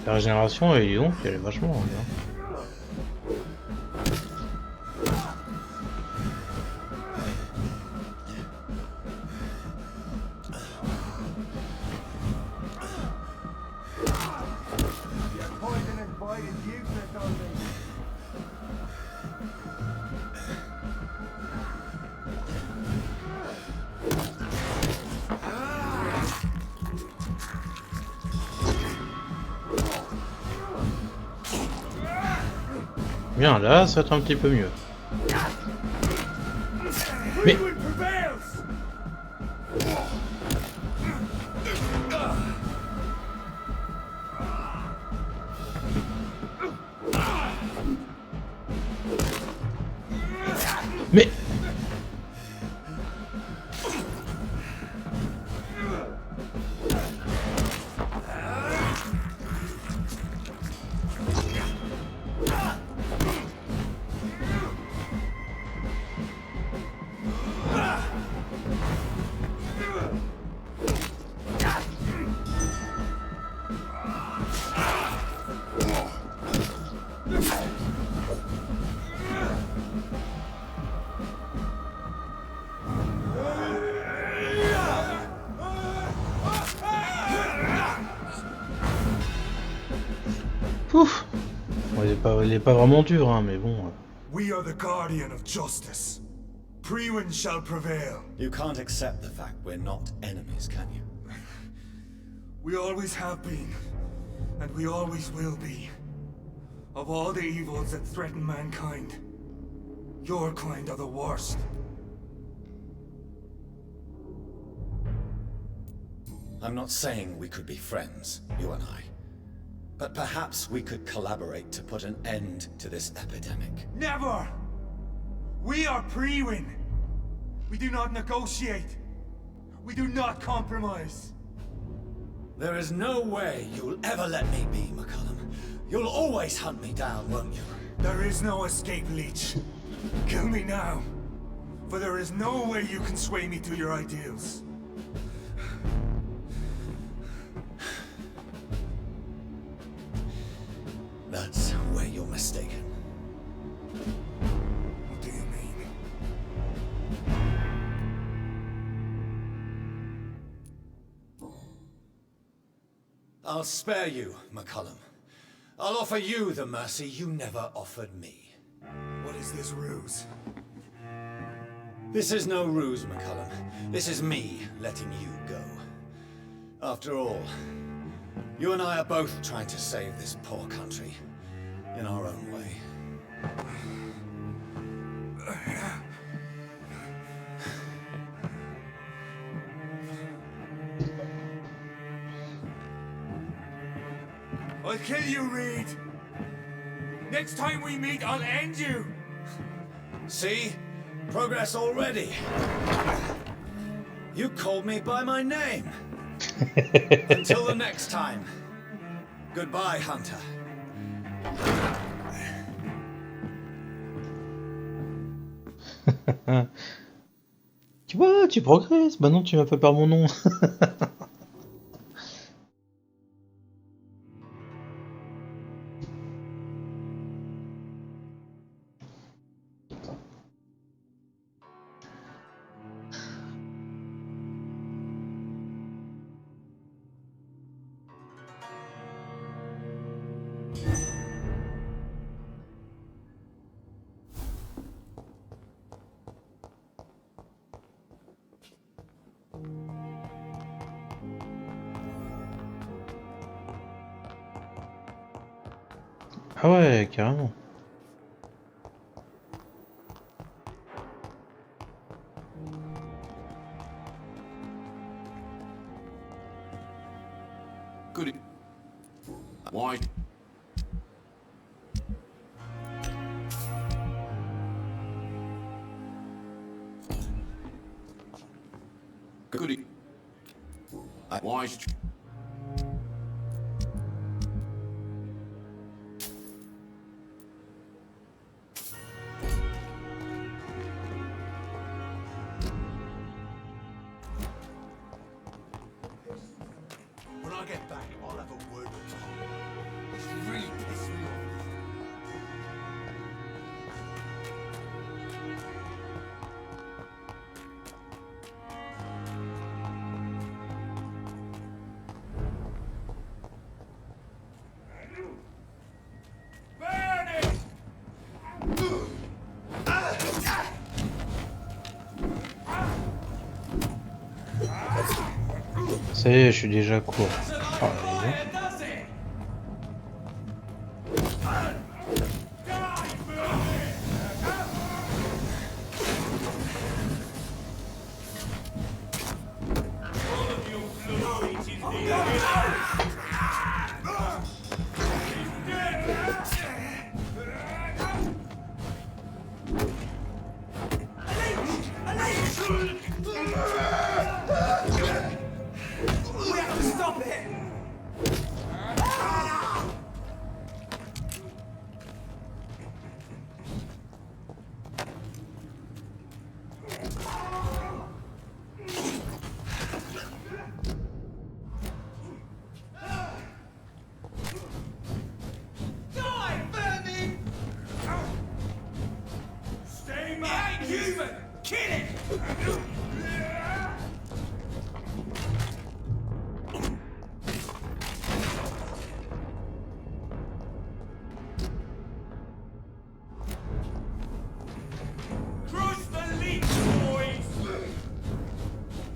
La régénération, et donc, elle est vachement bien. Bien, là, ça va être un petit peu mieux. Mais... Mais... Pouf. Bon, il est pas vraiment dur, hein, mais bon. We are the guardian of justice. Priwen shall prevail. You can't accept the fact we're not enemies, can you? We always have been, and we always will be. Of all the evils that threaten mankind, your kind are the worst. I'm not saying we could be friends, you and I. But perhaps we could collaborate to put an end to this epidemic. Never! We are Priwen. We do not negotiate. We do not compromise. There is no way you'll ever let me be, McCullum. You'll always hunt me down, won't you? There is no escape, Leech. Kill me now. For there is no way you can sway me to your ideals. That's where you're mistaken. What do you mean? I'll spare you, McCullum. I'll offer you the mercy you never offered me. What is this ruse? This is no ruse, McCullum. This is me letting you go. After all, you and I are both trying to save this poor country in our own way. I'll kill you, Reed. Next time we meet, I'll end you. See? Progress already. You called me by my name. Until the next time. Goodbye, Hunter. Tu vois, tu progresses. Bah non, tu m'appelles par mon nom. Ah ouais, carrément. Goody. Why? Goody. Why? When I get back, I'll have a word with Tom. He's really pissed me off. Ça y est, je suis déjà court. Ah, ouais. We have to stop it! Die, vermin! Stay back! He ain't human! Kill it! Crush the leech, boys!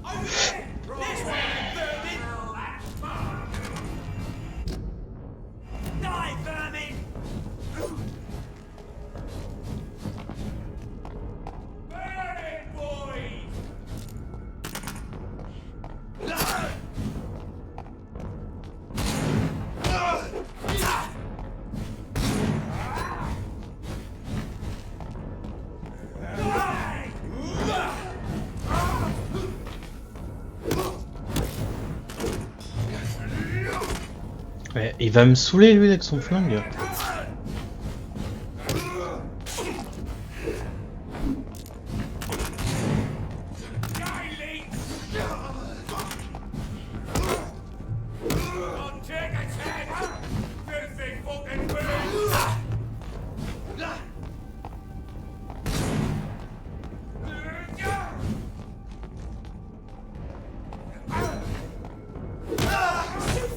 Over there! This way, vermin! Die, vermin! Burn it, boys! Ouais, il va me saouler lui avec son flingue.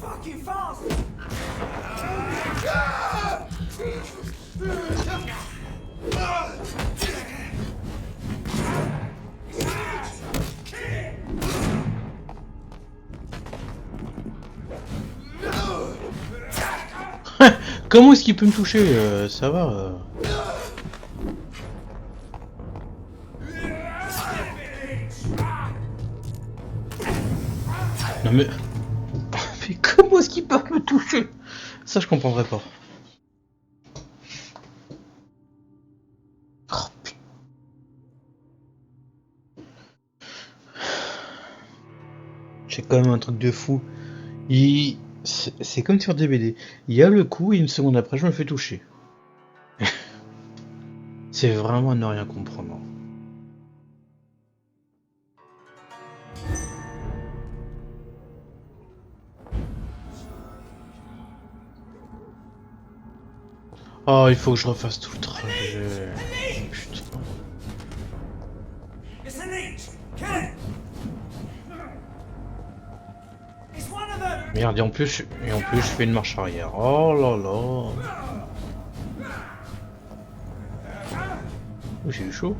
Fucking fast! Comment est-ce qu'il peut me toucher ça va Non mais... Mais comment est-ce qu'il peut me toucher? Ça je comprendrais pas. Oh, putain. J'ai quand même un truc de fou. C'est comme sur DBD. Il y a le coup et une seconde après je me fais toucher. C'est vraiment à ne rien comprendre. Oh, il faut que je refasse tout le trajet. Putain. It's a leech! Kill it! It's one of them! Merde, et en plus je fais une marche arrière. Oh là là. Oh, j'ai eu chaud.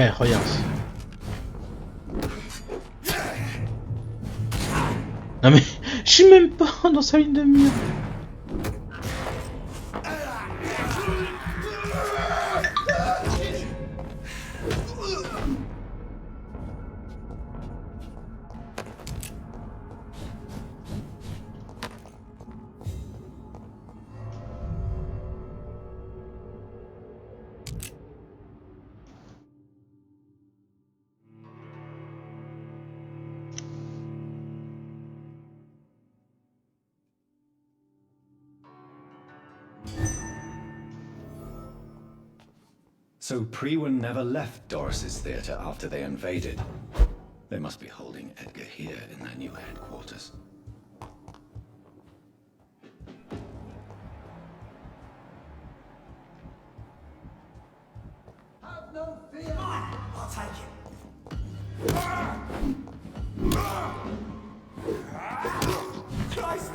Eh, regarde. Non mais, je suis même pas dans sa ligne de mire. So Priwen never left Doris's theatre after they invaded. They must be holding Edgar here in their new headquarters. Have no fear! I'll take it. Christ!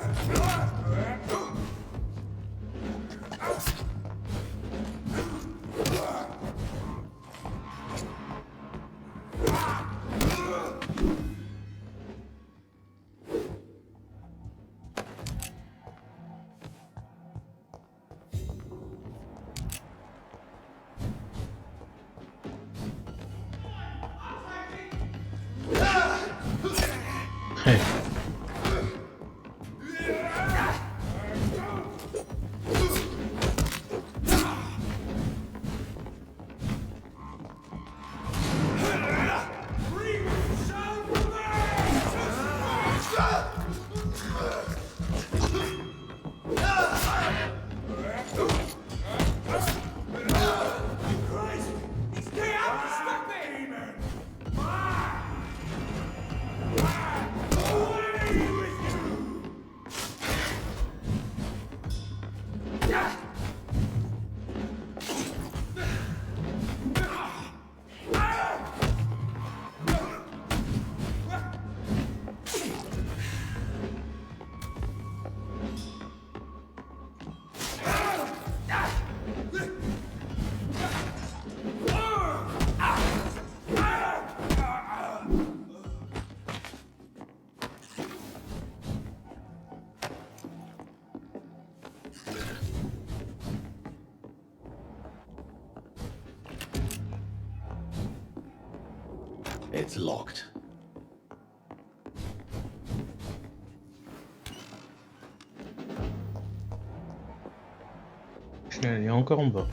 Hey. It's locked. Il est encore en bas.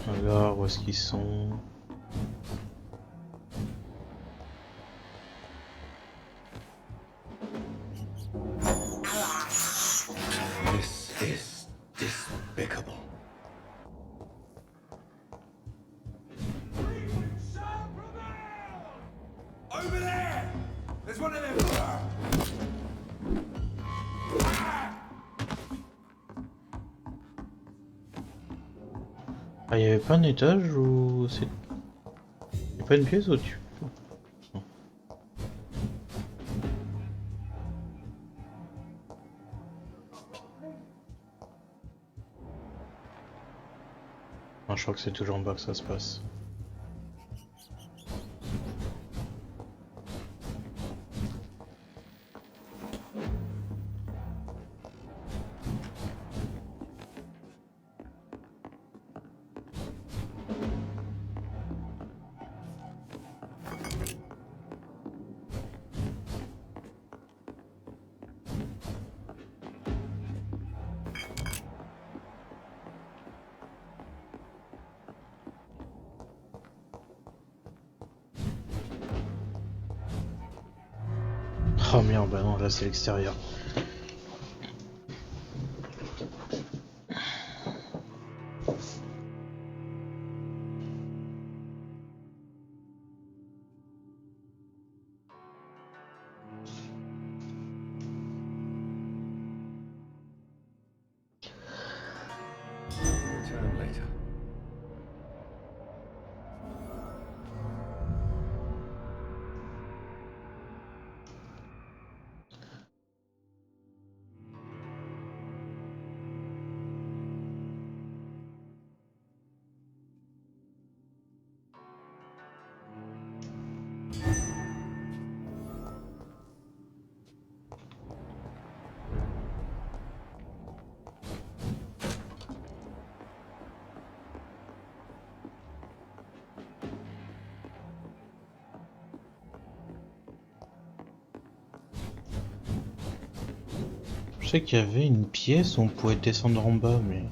Alors, où est-ce qu'ils sont? This is despicable. Over there! There's one of them! Ah, il y avait pas un étage ou c'est... Il y a pas une pièce au-dessus? Non. Non, je crois que c'est toujours en bas que ça se passe. Oh merde, bah non, là c'est l'extérieur. return later. Je sais qu'il y avait une pièce où on pouvait descendre en bas, mais...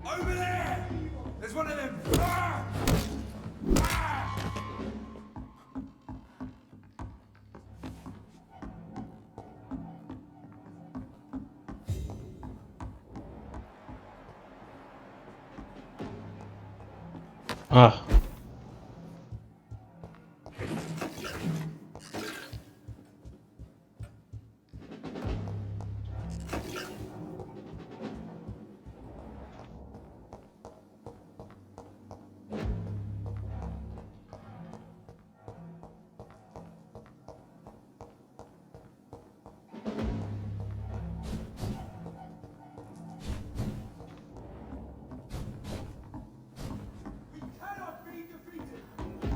Over there! There's one of them! Ah!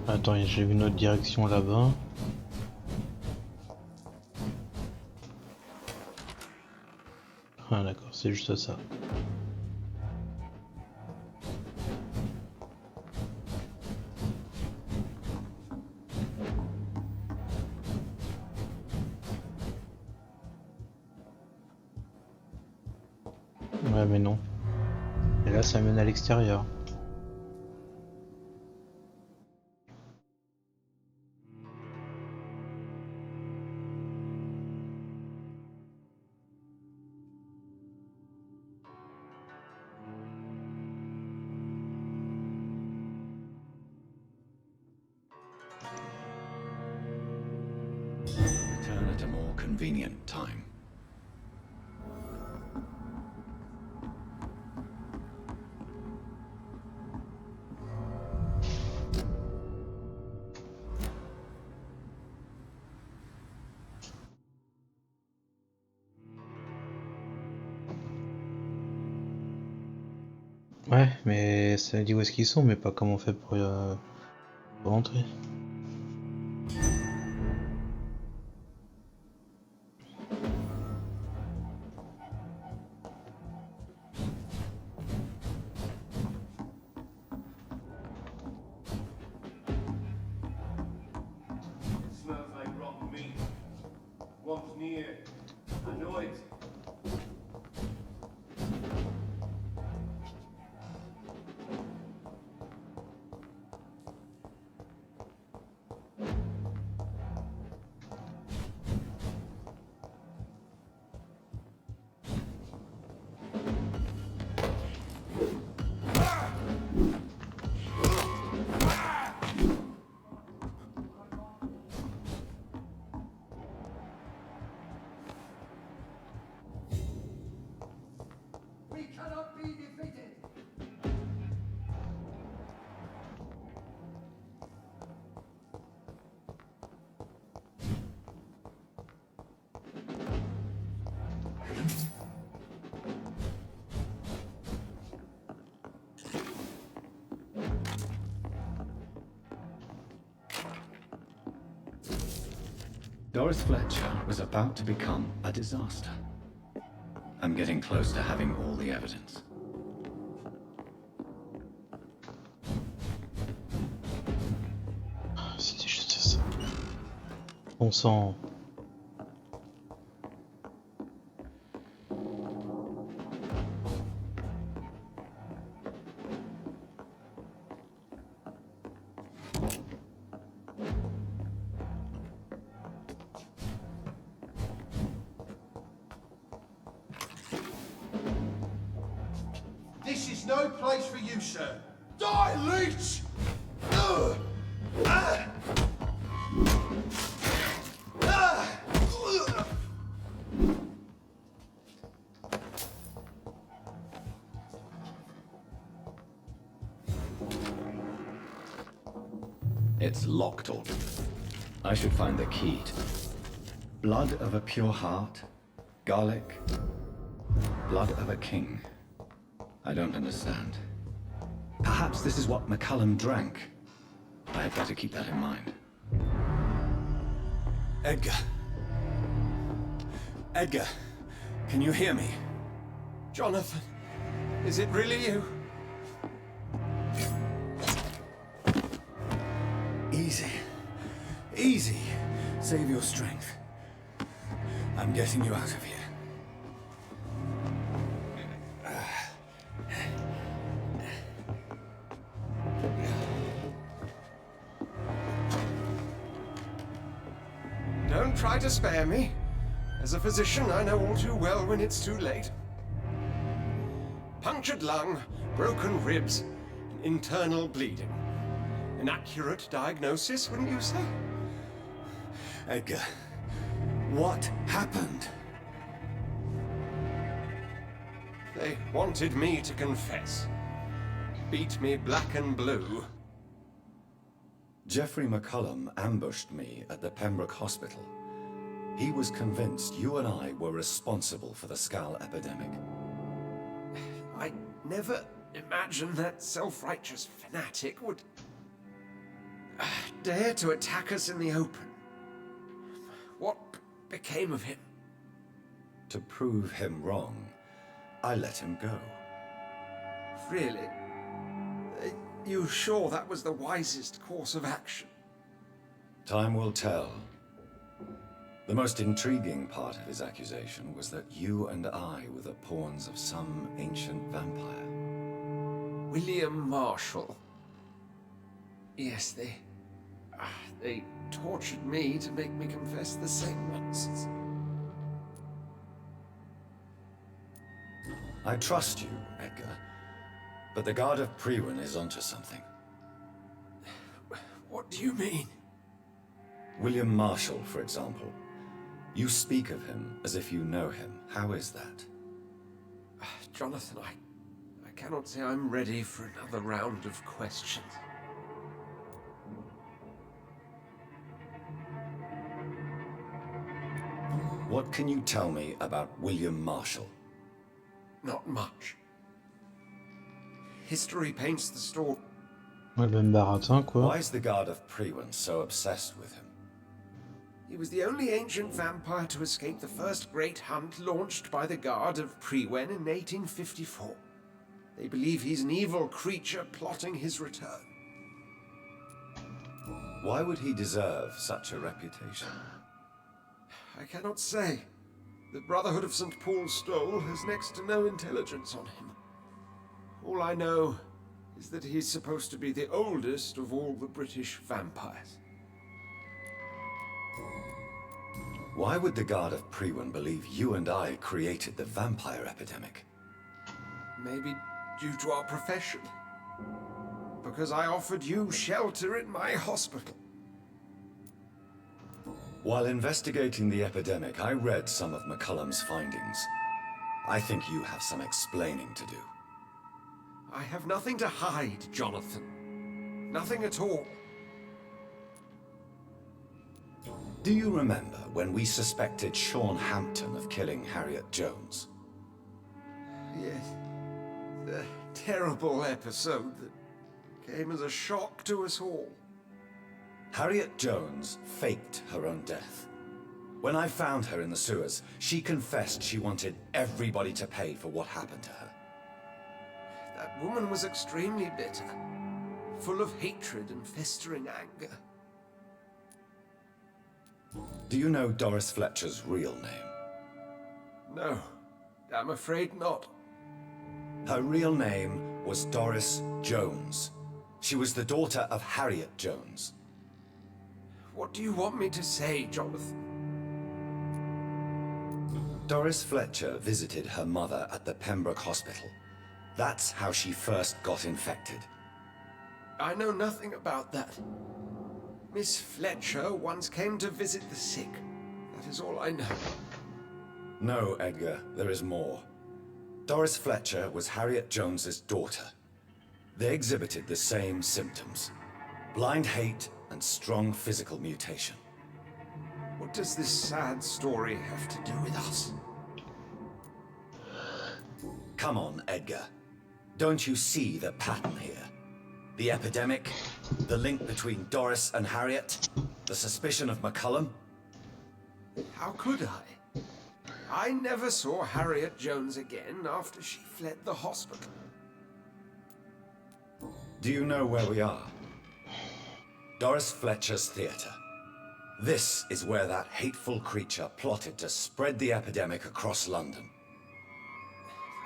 Attends, j'ai une autre direction là-bas. Ah d'accord, c'est juste ça. Ouais mais non. Et là ça mène à l'extérieur. Return at a more convenient time. Ouais, mais ça dit où est-ce qu'ils sont, mais pas comment on fait pour rentrer. Smells like rotten meat. One's near. I know it. Doris Fletcher was about to become a disaster. I'm getting close to having all the evidence. C'était juste ça. On sent. This is no place for you, sir. Die, leech! Ugh! Ah! Ah! Ugh! It's locked, Alden. I should find the key to blood of a pure heart, garlic, blood of a king. I don't understand. Perhaps this is what McCullum drank. I had better keep that in mind. Edgar. Edgar, can you hear me? Jonathan, is it really you? Easy. Easy. Save your strength. I'm getting you out of here. Don't try to spare me. As a physician, I know all too well when it's too late. Punctured lung, broken ribs, and internal bleeding. An accurate diagnosis, wouldn't you say? Edgar, what happened? They wanted me to confess. Beat me black and blue. Jeffrey McCullum ambushed me at the Pembroke Hospital. He was convinced you and I were responsible for the Skal epidemic. I never imagined that self-righteous fanatic would dare to attack us in the open. What became of him? To prove him wrong, I let him go. Really? You sure that was the wisest course of action? Time will tell. The most intriguing part of his accusation was that you and I were the pawns of some ancient vampire. William Marshall. Yes, they tortured me to make me confess the same nonsense. I trust you, Edgar, but the Guard of Priwen is onto something. What do you mean? William Marshall, for example. You speak of him as if you know him. How is that? Jonathan, I cannot say I'm ready for another round of questions. What can you tell me about William Marshall? Not much. History paints the story. Ouais, ben baratin, quoi. Why is the Guard of Priwen so obsessed with him? He was the only ancient vampire to escape the first great hunt launched by the Guard of Priwen in 1854. They believe he's an evil creature plotting his return. Why would he deserve such a reputation? I cannot say. The Brotherhood of St. Paul's Stole has next to no intelligence on him. All I know is that he's supposed to be the oldest of all the British vampires. Why would the Guard of Priwen believe you and I created the vampire epidemic? Maybe due to our profession. Because I offered you shelter in my hospital. While investigating the epidemic, I read some of McCullum's findings. I think you have some explaining to do. I have nothing to hide, Jonathan. Nothing at all. Do you remember when we suspected Sean Hampton of killing Harriet Jones? Yes. The terrible episode that came as a shock to us all. Harriet Jones faked her own death. When I found her in the sewers, she confessed she wanted everybody to pay for what happened to her. That woman was extremely bitter, full of hatred and festering anger. Do you know Doris Fletcher's real name? No, I'm afraid not. Her real name was Doris Jones. She was the daughter of Harriet Jones. What do you want me to say, Jonathan? Doris Fletcher visited her mother at the Pembroke Hospital. That's how she first got infected. I know nothing about that. Miss Fletcher once came to visit the sick. That is all I know. No, Edgar, there is more. Doris Fletcher was Harriet Jones's daughter. They exhibited the same symptoms: blind hate and strong physical mutation. What does this sad story have to do with us? Come on, Edgar. Don't you see the pattern here? The epidemic, the link between Doris and Harriet, the suspicion of McCullum. How could I? I never saw Harriet Jones again after she fled the hospital. Do you know where we are? Doris Fletcher's theatre. This is where that hateful creature plotted to spread the epidemic across London.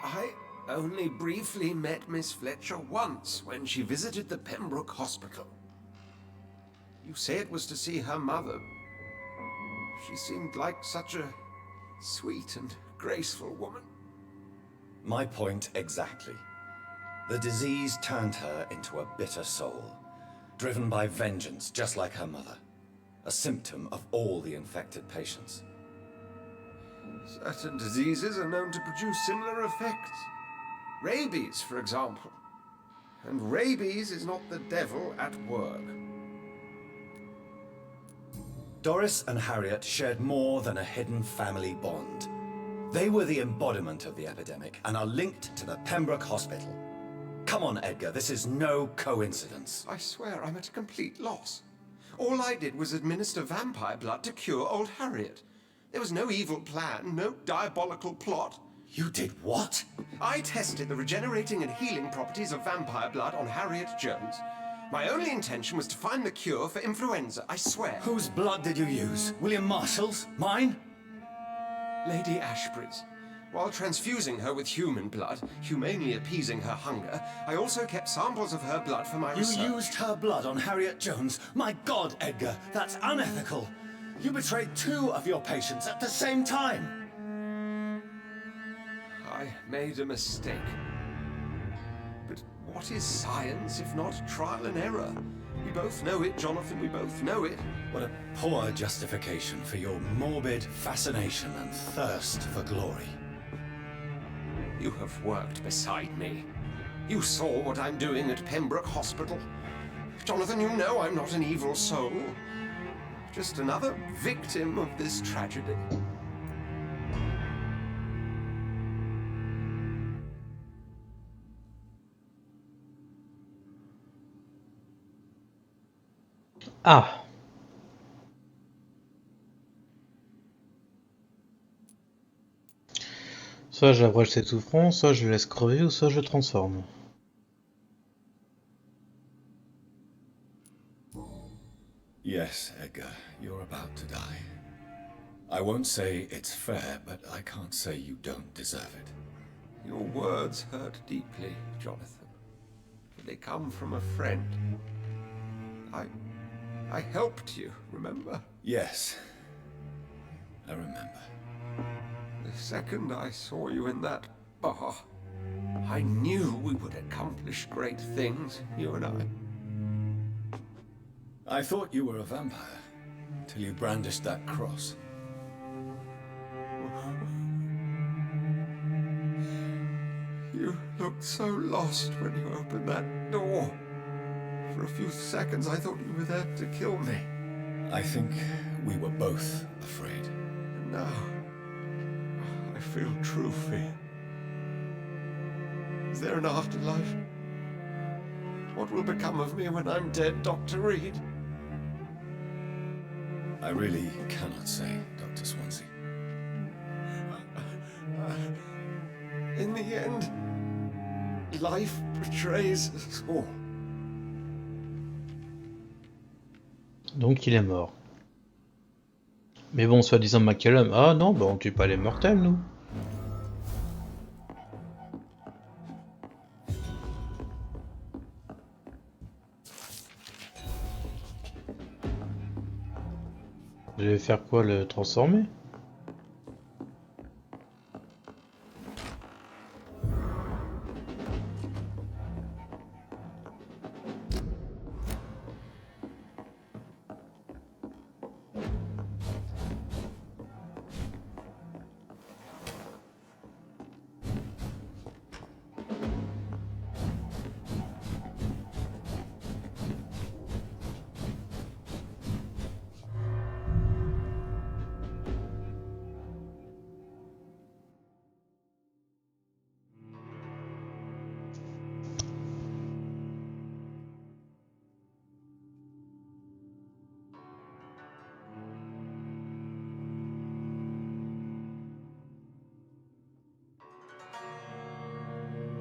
I only briefly met Miss Fletcher once when she visited the Pembroke Hospital. You say it was to see her mother. She seemed like such a sweet and graceful woman. My point exactly. The disease turned her into a bitter soul, driven by vengeance just like her mother. A symptom of all the infected patients. Certain diseases are known to produce similar effects. Rabies, for example. And rabies is not the devil at work. Doris and Harriet shared more than a hidden family bond. They were the embodiment of the epidemic and are linked to the Pembroke Hospital. Come on, Edgar, this is no coincidence. I swear I'm at a complete loss. All I did was administer vampire blood to cure old Harriet. There was no evil plan, no diabolical plot. You did what? I tested the regenerating and healing properties of vampire blood on Harriet Jones. My only intention was to find the cure for influenza, I swear. Whose blood did you use? William Marshall's? Mine? Lady Ashbury's. While transfusing her with human blood, humanely appeasing her hunger, I also kept samples of her blood for my research. You used her blood on Harriet Jones? My God, Edgar, that's unethical. You betrayed 2 of your patients at the same time. I made a mistake. But what is science if not trial and error? We both know it, Jonathan, we both know it. What a poor justification for your morbid fascination and thirst for glory. You have worked beside me. You saw what I'm doing at Pembroke Hospital. Jonathan, you know I'm not an evil soul. Just another victim of this tragedy. Ah. Soit j'abroge cette souffrance, soit je laisse crever, ou soit je transforme. Yes, Edgar, you're about to die. I won't say it's fair, but I can't say you don't deserve it. Your words hurt deeply, Jonathan. They come from a friend. I helped you, remember? Yes, I remember. The second I saw you in that bar, I knew we would accomplish great things, you and I. I thought you were a vampire, till you brandished that cross. You looked so lost when you opened that door. For a few seconds I thought you were there to kill me. I think we were both afraid. And now, I feel true fear. Is there an afterlife? What will become of me when I'm dead, Dr. Reed? I really cannot say, Dr. Swansea. In the end, life betrays us all. Donc il est mort. Mais bon, soi-disant McCallum, ah non, bah on tue pas les mortels, nous. Je vais faire quoi, le transformer?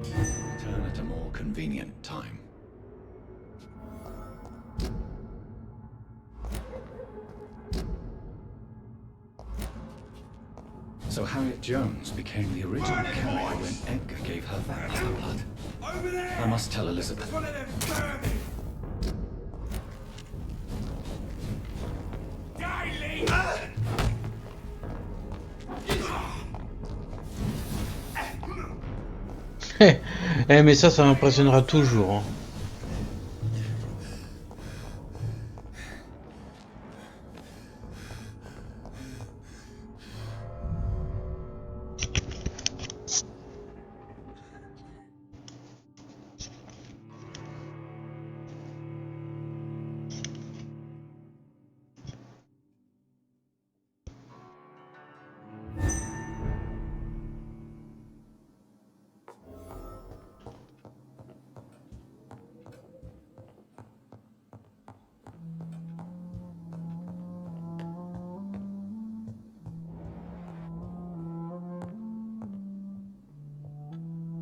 Return at a more convenient time. So Harriet Jones became the original carrier when Edgar gave her vampire blood. I must tell Elizabeth. Mais ça m'impressionnera toujours. Hein.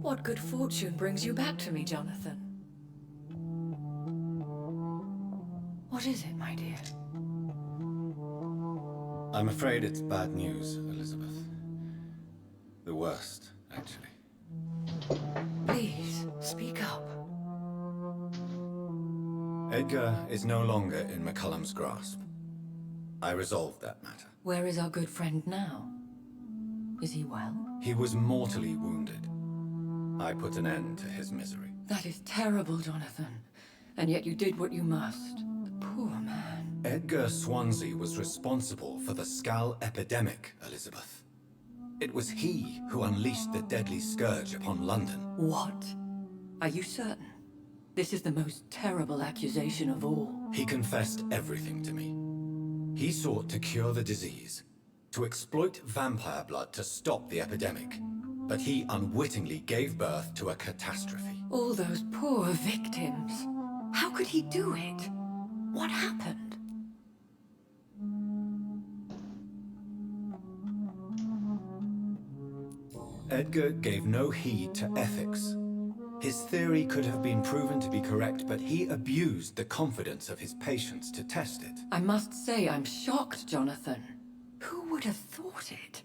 What good fortune brings you back to me, Jonathan? What is it, my dear? I'm afraid it's bad news, Elizabeth. The worst, actually. Please, speak up. Edgar is no longer in McCullum's grasp. I resolved that matter. Where is our good friend now? Is he well? He was mortally wounded. I put an end to his misery. That is terrible, Jonathan. And yet you did what you must. The poor man. Edgar Swansea was responsible for the Skull epidemic, Elizabeth. It was he who unleashed the deadly scourge upon London. What? Are you certain? This is the most terrible accusation of all. He confessed everything to me. He sought to cure the disease, to exploit vampire blood to stop the epidemic. But he unwittingly gave birth to a catastrophe. All those poor victims. How could he do it? What happened? Edgar gave no heed to ethics. His theory could have been proven to be correct, but he abused the confidence of his patients to test it. I must say I'm shocked, Jonathan. Who would have thought it?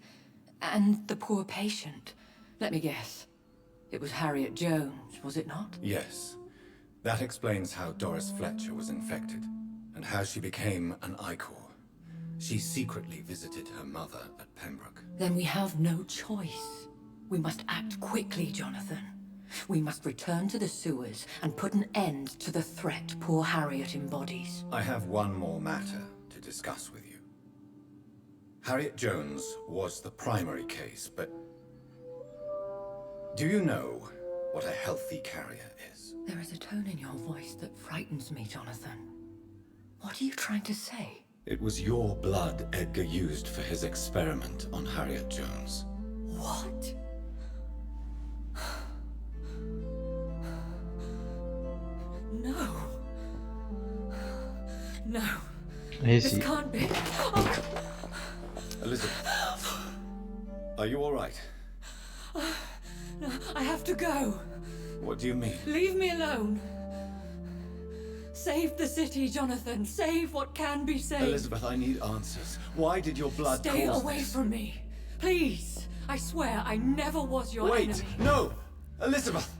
And the poor patient. Let me guess. It was Harriet Jones, was it not? Yes. That explains how Doris Fletcher was infected, and how she became an Icor. She secretly visited her mother at Pembroke. Then we have no choice. We must act quickly, Jonathan. We must return to the sewers and put an end to the threat poor Harriet embodies. I have one more matter to discuss with you. Harriet Jones was the primary case, but do you know what a healthy carrier is? There is a tone in your voice that frightens me, Jonathan. What are you trying to say? It was your blood Edgar used for his experiment on Harriet Jones. What? No. No. Eh This si. can't be. Elizabeth, are you all right? No, I have to go. What do you mean? Leave me alone. Save the city, Jonathan. Save what can be saved. Elizabeth, I need answers. Why did your blood Stay cause away this? from me. Please. I swear I never was your Wait, enemy. no! Elizabeth!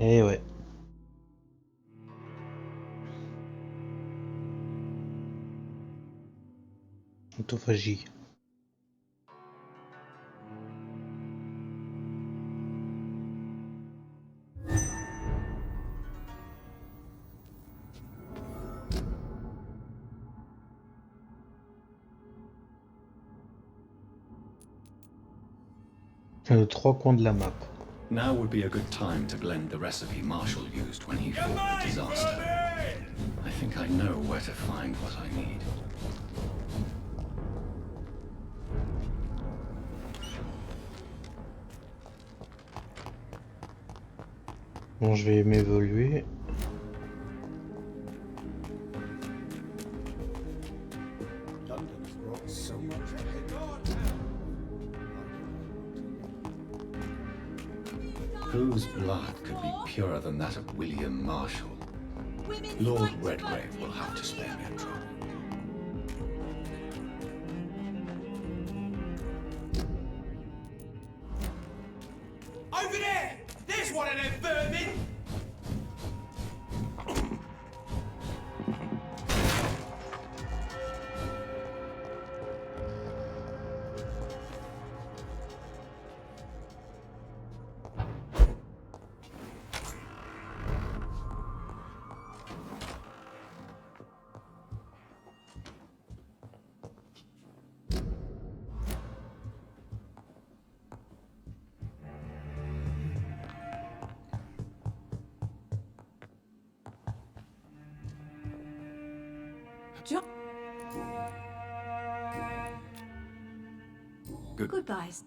Eh ouais. Autophagie. Les 3 coins de la map. Now would be a good time to blend the recipe Marshall used when he fought the disaster. I think I know where to find what I need. Bon, je vais m'évoluer. Whose blood could be purer than that of William Marshall? Lord Redgrave will have to spare me a trouble. Over there! There's one of them vermin! Goodbyes.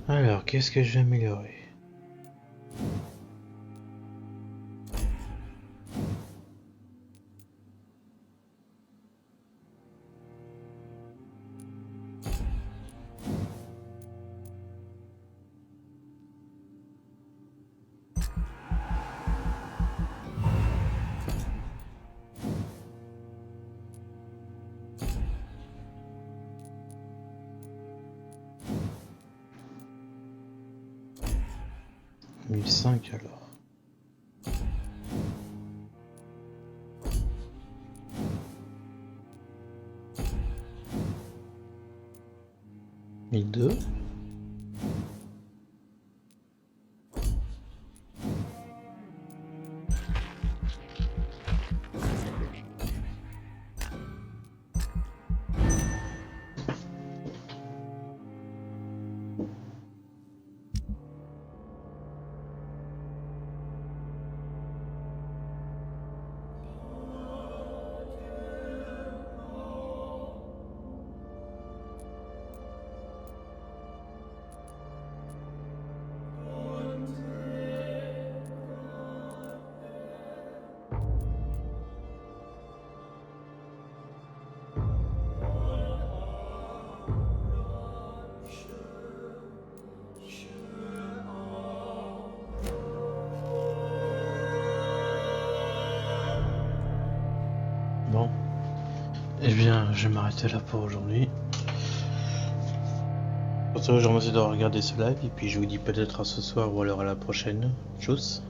Alors, qu'est-ce que je vais améliorer? « 1005 alors. « 1002. » Bon, eh bien, je vais m'arrêter là pour aujourd'hui. Pour ça, je vous remercie d'avoir regardé ce live et puis je vous dis peut-être à ce soir ou alors à la prochaine. Tchuss!